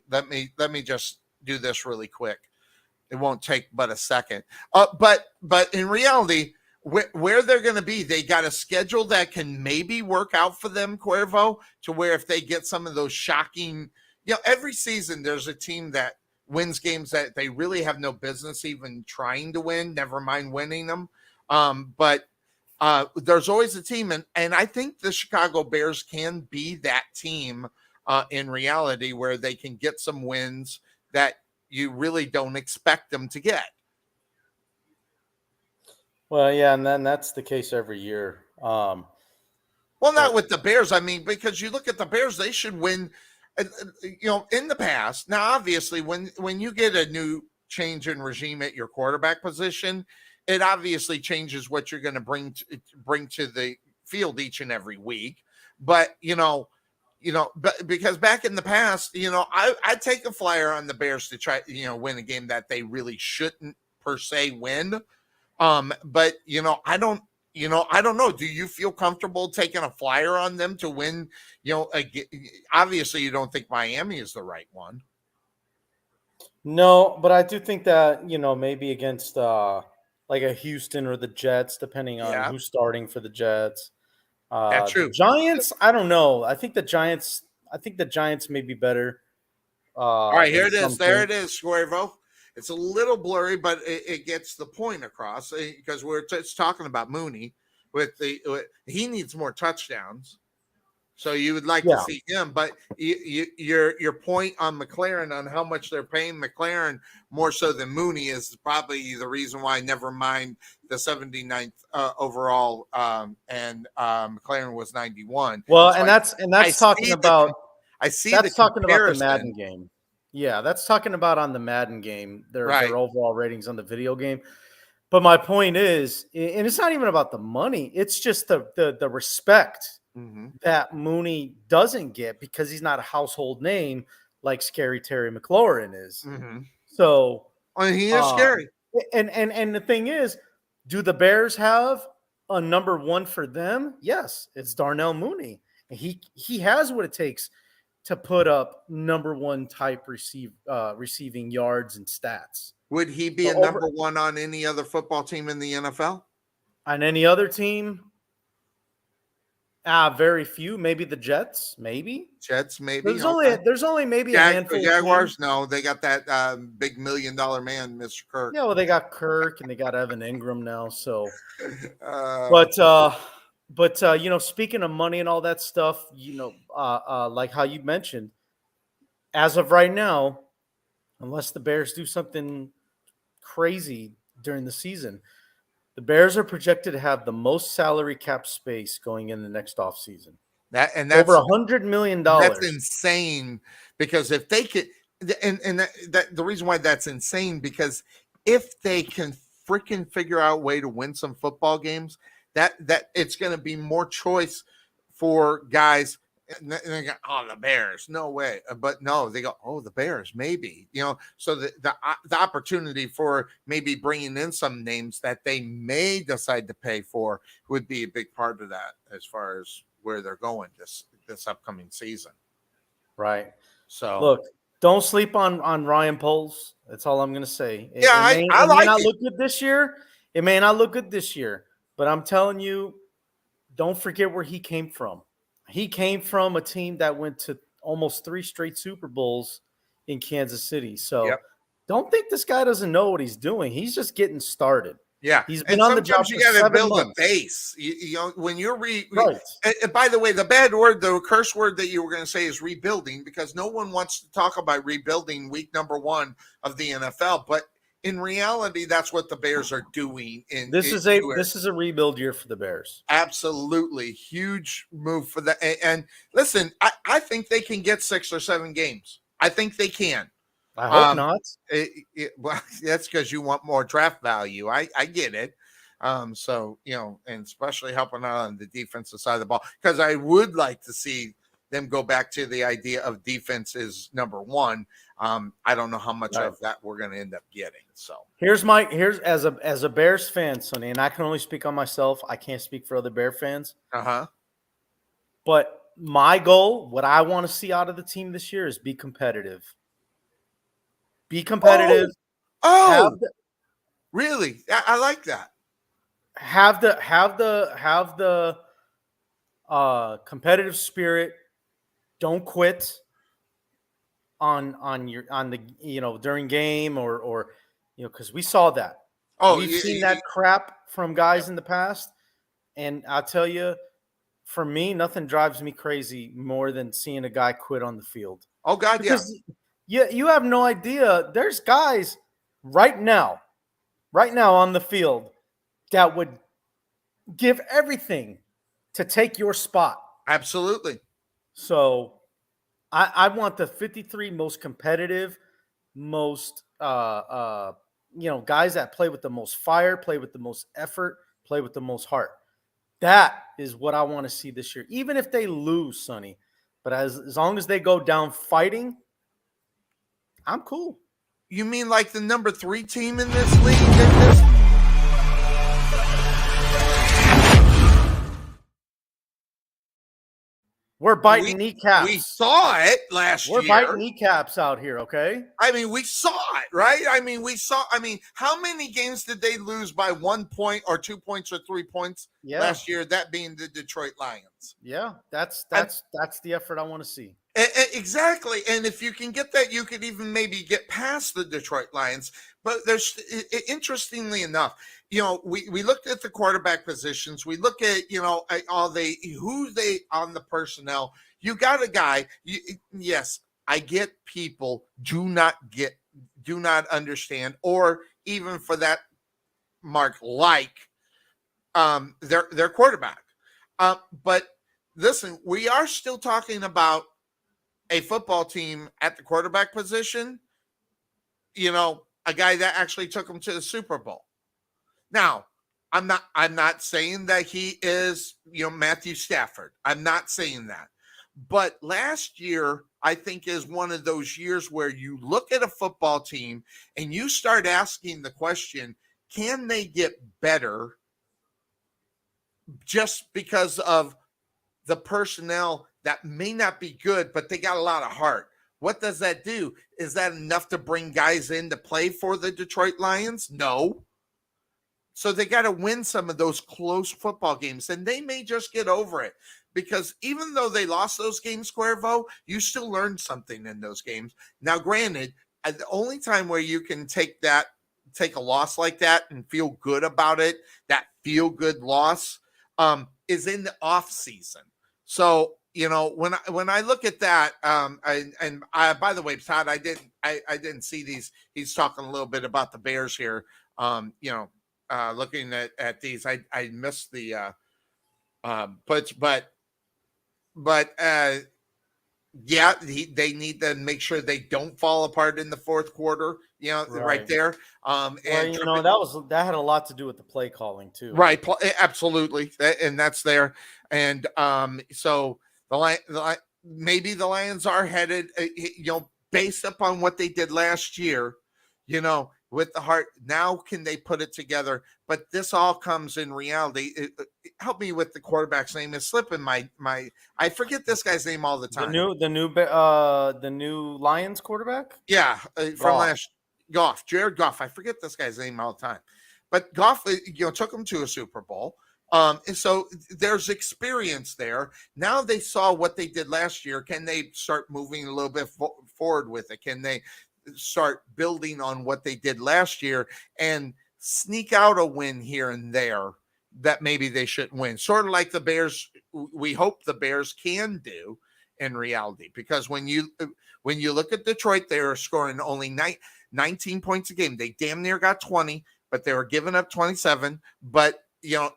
Speaker 2: Let me just do this really quick. It won't take but a second. But in reality, where they're going to be, they got a schedule that can maybe work out for them, Cuervo, to where if they get some of those shocking, every season there's a team that wins games that they really have no business even trying to win, never mind winning them. But there's always a team, and I think the Chicago Bears can be that team in reality where they can get some wins that you really don't expect them to get.
Speaker 5: Well, yeah, and then that's the case every year.
Speaker 2: Well, not with the Bears. I mean, because you look at the Bears, they should win. In the past. Now, obviously, when you get a new change in regime at your quarterback position, it obviously changes what you're going to bring to the field each and every week. But but because back in the past, I'd take a flyer on the Bears to try, win a game that they really shouldn't per se win. But I don't know. Do you feel comfortable taking a flyer on them to win? Obviously you don't think Miami is the right one.
Speaker 5: No, but I do think that, maybe against like a Houston or the Jets, depending on who's starting for the Jets.
Speaker 2: That's true.
Speaker 5: The Giants, I don't know. I think the Giants may be better.
Speaker 2: All right, here it is. There it is, Cuervo. It's a little blurry, but it gets the point across because we're just talking about Mooney. He needs more touchdowns, so you would like to see him. But your point on McLaren, on how much they're paying McLaren more so than Mooney, is probably the reason why. Never mind the 79th overall, and McLaren was 91.
Speaker 5: Well,
Speaker 2: so
Speaker 5: and that's talking about.
Speaker 2: I see
Speaker 5: that's talking about the Madden
Speaker 2: comparison.
Speaker 5: game. Yeah, that's talking about on the Madden game, their overall ratings on the video game. But my point is, and it's not even about the money, it's just the respect that Mooney doesn't get because he's not a household name like Scary Terry McLaurin is. So
Speaker 2: he is scary.
Speaker 5: And the thing is, do the Bears have a number one for them? Yes, it's Darnell Mooney. He has what it takes to put up number one type receiving yards and stats.
Speaker 2: Would he be a number one on any other football team in the NFL?
Speaker 5: On any other team? Very few. Maybe the Jets. Maybe
Speaker 2: Jets. Maybe
Speaker 5: there's only maybe a handful.
Speaker 2: Jaguars. No, they got that big $1 million man, Mr. Kirk.
Speaker 5: Yeah, well, they got Kirk and they got Evan Ingram now. So, But speaking of money and all that stuff, like how you mentioned, as of right now, unless the Bears do something crazy during the season, the Bears are projected to have the most salary cap space going in the next offseason. That's over $100 million.
Speaker 2: That's insane because if they could, and the reason why that's insane because if they can freaking figure out a way to win some football games, that it's going to be more choice for guys. And they go, oh, the Bears, no way. But no, they go, oh, the Bears, maybe. So the opportunity for maybe bringing in some names that they may decide to pay for would be a big part of that as far as where they're going this upcoming season.
Speaker 5: Right.
Speaker 2: So
Speaker 5: look, don't sleep on Ryan Poles. That's all I'm going to say.
Speaker 2: I
Speaker 5: may not look good this year. It may not look good this year. But I'm telling you, don't forget where he came from. He came from a team that went to almost 3 straight Super Bowls in Kansas City. So don't think this guy doesn't know what he's doing. He's just getting started.
Speaker 2: Yeah,
Speaker 5: he's been on the job for 7 months. You got to build a
Speaker 2: base. When you're by the way, the bad word, the curse word that you were going to say is rebuilding, because no one wants to talk about rebuilding week number 1 of the NFL, but in reality, that's what the Bears are doing.
Speaker 5: This is a rebuild year for the Bears.
Speaker 2: Absolutely, huge move for that. And listen, I think they can get 6 or 7 games. I think they can.
Speaker 5: I hope not.
Speaker 2: Well, that's because you want more draft value. I get it. So and especially helping out on the defensive side of the ball, because I would like to see them go back to the idea of defense is number 1. I don't know how much of that we're going to end up getting. So
Speaker 5: here's as a Bears fan, Sonny, and I can only speak on myself. I can't speak for other Bear fans. But my goal, what I want to see out of the team this year, is be competitive. Be competitive.
Speaker 2: Really? I like that.
Speaker 5: Have the competitive spirit. Don't quit on the during game or because we saw that. We've seen that crap from guys in the past, and I'll tell you, for me, nothing drives me crazy more than seeing a guy quit on the field.
Speaker 2: Oh God,
Speaker 5: because you have no idea. There's guys right now on the field that would give everything to take your spot.
Speaker 2: Absolutely.
Speaker 5: So I want the 53 most competitive, most guys that play with the most fire, play with the most effort, play with the most heart. That is what I want to see this year, even if they lose, Sonny. But as long as they go down fighting, I'm cool.
Speaker 2: You mean like the number 3 team in this league?
Speaker 5: We're biting kneecaps.
Speaker 2: We saw it last year.
Speaker 5: We're biting kneecaps out here, okay?
Speaker 2: I mean, we saw it, right? I mean, how many games did they lose by 1 point or 2 points or 3 points last year? That being the Detroit Lions.
Speaker 5: Yeah, that's the effort I want to see.
Speaker 2: Exactly. And if you can get that, you could even maybe get past the Detroit Lions. But there's, interestingly enough, we looked at the quarterback positions. We look at, who they on the personnel. You got a guy. Yes, I get people do not understand, or even for that mark, like their quarterback. But listen, we are still talking about a football team at the quarterback position, a guy that actually took them to the Super Bowl. Now, I'm not saying that he is, Matthew Stafford. I'm not saying that. But last year, I think, is one of those years where you look at a football team and you start asking the question, can they get better just because of the personnel that may not be good, but they got a lot of heart? What does that do? Is that enough to bring guys in to play for the Detroit Lions? No. So they got to win some of those close football games, and they may just get over it, because even though they lost those games, Cuervo, you still learned something in those games. Now, granted, the only time where you can take a loss like that and feel good about it, that feel-good loss, is in the off season. So, when I look at that, by the way, Todd, I didn't see these. He's talking a little bit about the Bears here. Looking at these, I missed the puts, but they need to make sure they don't fall apart in the fourth quarter. Right there.
Speaker 5: That had a lot to do with the play calling too.
Speaker 2: Right, absolutely, and that's there. And so maybe the Lions are headed, based upon what they did last year, with the heart. Now, can they put it together? But this all comes in reality. Help me with the quarterback's name. Is slipping my. I forget this guy's name all the time.
Speaker 5: The new Lions quarterback.
Speaker 2: Yeah, from last Goff, Jared Goff. I forget this guy's name all the time. But Goff, took him to a Super Bowl. And so there's experience there. Now they saw what they did last year. Can they start moving a little bit forward with it? Can they start building on what they did last year and sneak out a win here and there that maybe they shouldn't win? Sort of like the Bears. We hope the Bears can do in reality, because when you look at Detroit, they are scoring only 19 points a game. They damn near got 20, but they were giving up 27. But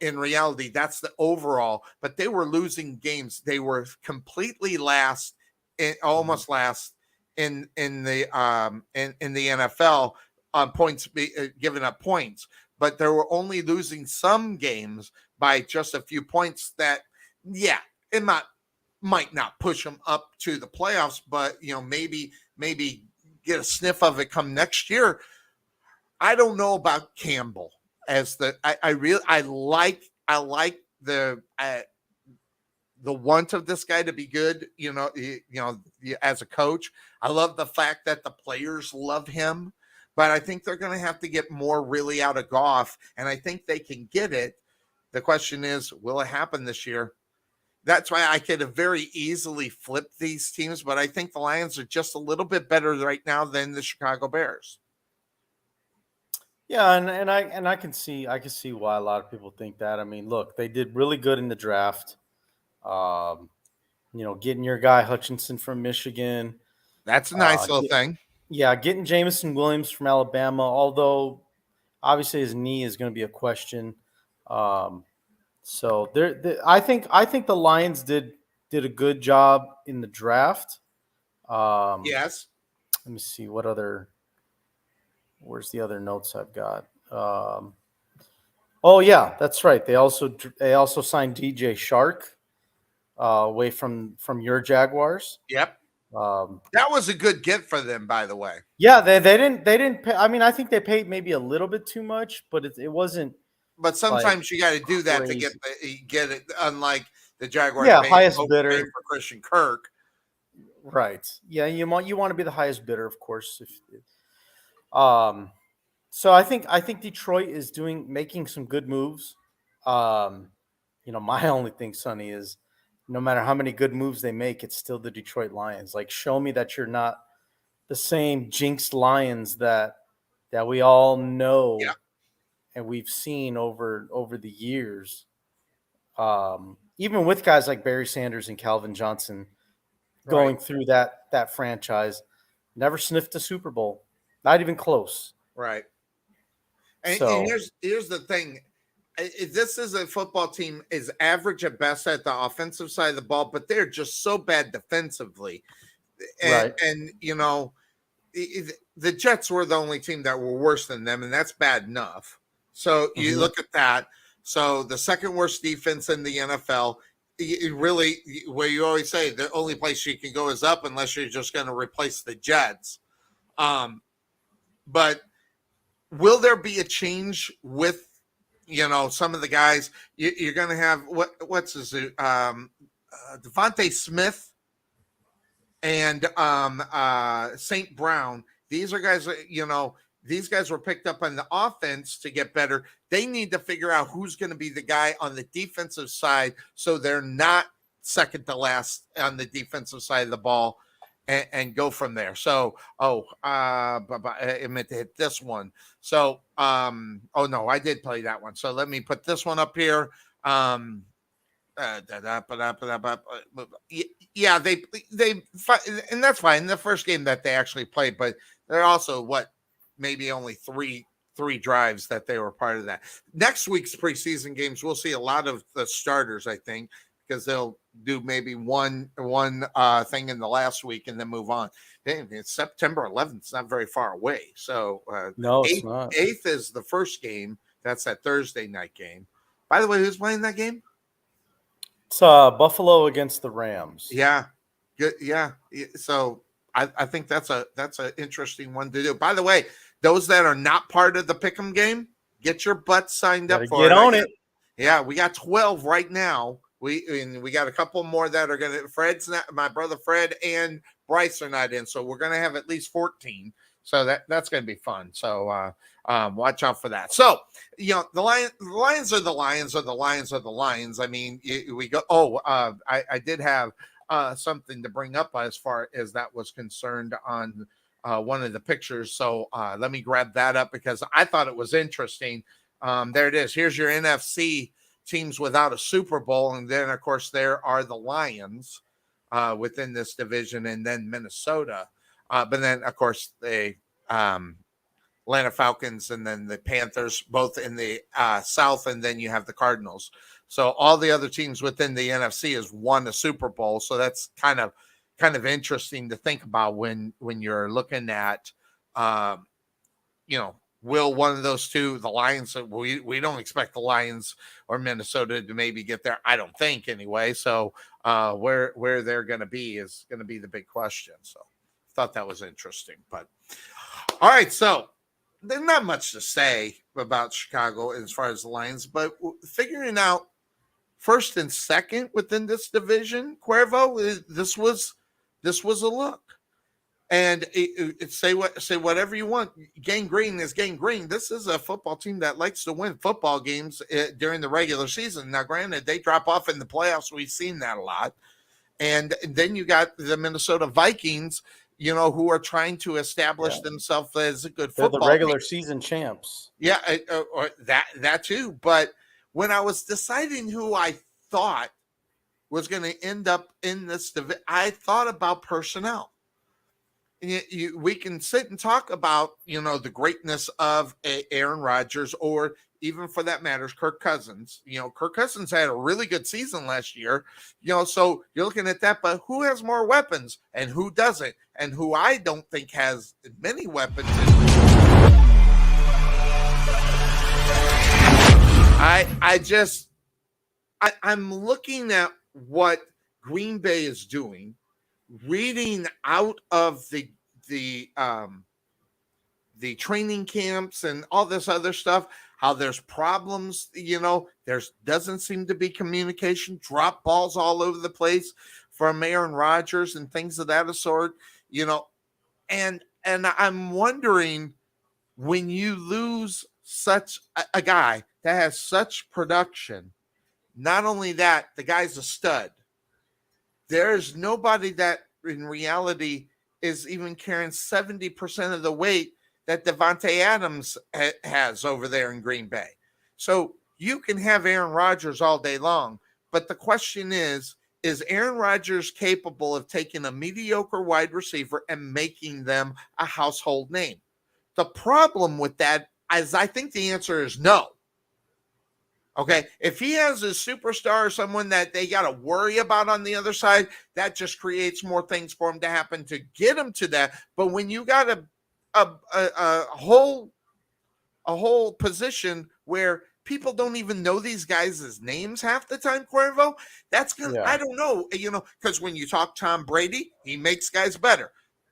Speaker 2: in reality, that's the overall. But they were losing games. They were completely last, almost last in the NFL on points, giving up points. But they were only losing some games by just a few points. That, it might not push them up to the playoffs, but maybe get a sniff of it come next year. I don't know about Campbell as I like the want of this guy to be good, as a coach. I love the fact that the players love him, but I think they're going to have to get more really out of Goff, and I think they can get it. The question is, will it happen this year? That's why I could have very easily flipped these teams, but I think the Lions are just a little bit better right now than the Chicago Bears.
Speaker 5: Yeah, and I can see why a lot of people think that. I mean, look, they did really good in the draft. Getting your guy Hutchinson from Michigan.
Speaker 2: That's a nice little thing.
Speaker 5: Yeah, getting Jameson Williams from Alabama, although obviously his knee is going to be a question. So I think the Lions did a good job in the draft.
Speaker 2: Yes.
Speaker 5: Let me see where's the other notes I've got. Oh yeah, that's right. They also signed DJ Shark away from your Jaguars.
Speaker 2: Yep. That was a good get for them, by the way.
Speaker 5: Yeah, they didn't pay, I mean, I think they paid maybe a little bit too much, but it wasn't.
Speaker 2: But sometimes you got to do that
Speaker 5: crazy
Speaker 2: to get it. Unlike the Jaguars
Speaker 5: highest
Speaker 2: paid
Speaker 5: bidder
Speaker 2: for Christian Kirk.
Speaker 5: Right. Yeah, you want to be the highest bidder, of course. So I think Detroit is making some good moves. My only thing, Sonny, is no matter how many good moves they make, it's still the Detroit Lions. Like, show me that you're not the same jinxed Lions that we all know and we've seen over the years. Even with guys like Barry Sanders and Calvin Johnson going through that franchise, never sniffed a Super Bowl, not even close.
Speaker 2: Right. And here's the thing. This is a football team is average at best at the offensive side of the ball, but they're just so bad defensively. And the Jets were the only team that were worse than them, and that's bad enough. So you look at that. So the second worst defense in the NFL, really, where you always say the only place you can go is up unless you're just going to replace the Jets. But will there be a change with, some of the guys? You're going to have what's his Devontae Smith and St. Brown. These are guys that, these guys were picked up on the offense to get better. They need to figure out who's going to be the guy on the defensive side so they're not second to last on the defensive side of the ball and go from there. So, I meant to hit this one. So, no, I did play that one. So let me put this one up here. Yeah, they and that's fine. The first game that they actually played, but they're also maybe only three drives that they were part of that. Next week's preseason games, we'll see a lot of the starters, I think, because they'll do maybe one thing in the last week and then move on. It's September 11th. It's not very far away. So
Speaker 5: no, it's not.
Speaker 2: 8th is the first game. That's that Thursday night game. By the way, who's playing that game?
Speaker 5: It's Buffalo against the Rams.
Speaker 2: Yeah. Good. Yeah. So I think that's an interesting one to do. By the way, those that are not part of the Pick'em game, get your butt signed up for it.
Speaker 5: Get on it.
Speaker 2: Yeah, we got 12 right now. We got a couple more that are going to. Fred's not. My brother Fred and Bryce are not in, so we're going to have at least 14. So that's going to be fun. So watch out for that. So the Lions are the Lions are the Lions are the Lions. I mean, we go. I did have something to bring up as far as that was concerned on one of the pictures. So let me grab that up because I thought it was interesting. There it is. Here's your NFC teams without a Super Bowl. And then, of course, there are the Lions within this division and then Minnesota. But then, of course, the Atlanta Falcons and then the Panthers, both in the South. And then you have the Cardinals. So all the other teams within the NFC has won a Super Bowl. So that's kind of interesting to think about when you're looking at, will one of those two, the Lions, we don't expect the Lions or Minnesota to maybe get there. I don't think anyway. So where they're going to be is going to be the big question. So I thought that was interesting. But all right, so there's not much to say about Chicago as far as the Lions, but figuring out first and second within this division, Cuervo, this was a look. And say whatever you want. Gangrene is gangrene. This is a football team that likes to win football games during the regular season. Now, granted, they drop off in the playoffs. We've seen that a lot. And then you got the Minnesota Vikings, who are trying to establish themselves as a good football team.
Speaker 5: They're the regular season champs.
Speaker 2: Yeah, or that too. But when I was deciding who I thought was going to end up in this division, I thought about personnel. We can sit and talk about, the greatness of Aaron Rodgers or even for that matter, Kirk Cousins. Kirk Cousins had a really good season last year, so you're looking at that, but who has more weapons and who doesn't? And who I don't think has many weapons. I'm looking at what Green Bay is doing, reading out of the training camps and all this other stuff. how there's problems, there's doesn't seem to be communication, drop balls all over the place from Aaron Rodgers and things of that sort, and I'm wondering, when you lose such a guy that has such production, not only that, the guy's a stud. There's nobody that in reality is even carrying 70% of the weight that Devontae Adams has over there in Green Bay. So you can have Aaron Rodgers all day long, but the question is Aaron Rodgers capable of taking a mediocre wide receiver and making them a household name? The problem with that is I think the answer is no. Okay, if he has a superstar or someone that they got to worry about on the other side, that just creates more things for him to happen to get him to that. But when you got a whole position where people don't even know these guys' names half the time, Cuervo, that's gonna, I don't know, because when you talk Tom Brady, he makes guys better.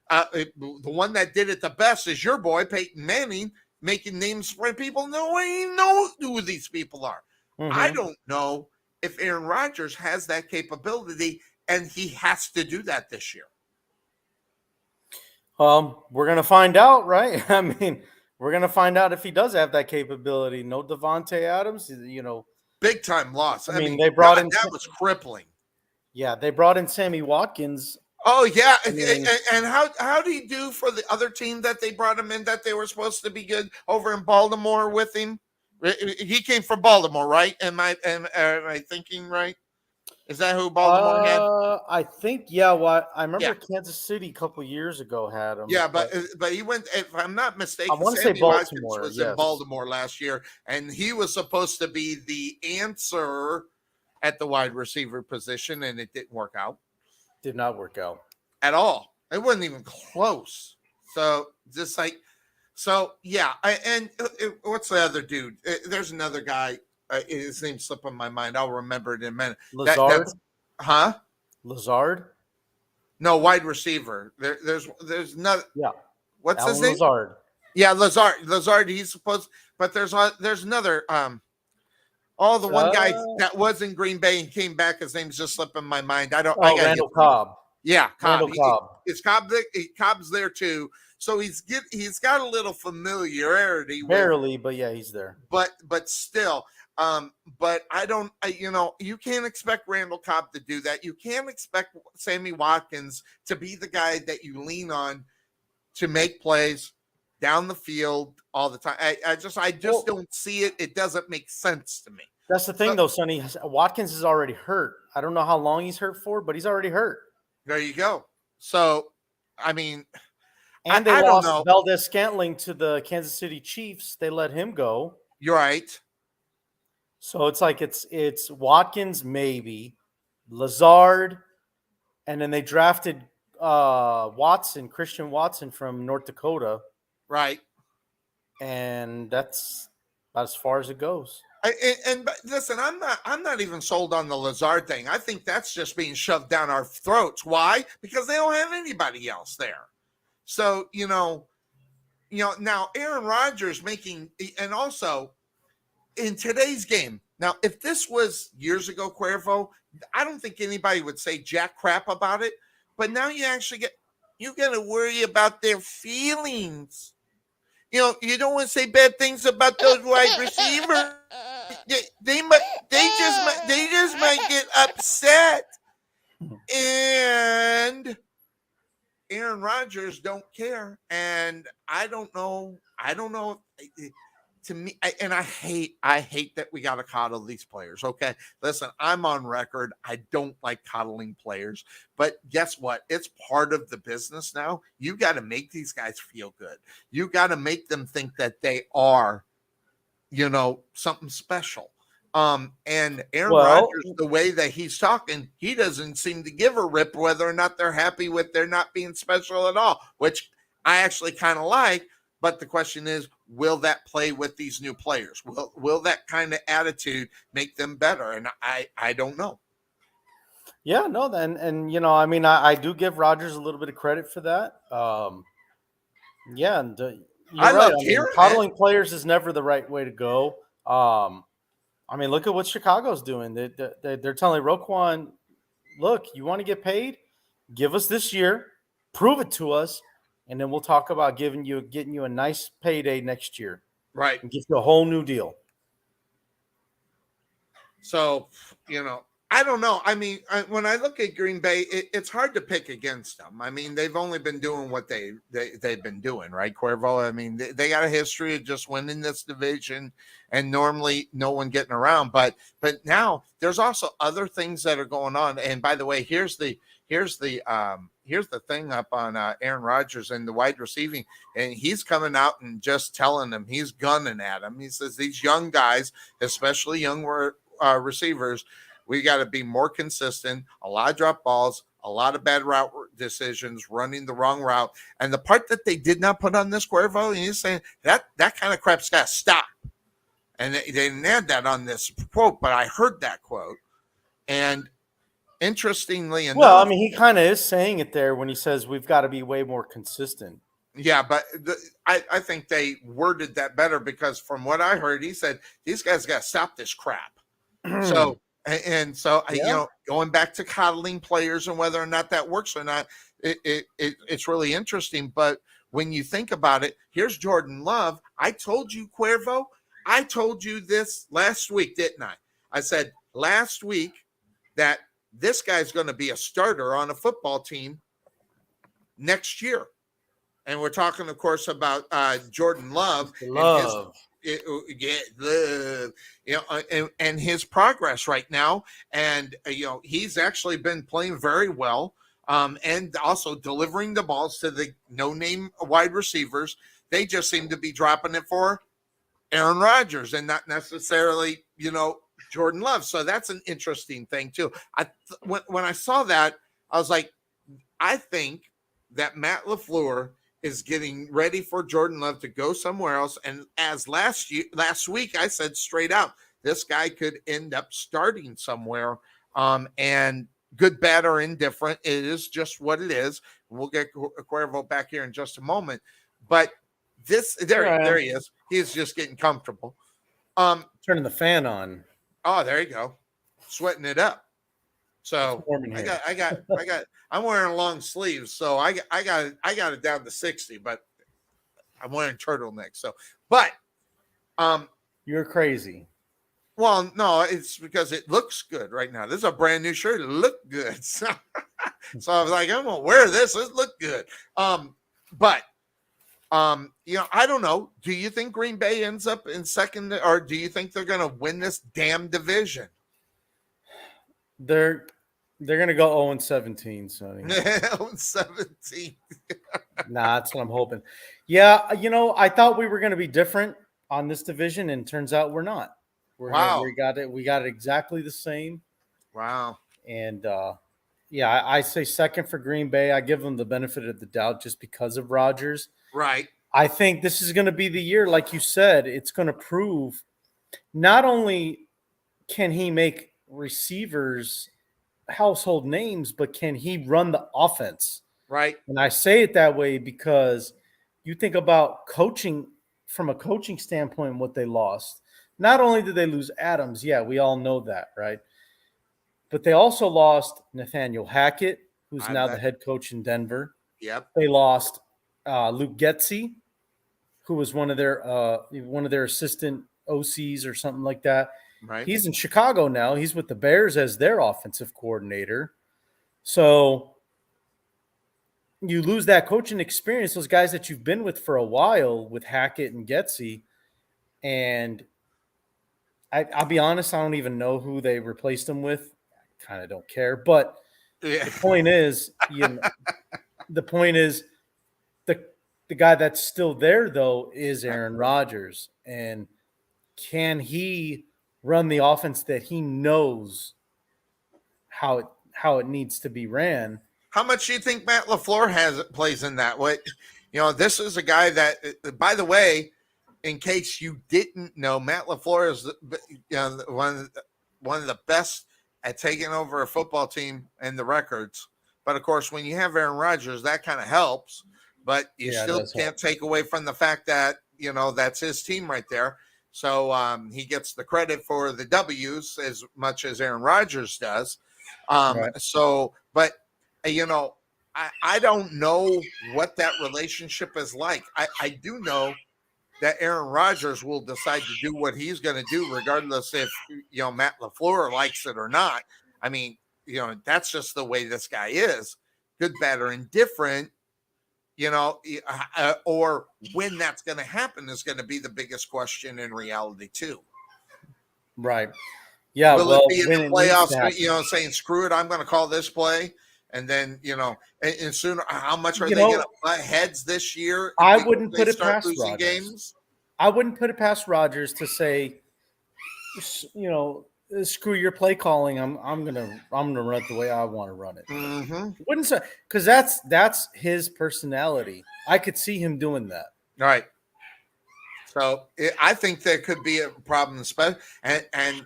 Speaker 2: The one that did it the best is your boy Peyton Manning, making names for people. No one knows who these people are. Mm-hmm. I don't know if Aaron Rodgers has that capability, and he has to do that this year.
Speaker 5: We're going to find out, right? I mean, we're going to find out if he does have that capability. No Devontae Adams,
Speaker 2: big time loss. I mean,
Speaker 5: they brought in
Speaker 2: that was crippling.
Speaker 5: Yeah, they brought in Sammy Watkins.
Speaker 2: Oh yeah, and how do you do for the other team that they brought him in, that they were supposed to be good over in Baltimore with him? He came from Baltimore, right? Am I thinking right? Is that who Baltimore had?
Speaker 5: I think, yeah. I remember Kansas City a couple years ago had him.
Speaker 2: Yeah, but he went. If I'm not mistaken,
Speaker 5: I want to say Baltimore
Speaker 2: was in Baltimore last year, and he was supposed to be the answer at the wide receiver position, and it didn't work out.
Speaker 5: Did not work out
Speaker 2: at all. It wasn't even close. So yeah. What's the other dude? There's another guy. His name's slipping my mind. I'll remember it in a minute.
Speaker 5: Lazard?
Speaker 2: Lazard? No, wide receiver. There's another.
Speaker 5: Yeah.
Speaker 2: What's
Speaker 5: Alan
Speaker 2: his name?
Speaker 5: Lazard.
Speaker 2: Yeah, Lazard. He's supposed, but there's another. The one guy that was in Green Bay and came back. His name's just slipping my mind.
Speaker 5: Randall Cobb.
Speaker 2: Yeah, Cobb.
Speaker 5: Cobb.
Speaker 2: Is Cobb there? Cobb's there too. So he's got a little familiarity.
Speaker 5: Barely, but yeah, he's there.
Speaker 2: But still, but I don't. You can't expect Randall Cobb to do that. You can't expect Sammy Watkins to be the guy that you lean on to make plays down the field all the time. I just don't see it. It doesn't make sense to me.
Speaker 5: That's the thing, though, Sonny. Watkins is already hurt. I don't know how long he's hurt for, but he's already hurt.
Speaker 2: There you go. So, I mean,
Speaker 5: and they lost Valdez-Scantling to the Kansas City Chiefs. They let him go.
Speaker 2: You're right.
Speaker 5: So it's like it's Watkins, maybe Lazard, and then they drafted Christian Watson from North Dakota.
Speaker 2: Right.
Speaker 5: And that's about as far as it goes.
Speaker 2: But listen, I'm not even sold on the Lazard thing. I think that's just being shoved down our throats. Why? Because they don't have anybody else there. So, now Aaron Rodgers and also in today's game. Now, if this was years ago, Cuervo, I don't think anybody would say jack crap about it. But now you actually you got to worry about their feelings. You don't want to say bad things about those wide receivers. They just might get upset. And Aaron Rodgers don't care. And I don't know. To me, I hate that we got to coddle these players. Okay, listen, I'm on record. I don't like coddling players, but guess what? It's part of the business now. You got to make these guys feel good. You got to make them think that they are, something special. And Aaron Rodgers, the way that he's talking, he doesn't seem to give a rip whether or not they're happy with their not being special at all, which I actually kind of like. But the question is, will that play with these new players? Will that kind of attitude make them better? And I don't know.
Speaker 5: Yeah, no, and I mean, I do give Rodgers a little bit of credit for that. Yeah, and
Speaker 2: I
Speaker 5: right.
Speaker 2: love hearing
Speaker 5: coddling players is never the right way to go. Look at what Chicago's doing. They're telling Roquan, look, you want to get paid? Give us this year, prove it to us, and then we'll talk about getting you a nice payday next year.
Speaker 2: Right.
Speaker 5: And give you a whole new deal.
Speaker 2: So, I don't know. I mean, when I look at Green Bay, it's hard to pick against them. I mean, they've only been doing what they've been doing, right, Cuervo? I mean, they got a history of just winning this division, and normally no one getting around. But now there's also other things that are going on. And by the way, here's the thing up on Aaron Rodgers and the wide receiving, and he's coming out and just telling them, he's gunning at them. He says these young guys, especially young receivers, we got to be more consistent. A lot of drop balls, a lot of bad route decisions, running the wrong route. And the part that they did not put on this, Cuervo, and he's saying that kind of crap's got to stop. And they didn't add that on this quote, but I heard that quote. And interestingly enough,
Speaker 5: well, I mean, he kind of is saying it there when he says we've got to be way more consistent.
Speaker 2: Yeah, but I think they worded that better, because from what I heard, he said these guys got to stop this crap. So going back to coddling players and whether or not that works or not, it's really interesting. But when you think about it, here's Jordan Love. I told you, Cuervo, I told you this last week, didn't I? I said last week that this guy's going to be a starter on a football team next year. And we're talking, of course, about Jordan Love. And his progress right now. And, he's actually been playing very well, and also delivering the balls to the no-name wide receivers. They just seem to be dropping it for Aaron Rodgers and not necessarily, Jordan Love. So that's an interesting thing, too. When I saw that, I was like, I think that Matt LaFleur is getting ready for Jordan Love to go somewhere else. And as last week, I said straight out, this guy could end up starting somewhere. And good, bad, or indifferent, it is just what it is. We'll get Cuervo back here in just a moment. But there he is. He's just getting comfortable.
Speaker 5: Turning the fan on.
Speaker 2: Oh, there you go. Sweating it up. So I'm wearing long sleeves, so I got it down to 60, but I'm wearing turtlenecks. So, but
Speaker 5: you're crazy.
Speaker 2: Well, no, it's because it looks good right now. This is a brand new shirt. It looked good. So I was like, I'm gonna wear this. It looked good. But I don't know. Do you think Green Bay ends up in second, or do you think they're gonna win this damn division?
Speaker 5: They're going to go 0-17, Sonny.
Speaker 2: 0-17.
Speaker 5: Nah, that's what I'm hoping. Yeah, I thought we were going to be different on this division, and turns out we're not.
Speaker 2: Wow.
Speaker 5: We got it exactly the same.
Speaker 2: Wow.
Speaker 5: And I say second for Green Bay. I give them the benefit of the doubt just because of Rodgers.
Speaker 2: Right.
Speaker 5: I think this is going to be the year, like you said, it's going to prove not only can he make receivers household names, but can he run the offense?
Speaker 2: Right.
Speaker 5: And I say it that way because you think about coaching from a coaching standpoint, what they lost. Not only did they lose Adams, yeah, we all know that, right? But they also lost Nathaniel Hackett, who's now the head coach in Denver.
Speaker 2: Yep.
Speaker 5: They lost Luke Getsy, who was one of their assistant OCs or something like that.
Speaker 2: Right.
Speaker 5: He's in Chicago now. He's with the Bears as their offensive coordinator. So you lose that coaching experience, those guys that you've been with for a while with Hackett and Getsy. And I'll be honest, I don't even know who they replaced him with. I kind of don't care. But the point is, the guy that's still there, though, is Aaron Rodgers. And can he run the offense that he knows how it needs to be ran?
Speaker 2: How much do you think Matt LaFleur plays in that? This is a guy that, by the way, in case you didn't know, Matt LaFleur is one of the best at taking over a football team and the records. But of course, when you have Aaron Rodgers, that kind of helps. but you still can't take away from the fact that, that's his team right there. So he gets the credit for the W's as much as Aaron Rodgers does.
Speaker 4: Right.
Speaker 2: So, but, I don't know what that relationship is like. I do know that Aaron Rodgers will decide to do what he's going to do, regardless if, Matt LaFleur likes it or not. I mean, that's just the way this guy is. Good, bad, or indifferent, or when that's going to happen is going to be the biggest question in reality too.
Speaker 4: Right. Yeah.
Speaker 2: Will it be in the playoffs, saying, screw it, I'm going to call this play. And then, and sooner, how much are they going to butt heads this year?
Speaker 4: I wouldn't put it past Rodgers.
Speaker 2: Games?
Speaker 4: I wouldn't put it past Rodgers to say, screw your play calling. I'm gonna run it the way I want to run it.
Speaker 2: Mm-hmm.
Speaker 4: Wouldn't say, because that's his personality. I could see him doing that.
Speaker 2: Right. So I think there could be a problem, and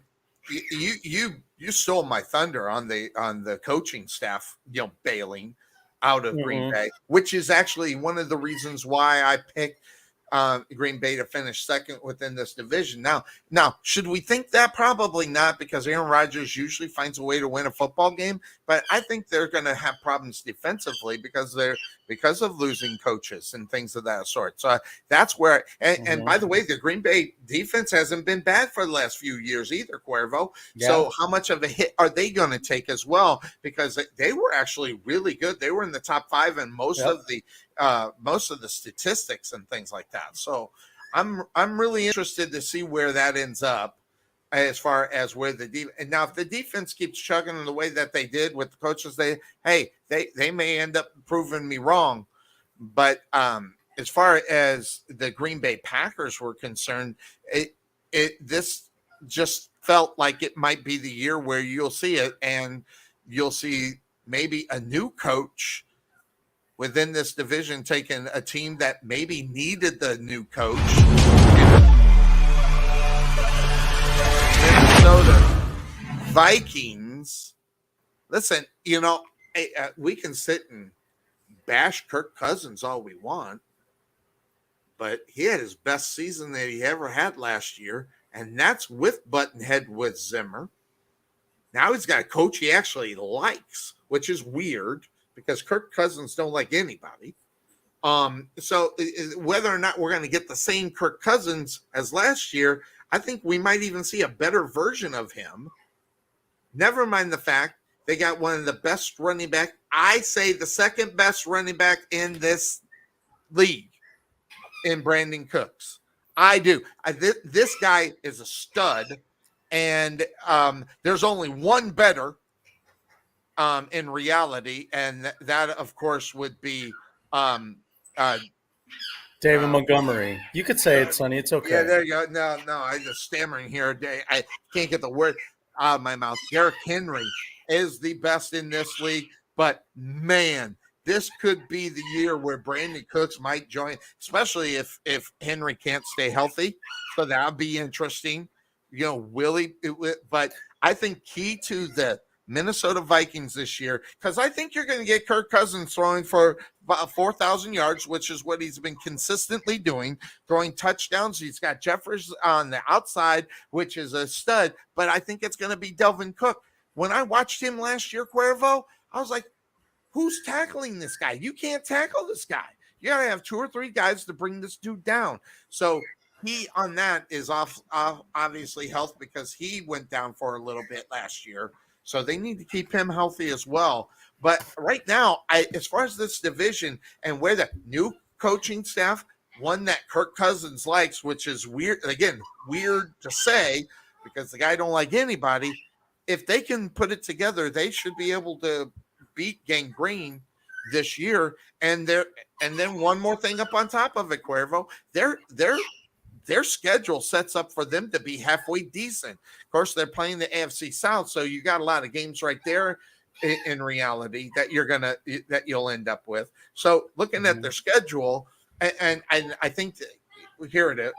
Speaker 2: you stole my thunder on the coaching staff, bailing out of Green Bay, which is actually one of the reasons why I picked Green Bay to finish second within this division. Now, should we think that? Probably not, because Aaron Rodgers usually finds a way to win a football game. But I think they're going to have problems defensively because of losing coaches and things of that sort. So that's where. And by the way, the Green Bay defense hasn't been bad for the last few years either, Cuervo. Yeah. So how much of a hit are they going to take as well? Because they were actually really good. They were in the top 5 in most of the statistics and things like that. So I'm really interested to see where that ends up as far as where and now if the defense keeps chugging in the way that they did with the coaches, they may end up proving me wrong. But as far as the Green Bay Packers were concerned, this just felt like it might be the year where you'll see it, and you'll see maybe a new coach within this division taking a team that maybe needed the new coach. Minnesota Vikings. Listen, we can sit and bash Kirk Cousins all we want, but he had his best season that he ever had last year, and that's with Buttonhead with Zimmer. Now he's got a coach he actually likes, which is weird, because Kirk Cousins don't like anybody. So whether or not we're going to get the same Kirk Cousins as last year, I think we might even see a better version of him. Never mind the fact they got one of the best running back. I say the second best running back in this league in Brandon Cooks. I do. This guy is a stud, and there's only one better in reality, and that of course would be
Speaker 4: David Montgomery. You could say it, Sonny. It's okay.
Speaker 2: Yeah, there you go. No, I'm just stammering here. I can't get the word out of my mouth. Derrick Henry is the best in this league, but man, this could be the year where Brandon Cooks might join, especially if Henry can't stay healthy. So that'll be interesting. But I think key to the Minnesota Vikings this year, because I think you're going to get Kirk Cousins throwing for about 4,000 yards, which is what he's been consistently doing, throwing touchdowns. He's got Jeffers on the outside, which is a stud, but I think it's going to be Delvin Cook. When I watched him last year, Cuervo, I was like, who's tackling this guy? You can't tackle this guy. You got to have 2 or 3 guys to bring this dude down. So he on that is off obviously health, because he went down for a little bit last year. So they need to keep him healthy as well. But right now, as far as this division and where the new coaching staff, one that Kirk Cousins likes, which is weird, again, weird to say because the guy don't like anybody. If they can put it together, they should be able to beat Gangrene this year. And then one more thing up on top of it, Cuervo, their schedule sets up for them to be halfway decent. Of course, they're playing the AFC South, so you got a lot of games right there in reality that you'll end up with. So looking at their schedule, and I think here it is.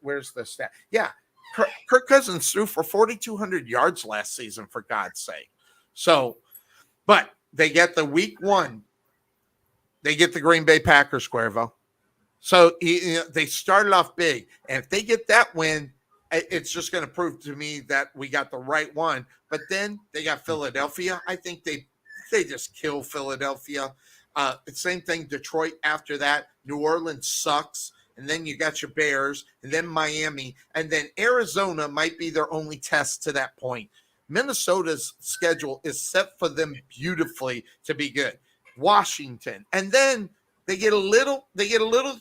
Speaker 2: Where's the stat? Yeah, Kirk Cousins threw for 4,200 yards last season, for God's sake. So, but they get the week 1 They get the Green Bay Packers, Cuervo. So they started off big. And if they get that win, it's just going to prove to me that we got the right one. But then they got Philadelphia. I think they just kill Philadelphia. Same thing, Detroit after that. New Orleans sucks. And then you got your Bears, and then Miami, and then Arizona might be their only test to that point. Minnesota's schedule is set for them beautifully to be good. Washington, and then they get a little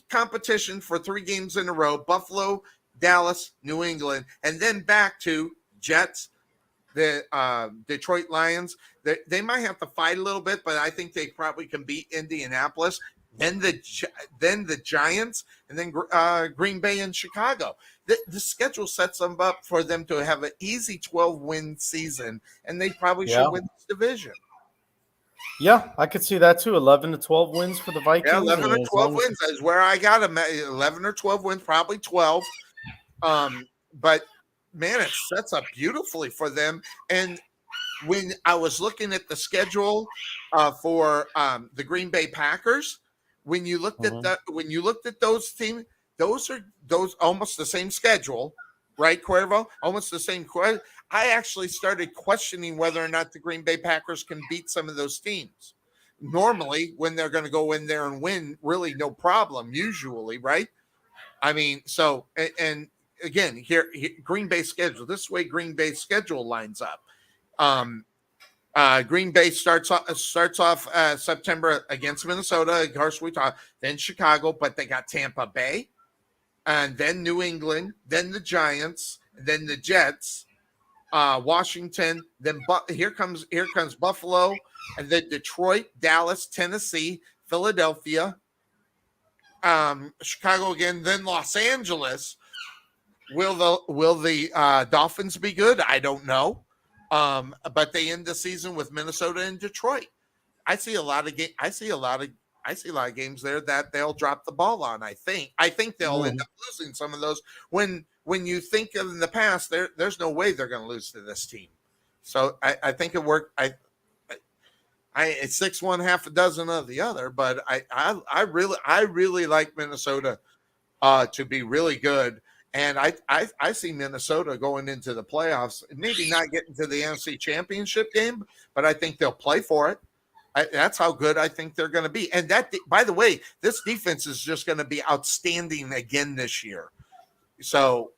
Speaker 2: competition for 3 games in a row. Buffalo, Dallas, New England, and then back to Jets, the Detroit Lions. They might have to fight a little bit, but I think they probably can beat Indianapolis. Then the Giants, and then Green Bay and Chicago. The schedule sets them up for them to have an easy 12-win season, and they probably should win this division.
Speaker 5: Yeah, I could see that too. 11 to 12 wins for the Vikings.
Speaker 2: Yeah, 11 or 12 wins is where I got them. 11 or 12 wins, probably 12. But man, it sets up beautifully for them. And when I was looking at the schedule for the Green Bay Packers, when you looked at those teams, those are almost the same schedule, right, Cuervo? Almost the same. I actually started questioning whether or not the Green Bay Packers can beat some of those teams. Normally, when they're going to go in there and win, really no problem. Usually, right? I mean, so and again, here Green Bay schedule. This way, Green Bay schedule lines up. Green Bay starts off September against Minnesota. Of course, we talk. Then Chicago, but they got Tampa Bay, and then New England, then the Giants, then the Jets, Washington. Then here comes Buffalo, and then Detroit, Dallas, Tennessee, Philadelphia, Chicago again. Then Los Angeles. Will the Dolphins be good? I don't know. But they end the season with Minnesota and Detroit. I see a lot of games there that they'll drop the ball on. I think they'll end up losing some of those. When you think of in the past, there's no way they're going to lose to this team. So I think it worked. It's 6-1, half a dozen of the other. But I really like Minnesota to be really good. And I see Minnesota going into the playoffs, maybe not getting to the NFC Championship game, but I think they'll play for it. That's how good I think they're going to be. And that, by the way, this defense is just going to be outstanding again this year. So,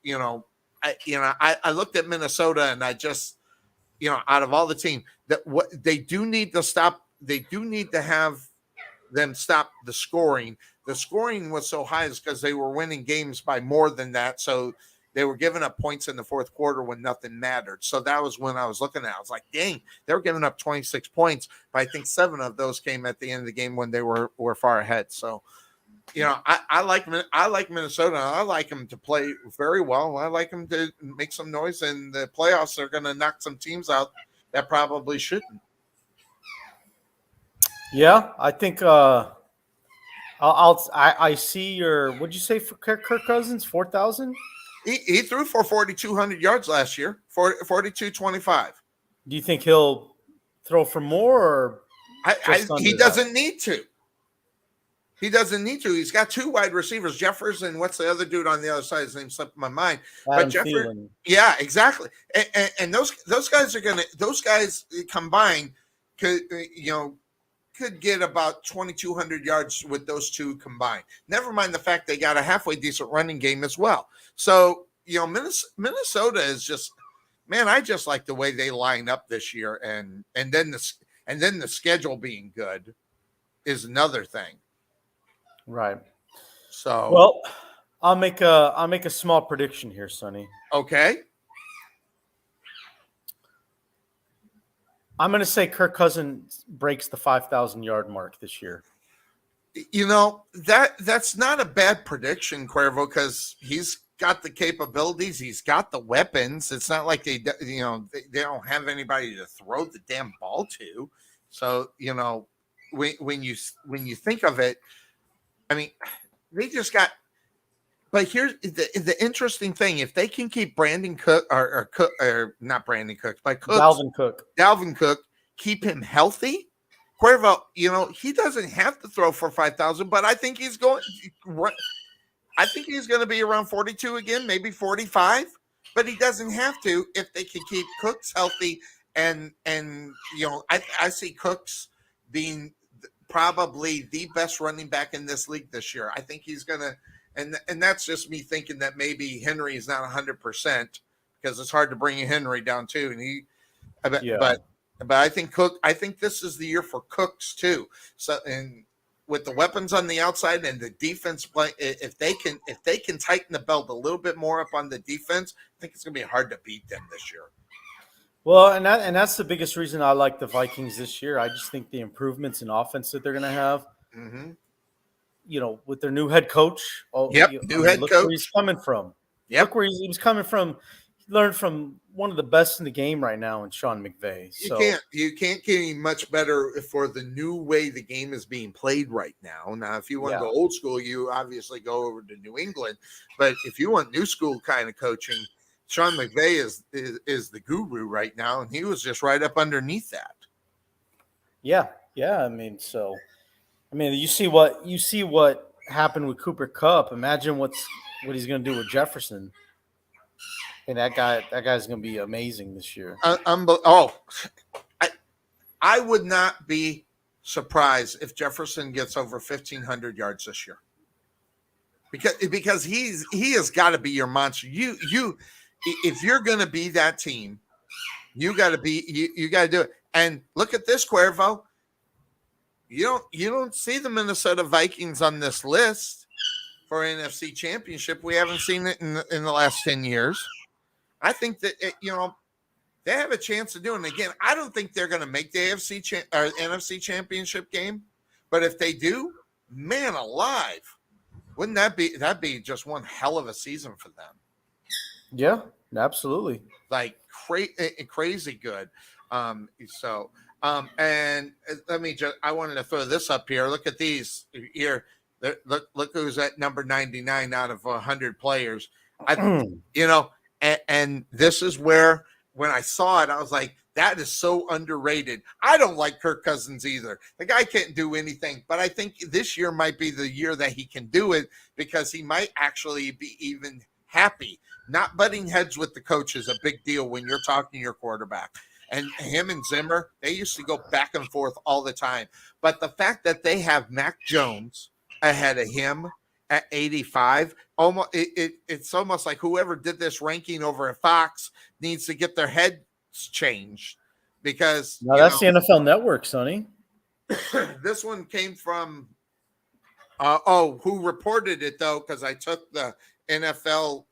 Speaker 2: I looked at Minnesota and I just, out of all the teams, that what they do need to stop, they do need to have them stop the scoring. The scoring was so high is because they were winning games by more than that. So they were giving up points in the fourth quarter when nothing mattered. So that was when I was looking at it. I was like, dang, they were giving up 26 points, but I think 7 of those came at the end of the game when they were far ahead. So, I like Minnesota. I like them to play very well. I like them to make some noise in the playoffs. They're going to knock some teams out that probably shouldn't.
Speaker 5: Yeah, I think I see your. What'd you say for Kirk Cousins? 4,000.
Speaker 2: He threw for 4,200 yards last year. 4,225.
Speaker 5: Do you think he'll throw for more? Or
Speaker 2: he doesn't need to. He doesn't need to. He's got 2 wide receivers, Jeffers and what's the other dude on the other side? His name slipped my mind. But Jeffers, yeah, exactly. And those guys those guys combined could get about 2,200 yards with those 2 combined. Never mind the fact they got a halfway decent running game as well. So, Minnesota is just, man, I just like the way they line up this year. And then the schedule being good is another thing.
Speaker 5: Right.
Speaker 2: So,
Speaker 5: well, I'll make a small prediction here, Sonny.
Speaker 2: Okay.
Speaker 5: I'm going to say Kirk Cousins breaks the 5,000 yard mark this year.
Speaker 2: That's not a bad prediction, Cuervo, because he's got the capabilities. He's got the weapons. It's not like they don't have anybody to throw the damn ball to. So, when you think of it, I mean, they just got. But here's the interesting thing: if they can keep Brandon Cook or not Brandon Cook, but Dalvin Cook, keep him healthy, Cuervo, he doesn't have to throw for 5,000, but I think he's going. I think he's going to be around 42 again, maybe 45. But he doesn't have to if they can keep Cooks healthy. And I see Cooks being probably the best running back in this league this year. I think he's going to, and that's just me thinking that maybe Henry is not 100% because it's hard to bring Henry down too. And but I think this is the year for Cooks too. So, and with the weapons on the outside and the defense play, if they can tighten the belt a little bit more up on the defense, I think it's going to be hard to beat them this year.
Speaker 5: Well, and that's the biggest reason I like the Vikings this year. I just think the improvements in offense that they're going to have, with their new head coach. New head coach. Where he's coming from. Look where he was coming from. He learned from one of the best in the game right now in Sean McVay.
Speaker 2: You can't get any much better for the new way the game is being played right now. Now, if you want to go old school, you obviously go over to New England. But if you want new school kind of coaching, Sean McVay is the guru right now, and he was just right up underneath that.
Speaker 5: Yeah. I mean, you see what happened with Cooper Kupp. Imagine what he's going to do with Jefferson. And that guy's going to be amazing this year.
Speaker 2: I would not be surprised if Jefferson gets over 1,500 yards this year, because he has got to be your monster. If you're going to be that team, you got to do it. And look at this, Cuervo. You don't see the Minnesota Vikings on this list for NFC Championship. We haven't seen it in the last 10 years. I think that they have a chance to do it. And again, I don't think they're going to make the NFC Championship game, but if they do, man alive, wouldn't that'd be just one hell of a season for them?
Speaker 5: Yeah, absolutely.
Speaker 2: Like crazy good. And let me I wanted to throw this up here. Look at these here. Look who's at number 99 out of 100 players. And this is where, when I saw it, I was like, that is so underrated. I don't like Kirk Cousins either. The guy can't do anything, but I think this year might be the year that he can do it, because he might actually be even happy. Not butting heads with the coach is a big deal when you're talking to your quarterback. And him and Zimmer, they used to go back and forth all the time. But the fact that they have Mac Jones ahead of him at 85, it's almost like whoever did this ranking over at Fox needs to get their heads changed, because
Speaker 5: that's the NFL Network, Sonny.
Speaker 2: This one came from who reported it though, because I took the NFL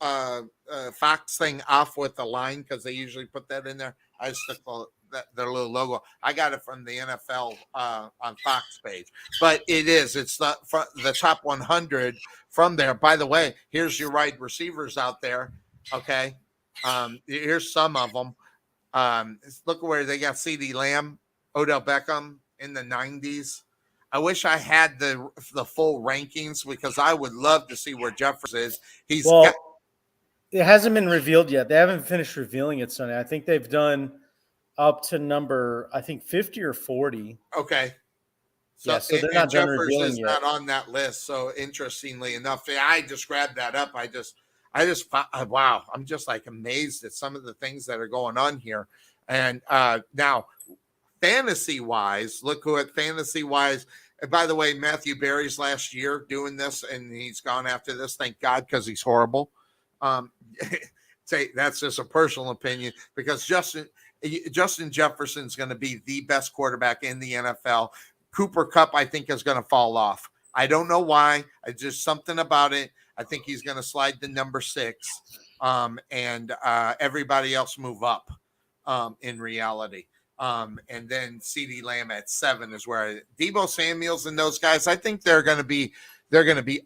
Speaker 2: Fox thing off with the line, because they usually put that in there. I just took their little logo. I got it from the NFL on Fox page, but it's the top 100 from there. By the way, here's your wide receivers out there. Okay, here's some of them. Look where they got CeeDee Lamb, Odell Beckham in the 90s. I wish I had the full rankings, because I would love to see where Jefferson is.
Speaker 5: It hasn't been revealed yet. They haven't finished revealing it, Sonny. I think they've done up to number, 50 or 40.
Speaker 2: Okay.
Speaker 5: So they're not done revealing
Speaker 2: is
Speaker 5: yet.
Speaker 2: Not on that list. So interestingly enough, I just grabbed that up. Wow. I'm just like amazed at some of the things that are going on here. And now, fantasy-wise, look who at fantasy-wise. And by the way, Matthew Berry's last year doing this, and he's gone after this. Thank God, because he's horrible. Say that's just a personal opinion, because Justin Jefferson's going to be the best quarterback in the NFL. Cooper Kupp, I think, is going to fall off. I don't know why. It's just something about it. I think he's going to slide to number 6, and everybody else move up in reality. And then CeeDee Lamb at 7 is where Deebo Samuels and those guys, I think they're going to be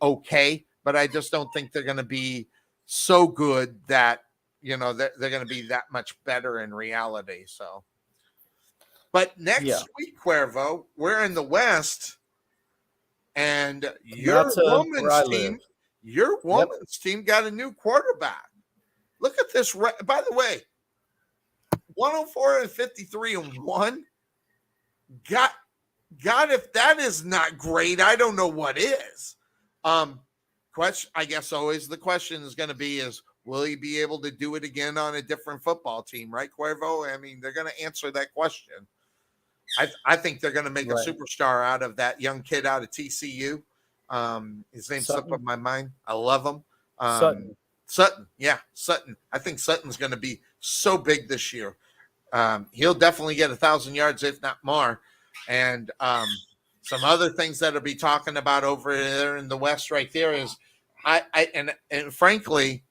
Speaker 2: okay, but I just don't think they're going to be so good that they're going to be that much better in reality. So, but next week, Cuervo, we're in the West, and your woman's team got a new quarterback. Look at this. By the way, 104-53-1 got God, if that is not great, I don't know what is. Question, I guess always the question is going to be is, will he be able to do it again on a different football team, right, Cuervo? I mean, they're going to answer that question. I think they're going to make a superstar out of that young kid out of TCU. His name's slipped up my mind. I love him. Sutton. Yeah, Sutton. I think Sutton's going to be so big this year. He'll definitely get 1,000 yards, if not more. And some other things that'll be talking about over there in the West right there is and frankly,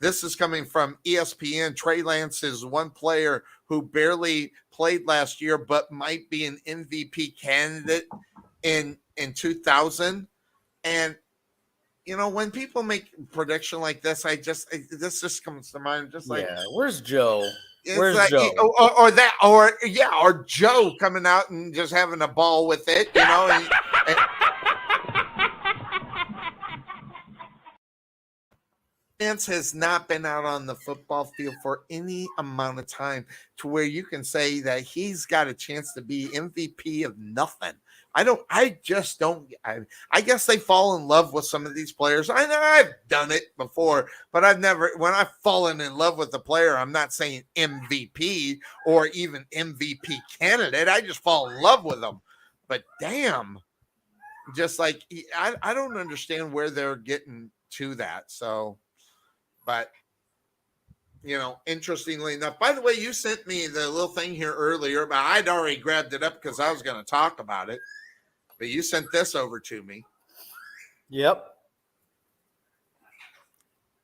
Speaker 2: this is coming from ESPN. Trey Lance is one player who barely played last year, but might be an MVP candidate in 2000. And when people make a prediction like this, this just comes to mind. Just like,
Speaker 5: where's Joe? Where's
Speaker 2: like,
Speaker 5: Joe?
Speaker 2: Or Joe coming out and just having a ball with it, and Lance has not been out on the football field for any amount of time to where you can say that he's got a chance to be MVP of nothing. I guess they fall in love with some of these players. I know I've done it before, but when I've fallen in love with a player, I'm not saying MVP or even MVP candidate. I just fall in love with them. But damn, just like, I don't understand where they're getting to that. So, but interestingly enough, by the way, you sent me the little thing here earlier, but I'd already grabbed it up because I was going to talk about it. But you sent this over to me.
Speaker 5: Yep.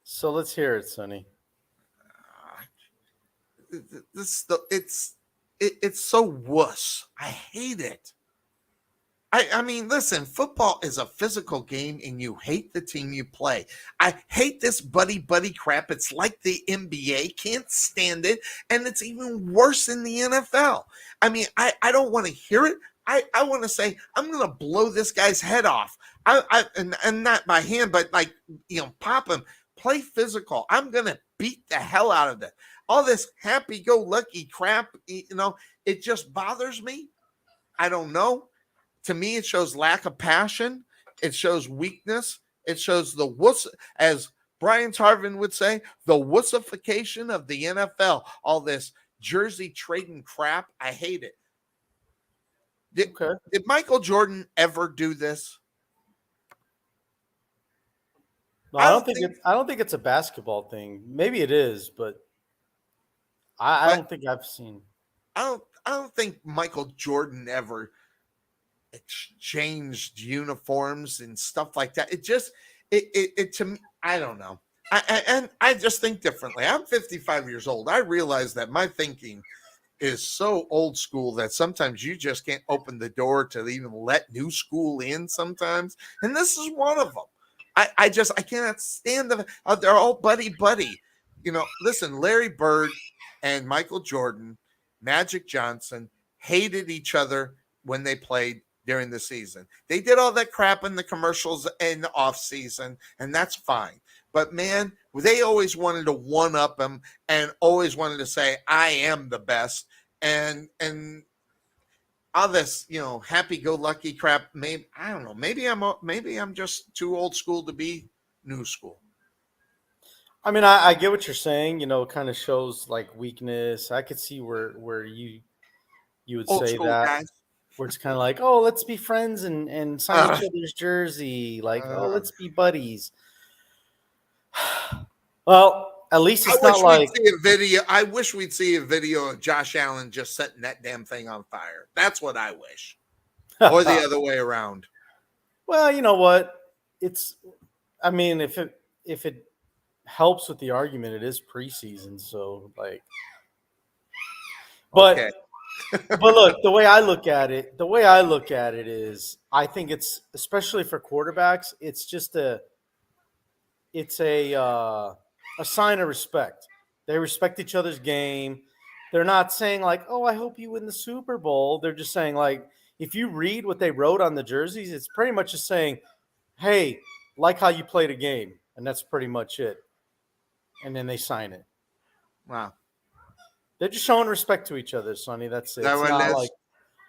Speaker 5: So let's hear it, Sonny.
Speaker 2: It's so wuss. I hate it. I mean, listen, football is a physical game and you hate the team you play. I hate this buddy crap. It's like the NBA. Can't stand it. And it's even worse in the NFL. I mean, I don't want to hear it. I want to say, I'm going to blow this guy's head off. And not by hand, but like, pop him. Play physical. I'm going to beat the hell out of it. All this happy-go-lucky crap, it just bothers me. I don't know. To me, it shows lack of passion. It shows weakness. It shows the wuss, as Brian Tarvin would say, the wussification of the NFL. All this jersey trading crap. I hate it. Did Michael Jordan ever do this?
Speaker 5: No, I don't think it's a basketball thing. Maybe it is, but I don't think I've seen.
Speaker 2: I don't think Michael Jordan ever exchanged uniforms and stuff like that. It to me, I don't know. I just think differently. I'm 55 years old. I realize that my thinking is so old school that sometimes you just can't open the door to even let new school in sometimes. And this is one of them. I cannot stand them. They're all buddy. Listen, Larry Bird and Michael Jordan, Magic Johnson hated each other when they played during the season. They did all that crap in the commercials in the off season, and that's fine. But man, they always wanted to one up them and always wanted to say, I am the best. And all this, happy-go-lucky crap. Maybe I don't know. Maybe I'm just too old school to be new school.
Speaker 5: I mean, I get what you're saying. It kind of shows like weakness. I could see where you would old say that. Guys. Where it's kind of like, oh, let's be friends and sign each other's jersey. Like, oh, let's be buddies. Well, at least it's not like
Speaker 2: I wish we'd see a video of Josh Allen just setting that damn thing on fire. That's what I wish. Or the other way around.
Speaker 5: Well, you know what? If it helps with the argument, it is preseason, so like. But okay. But look, the way I look at it is, I think it's, especially for quarterbacks, it's just a sign of respect. They respect each other's game. They're not saying like, oh, I hope you win the Super Bowl. They're just saying like, if you read what they wrote on the jerseys, it's pretty much just saying, hey, like how you played a game. And that's pretty much it. And then they sign it.
Speaker 2: Wow.
Speaker 5: They're just showing respect to each other, Sonny. That's it. It's not like,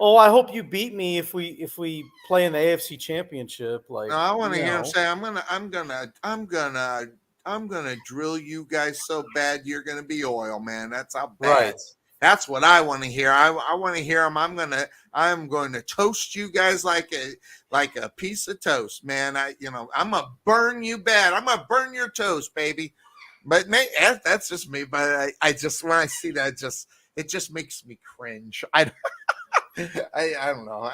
Speaker 5: Oh, I hope you beat me if we play in the AFC Championship. Like,
Speaker 2: No, I want to
Speaker 5: you
Speaker 2: hear him
Speaker 5: know.
Speaker 2: say, I'm gonna drill you guys so bad you're gonna be oil, man. That's how bad.
Speaker 5: Right.
Speaker 2: That's what I want to hear. I want to hear him. I'm going to toast you guys like a piece of toast, man. I'm gonna burn you bad. I'm gonna burn your toast, baby. But that's just me. But I just, when I see that, it just makes me cringe. I don't know.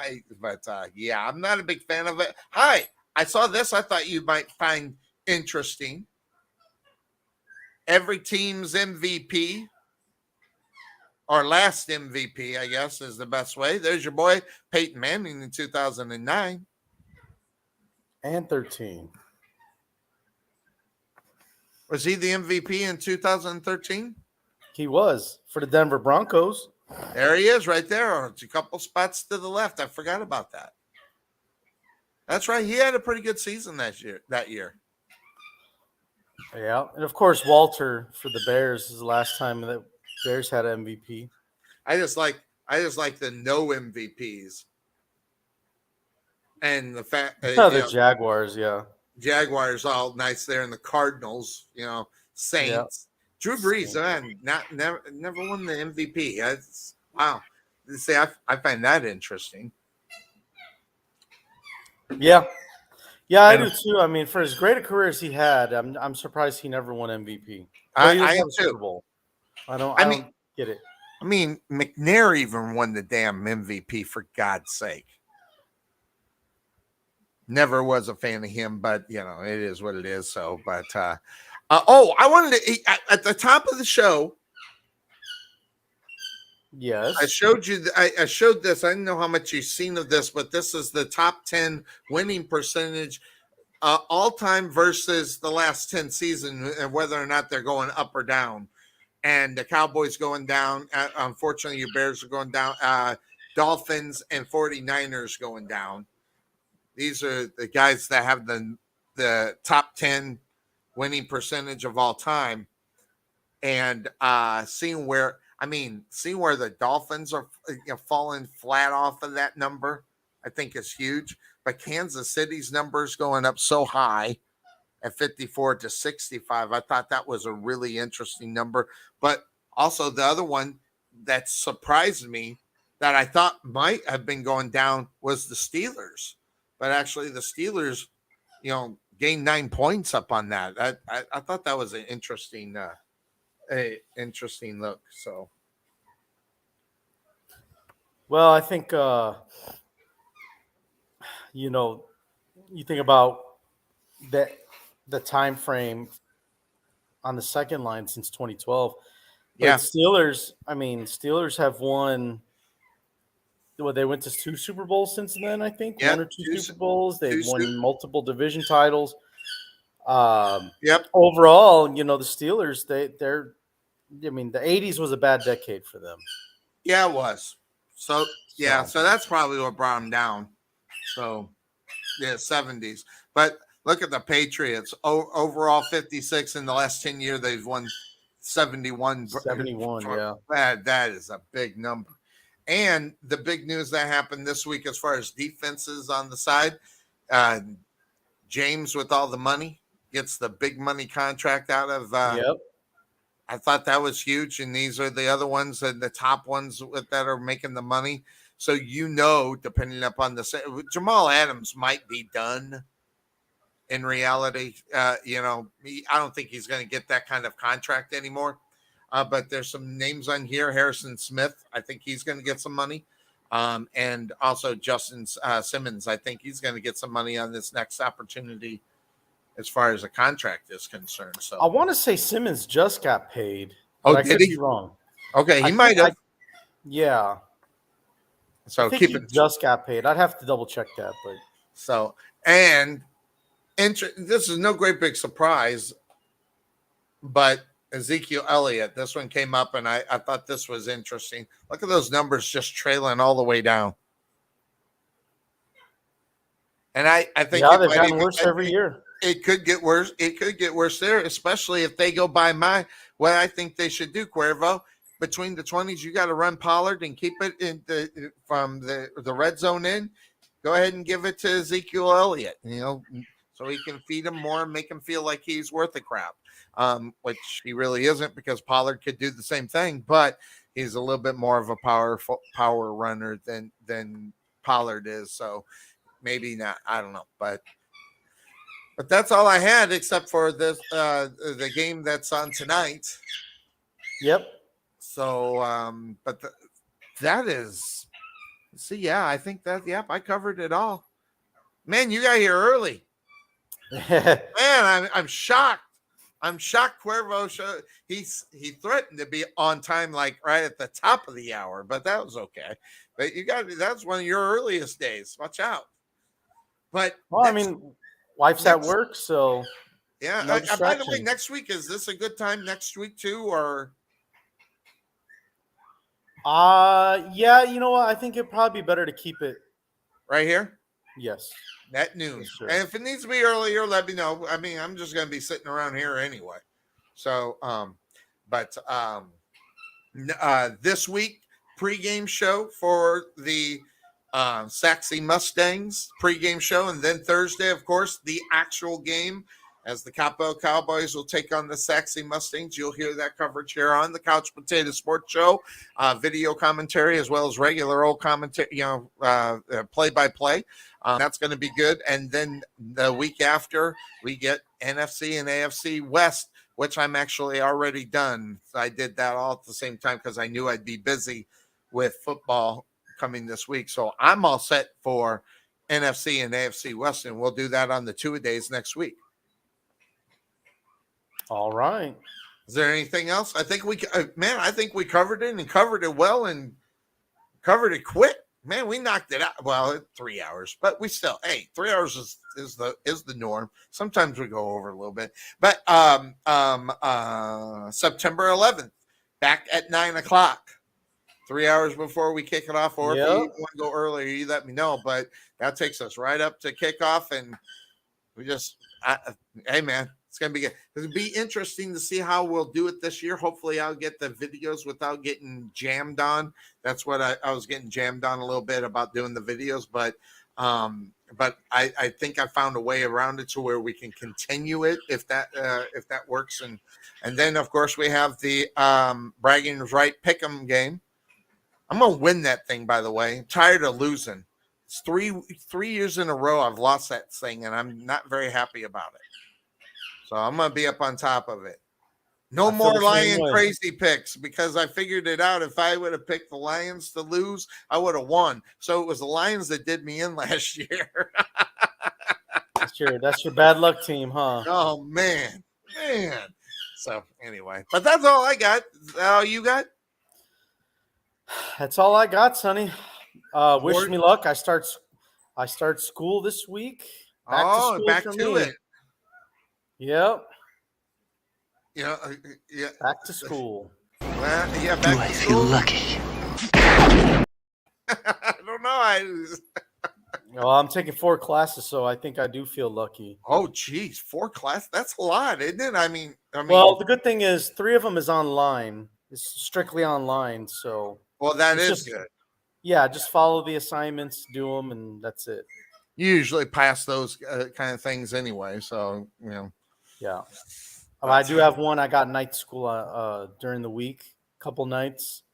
Speaker 2: Yeah, I'm not a big fan of it. Hi, I saw this. I thought you might find interesting. Every team's MVP, or last MVP, I guess, is the best way. There's your boy Peyton Manning in 2009
Speaker 5: And 13.
Speaker 2: Was he the MVP in 2013?
Speaker 5: He was for the Denver Broncos.
Speaker 2: There he is, right there. It's a couple spots to the left. I forgot about that. That's right. He had a pretty good season that year.
Speaker 5: Yeah, and of course Walter for the Bears is the last time that Bears had an MVP.
Speaker 2: I just like the no MVPs, and the fact
Speaker 5: The Jaguars, yeah.
Speaker 2: Jaguars all nice there, and the Cardinals, Saints.
Speaker 5: Yeah.
Speaker 2: Drew Brees, man, never won the MVP. Wow. See, I find that interesting.
Speaker 5: Yeah, I do too. I mean, for as great a career as he had, I'm surprised he never won MVP.
Speaker 2: I am too.
Speaker 5: Super Bowl. I don't get it.
Speaker 2: I mean, McNair even won the damn MVP, for God's sake. Never was a fan of him, but it is what it is. So, but I wanted to at the top of the show.
Speaker 5: Yes,
Speaker 2: I showed you. I showed this. I didn't know how much you've seen of this, but this is the top 10 winning percentage all time versus the last 10 seasons, and whether or not they're going up or down. And the Cowboys going down. Unfortunately, your Bears are going down. Dolphins and 49ers going down. These are the guys that have the top 10 winning percentage of all time. And seeing where the Dolphins are falling flat off of that number, I think is huge. But Kansas City's numbers going up so high at 54 to 65. I thought that was a really interesting number. But also the other one that surprised me that I thought might have been going down was the Steelers. But actually the Steelers, gained 9 points up on that. I thought that was an interesting look. So,
Speaker 5: well, I think you think about the time frame on the second line since 2012. But
Speaker 2: yeah,
Speaker 5: Steelers have won. Well, they went to 2 Super Bowls since then, I think.
Speaker 2: Yeah,
Speaker 5: 1 or 2 Super Bowls. They've won multiple division titles.
Speaker 2: Yep.
Speaker 5: Overall, the Steelers, the 80s was a bad decade for them.
Speaker 2: Yeah, it was. So that's probably what brought them down. So, 70s. But look at the Patriots. Overall 56 in the last 10 years. They've won 71.
Speaker 5: 71, yeah.
Speaker 2: That is a big number. And the big news that happened this week as far as defenses on the side, James with all the money gets the big money contract out of
Speaker 5: Yep.
Speaker 2: I thought that was huge. And these are the other ones and the top ones that are making the money. So, depending upon Jamal Adams might be done in reality. I don't think he's going to get that kind of contract anymore. But there's some names on here. Harrison Smith, I think he's going to get some money. And also Justin Simmons, I think he's going to get some money on this next opportunity as far as a contract is concerned. So
Speaker 5: I want to say Simmons just got paid.
Speaker 2: Oh,
Speaker 5: I
Speaker 2: did
Speaker 5: could
Speaker 2: he?
Speaker 5: be wrong.
Speaker 2: Okay, he might have.
Speaker 5: Yeah.
Speaker 2: So
Speaker 5: I think he just got paid. I'd have to double check that, but
Speaker 2: this is no great big surprise, but Ezekiel Elliott, this one came up, and I thought this was interesting. Look at those numbers just trailing all the way down. And I think
Speaker 5: they've gotten worse every year.
Speaker 2: It could get worse. It could get worse there, especially if they go by what I think they should do, Cuervo. between the 20s, you got to run Pollard and keep it from the red zone in. Go ahead and give it to Ezekiel Elliott, so he can feed him more and make him feel like he's worth a crap, which he really isn't, because Pollard could do the same thing, but he's a little bit more of a power runner than Pollard is. So maybe not. I don't know, but that's all I had, except for this the game that's on tonight.
Speaker 5: Yep.
Speaker 2: So, that is. See, yeah, I think that. Yep, I covered it all. Man, you got here early. Man, I'm shocked. I'm shocked. Cuervo he threatened to be on time, like right at the top of the hour, but that was okay. But that's one of your earliest days. Watch out. But
Speaker 5: wife's at work, so
Speaker 2: yeah.
Speaker 5: No
Speaker 2: By the way, next week, is this a good time next week too, or?
Speaker 5: Yeah, you know what? I think it'd probably be better to keep it
Speaker 2: right here.
Speaker 5: Yes.
Speaker 2: At noon.
Speaker 5: Sure.
Speaker 2: And if it needs to be earlier, let me know. I mean, I'm just going to be sitting around here anyway. So, this week, pregame show for the Saxy Mustangs pregame show. And then Thursday, of course, the actual game, as the Capo Cowboys will take on the Saxy Mustangs. You'll hear that coverage here on the Couch Potato Sports Show, video commentary, as well as regular old commentary, play-by-play. That's going to be good. And then the week after, we get NFC and AFC West, which I'm actually already done. I did that all at the same time because I knew I'd be busy with football coming this week. So I'm all set for NFC and AFC West, and we'll do that on the two-a-days next week.
Speaker 5: All right.
Speaker 2: Is there anything else? I think we covered it and covered it well and covered it quick. Man, we knocked it out. Well, 3 hours, but we still, 3 hours is the norm. Sometimes we go over a little bit, but September 11th, back at 9:00, 3 hours before we kick it off. Or if you want to go earlier, you let me know. But that takes us right up to kickoff, and we just, hey man. It's going to be good. It'll be interesting to see how we'll do it this year. Hopefully I'll get the videos without getting jammed on. That's what I was getting jammed on a little bit about doing the videos, but I think I found a way around it to where we can continue it if that works. And then of course we have the bragging right pick'em game. I'm going to win that thing, by the way. I'm tired of losing. It's three years in a row I've lost that thing, and I'm not very happy about it. So I'm going to be up on top of it. No more Lion crazy picks, because I figured it out. If I would have picked the Lions to lose, I would have won. So it was the Lions that did me in last year.
Speaker 5: That's your bad luck team, huh?
Speaker 2: Oh, man. So anyway, but that's all I got. All you got?
Speaker 5: That's all I got, Sonny. Wish me luck. I start school this week.
Speaker 2: Back to it.
Speaker 5: Yep.
Speaker 2: Yeah.
Speaker 5: Back to school.
Speaker 2: Back
Speaker 1: Do I feel lucky?
Speaker 2: I don't know.
Speaker 5: Well, I'm taking 4 classes, so I think I do feel lucky.
Speaker 2: Oh, geez, 4 classes? That's a lot, isn't it? I mean.
Speaker 5: Well, the good thing is 3 of them is online. It's strictly online, so.
Speaker 2: Well, that is good.
Speaker 5: Yeah, just follow the assignments, do them, and that's it.
Speaker 2: You usually pass those kind of things anyway, so
Speaker 5: Yeah. I do have one. I got night school during the week, couple nights,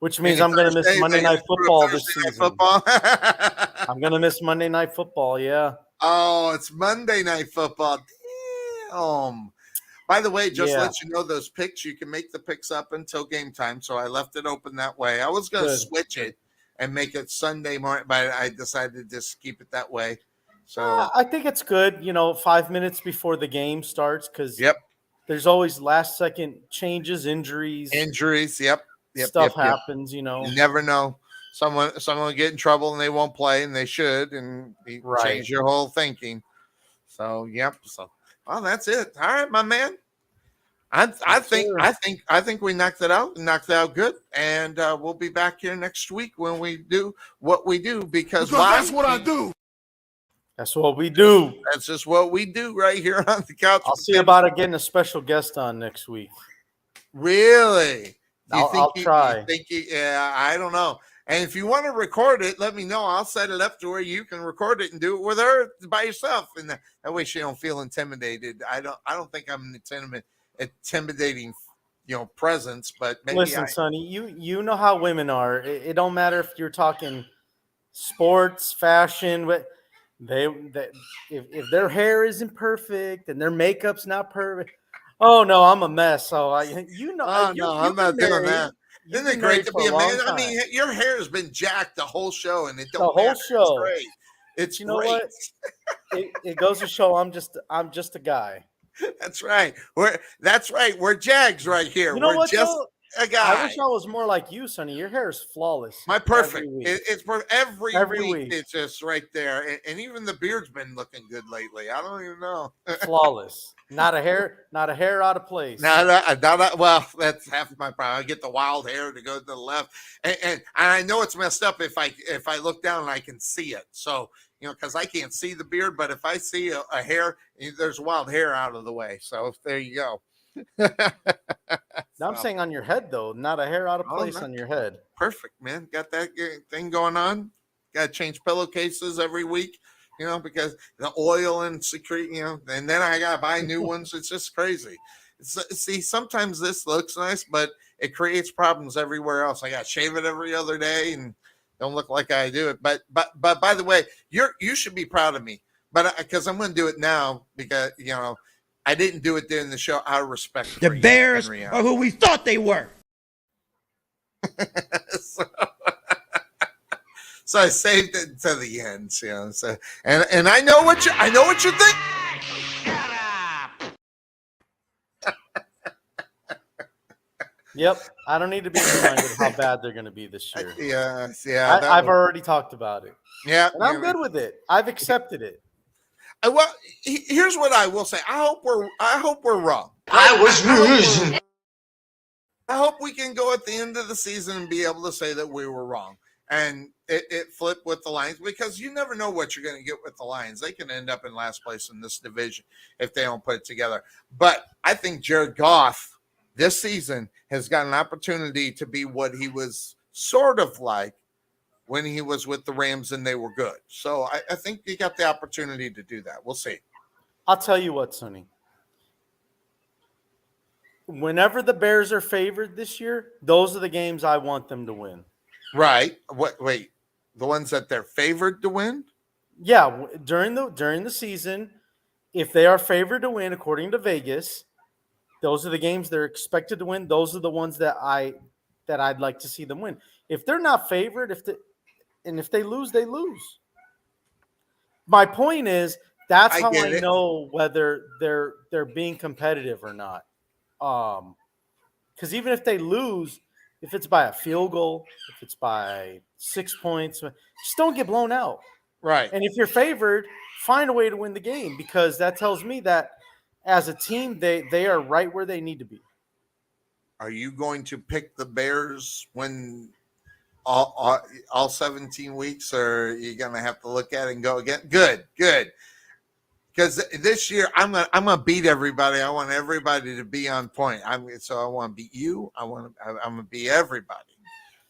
Speaker 5: which means I'm going to miss Monday Night Football this season. I'm going to miss Monday Night Football, yeah.
Speaker 2: Oh, it's Monday Night Football. Damn. By the way, just let you know, those picks, you can make the picks up until game time, so I left it open that way. I was going to switch it and make it Sunday morning, but I decided to just keep it that way. So
Speaker 5: I think it's good, 5 minutes before the game starts, because there's always last-second changes, injuries.
Speaker 2: Yep.
Speaker 5: Stuff happens,
Speaker 2: You never know. Someone will get in trouble and they won't play, and they should, and change your whole thinking. So, So, well, that's it. All right, my man. I think we knocked it out. Knocked it out good, and we'll be back here next week when we do what we do, because
Speaker 3: that's what I do.
Speaker 5: That's what we do.
Speaker 2: That's just what we do right here on the couch.
Speaker 5: I'll see about getting a special guest on next week.
Speaker 2: Really?
Speaker 5: I'll try.
Speaker 2: Yeah, I don't know. And if you want to record it, let me know. I'll set it up to where you can record it and do it with her by yourself, and that way she don't feel intimidated. I don't think I'm an intimidating, presence. But maybe
Speaker 5: listen, Sonny, you know how women are. It don't matter if you're talking sports, fashion, but if their hair isn't perfect and their makeup's not perfect, oh no, I'm a mess. So
Speaker 2: I'm not doing that. Isn't it great to be a man? I mean, your hair has been jacked the whole show, and it don't matter.
Speaker 5: Show.
Speaker 2: It's great. It's
Speaker 5: great. What? it goes to show I'm just a guy.
Speaker 2: That's right. We're Jags right here. We're just a guy.
Speaker 5: I wish I was more like you, Sonny. Your hair is flawless.
Speaker 2: My perfect. It's every week.
Speaker 5: Week.
Speaker 2: It's just right there, and even the beard's been looking good lately. I don't even know.
Speaker 5: Flawless. Not a hair out of place.
Speaker 2: Well, that's half my problem. I get the wild hair to go to the left, and I know it's messed up if I look down and I can see it. So because I can't see the beard, but if I see a hair, there's wild hair out of the way. So there you go.
Speaker 5: Now I'm saying on your head though, not a hair out of place on your head.
Speaker 2: Perfect, man. Got that thing going on. Got to change pillowcases every week. Because the oil and secrete, and then I got to buy new ones. It's just crazy. See, sometimes this looks nice, but it creates problems everywhere else. I got to shave it every other day and don't look like I do it. But by the way, you should be proud of me. But because I'm going to do it now because, I didn't do it during the show out of respect for
Speaker 3: the Bears are who we thought they were.
Speaker 2: So I saved it to the end, So and I know what you think.
Speaker 3: Shut up.
Speaker 5: Yep, I don't need to be reminded how bad they're going to be this year.
Speaker 2: Yeah.
Speaker 5: I've already talked about it.
Speaker 2: Yeah,
Speaker 5: and I'm good with it. I've accepted it.
Speaker 2: Well, here's what I will say. I hope we're wrong.
Speaker 3: I
Speaker 2: hope we can go at the end of the season and be able to say that we were wrong. And it flipped with the Lions because you never know what you're going to get with the Lions. They can end up in last place in this division if they don't put it together. But I think Jared Goff this season has got an opportunity to be what he was sort of like when he was with the Rams and they were good. So I think he got the opportunity to do that. We'll see.
Speaker 5: I'll tell you what, Sonny. Whenever the Bears are favored this year, those are the games I want them to win.
Speaker 2: Right. Wait, the ones that they're favored to win?
Speaker 5: Yeah, during the season, if they are favored to win according to Vegas, those are the games they're expected to win. Those are the ones that I'd like to see them win. If they're not favored, if they lose, they lose. My point is that's how I know whether they're being competitive or not. Because even if they lose, if it's by a field goal, if it's by 6 points, just don't get blown out.
Speaker 2: Right.
Speaker 5: And if you're favored, find a way to win the game because that tells me that as a team, they are right where they need to be.
Speaker 2: Are you going to pick the Bears when all 17 weeks, or are you going to have to look at it and go again? Good. Because this year I'm gonna beat everybody. I want everybody to be on point. I want to beat you. I'm gonna beat everybody.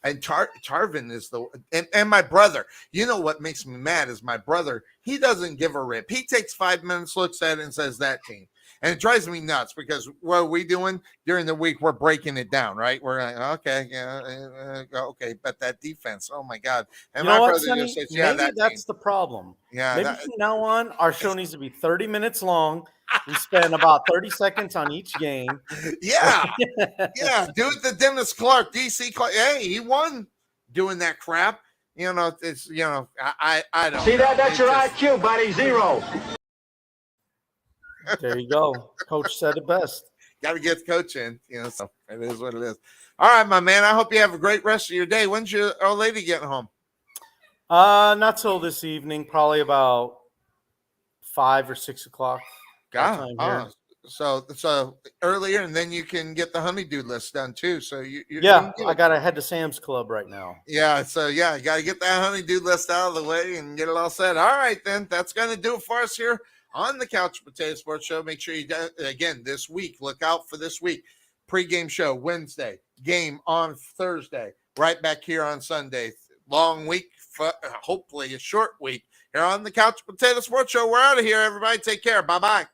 Speaker 2: And Tarvin is and my brother. You know what makes me mad is my brother. He doesn't give a rip. He takes 5 minutes, looks at it, and says that team. And it drives me nuts because what are we doing during the week? We're breaking it down, right? We're like, okay, yeah, okay, but that defense, oh my God! And my brother just says, yeah,
Speaker 5: that's the problem.
Speaker 2: Yeah,
Speaker 5: maybe from now on, our show needs to be 30 minutes long. We spend about 30 seconds on each game.
Speaker 2: Yeah, yeah. Do it to Dennis Clark, DC Clark. Hey, he won doing that crap. I don't
Speaker 3: see
Speaker 2: know.
Speaker 3: that's your IQ, buddy. 0.
Speaker 5: There you go. Coach said it best.
Speaker 2: Got to get the coach in, so it is what it is. All right, my man. I hope you have a great rest of your day. When's your old lady getting home?
Speaker 5: Not till this evening, probably about 5 or 6 o'clock.
Speaker 2: God, so earlier, and then you can get the honeydew list done too. So
Speaker 5: I got to head to Sam's Club right now.
Speaker 2: Yeah, so you got to get that honeydew list out of the way and get it all set. All right, then that's going to do it for us here on the Couch Potato Sports Show. Make sure you again this week. Look out for this week. pregame show Wednesday, game on Thursday, right back here on Sunday. Long week, hopefully a short week here on the Couch Potato Sports Show. We're out of here, everybody. Take care. Bye-bye.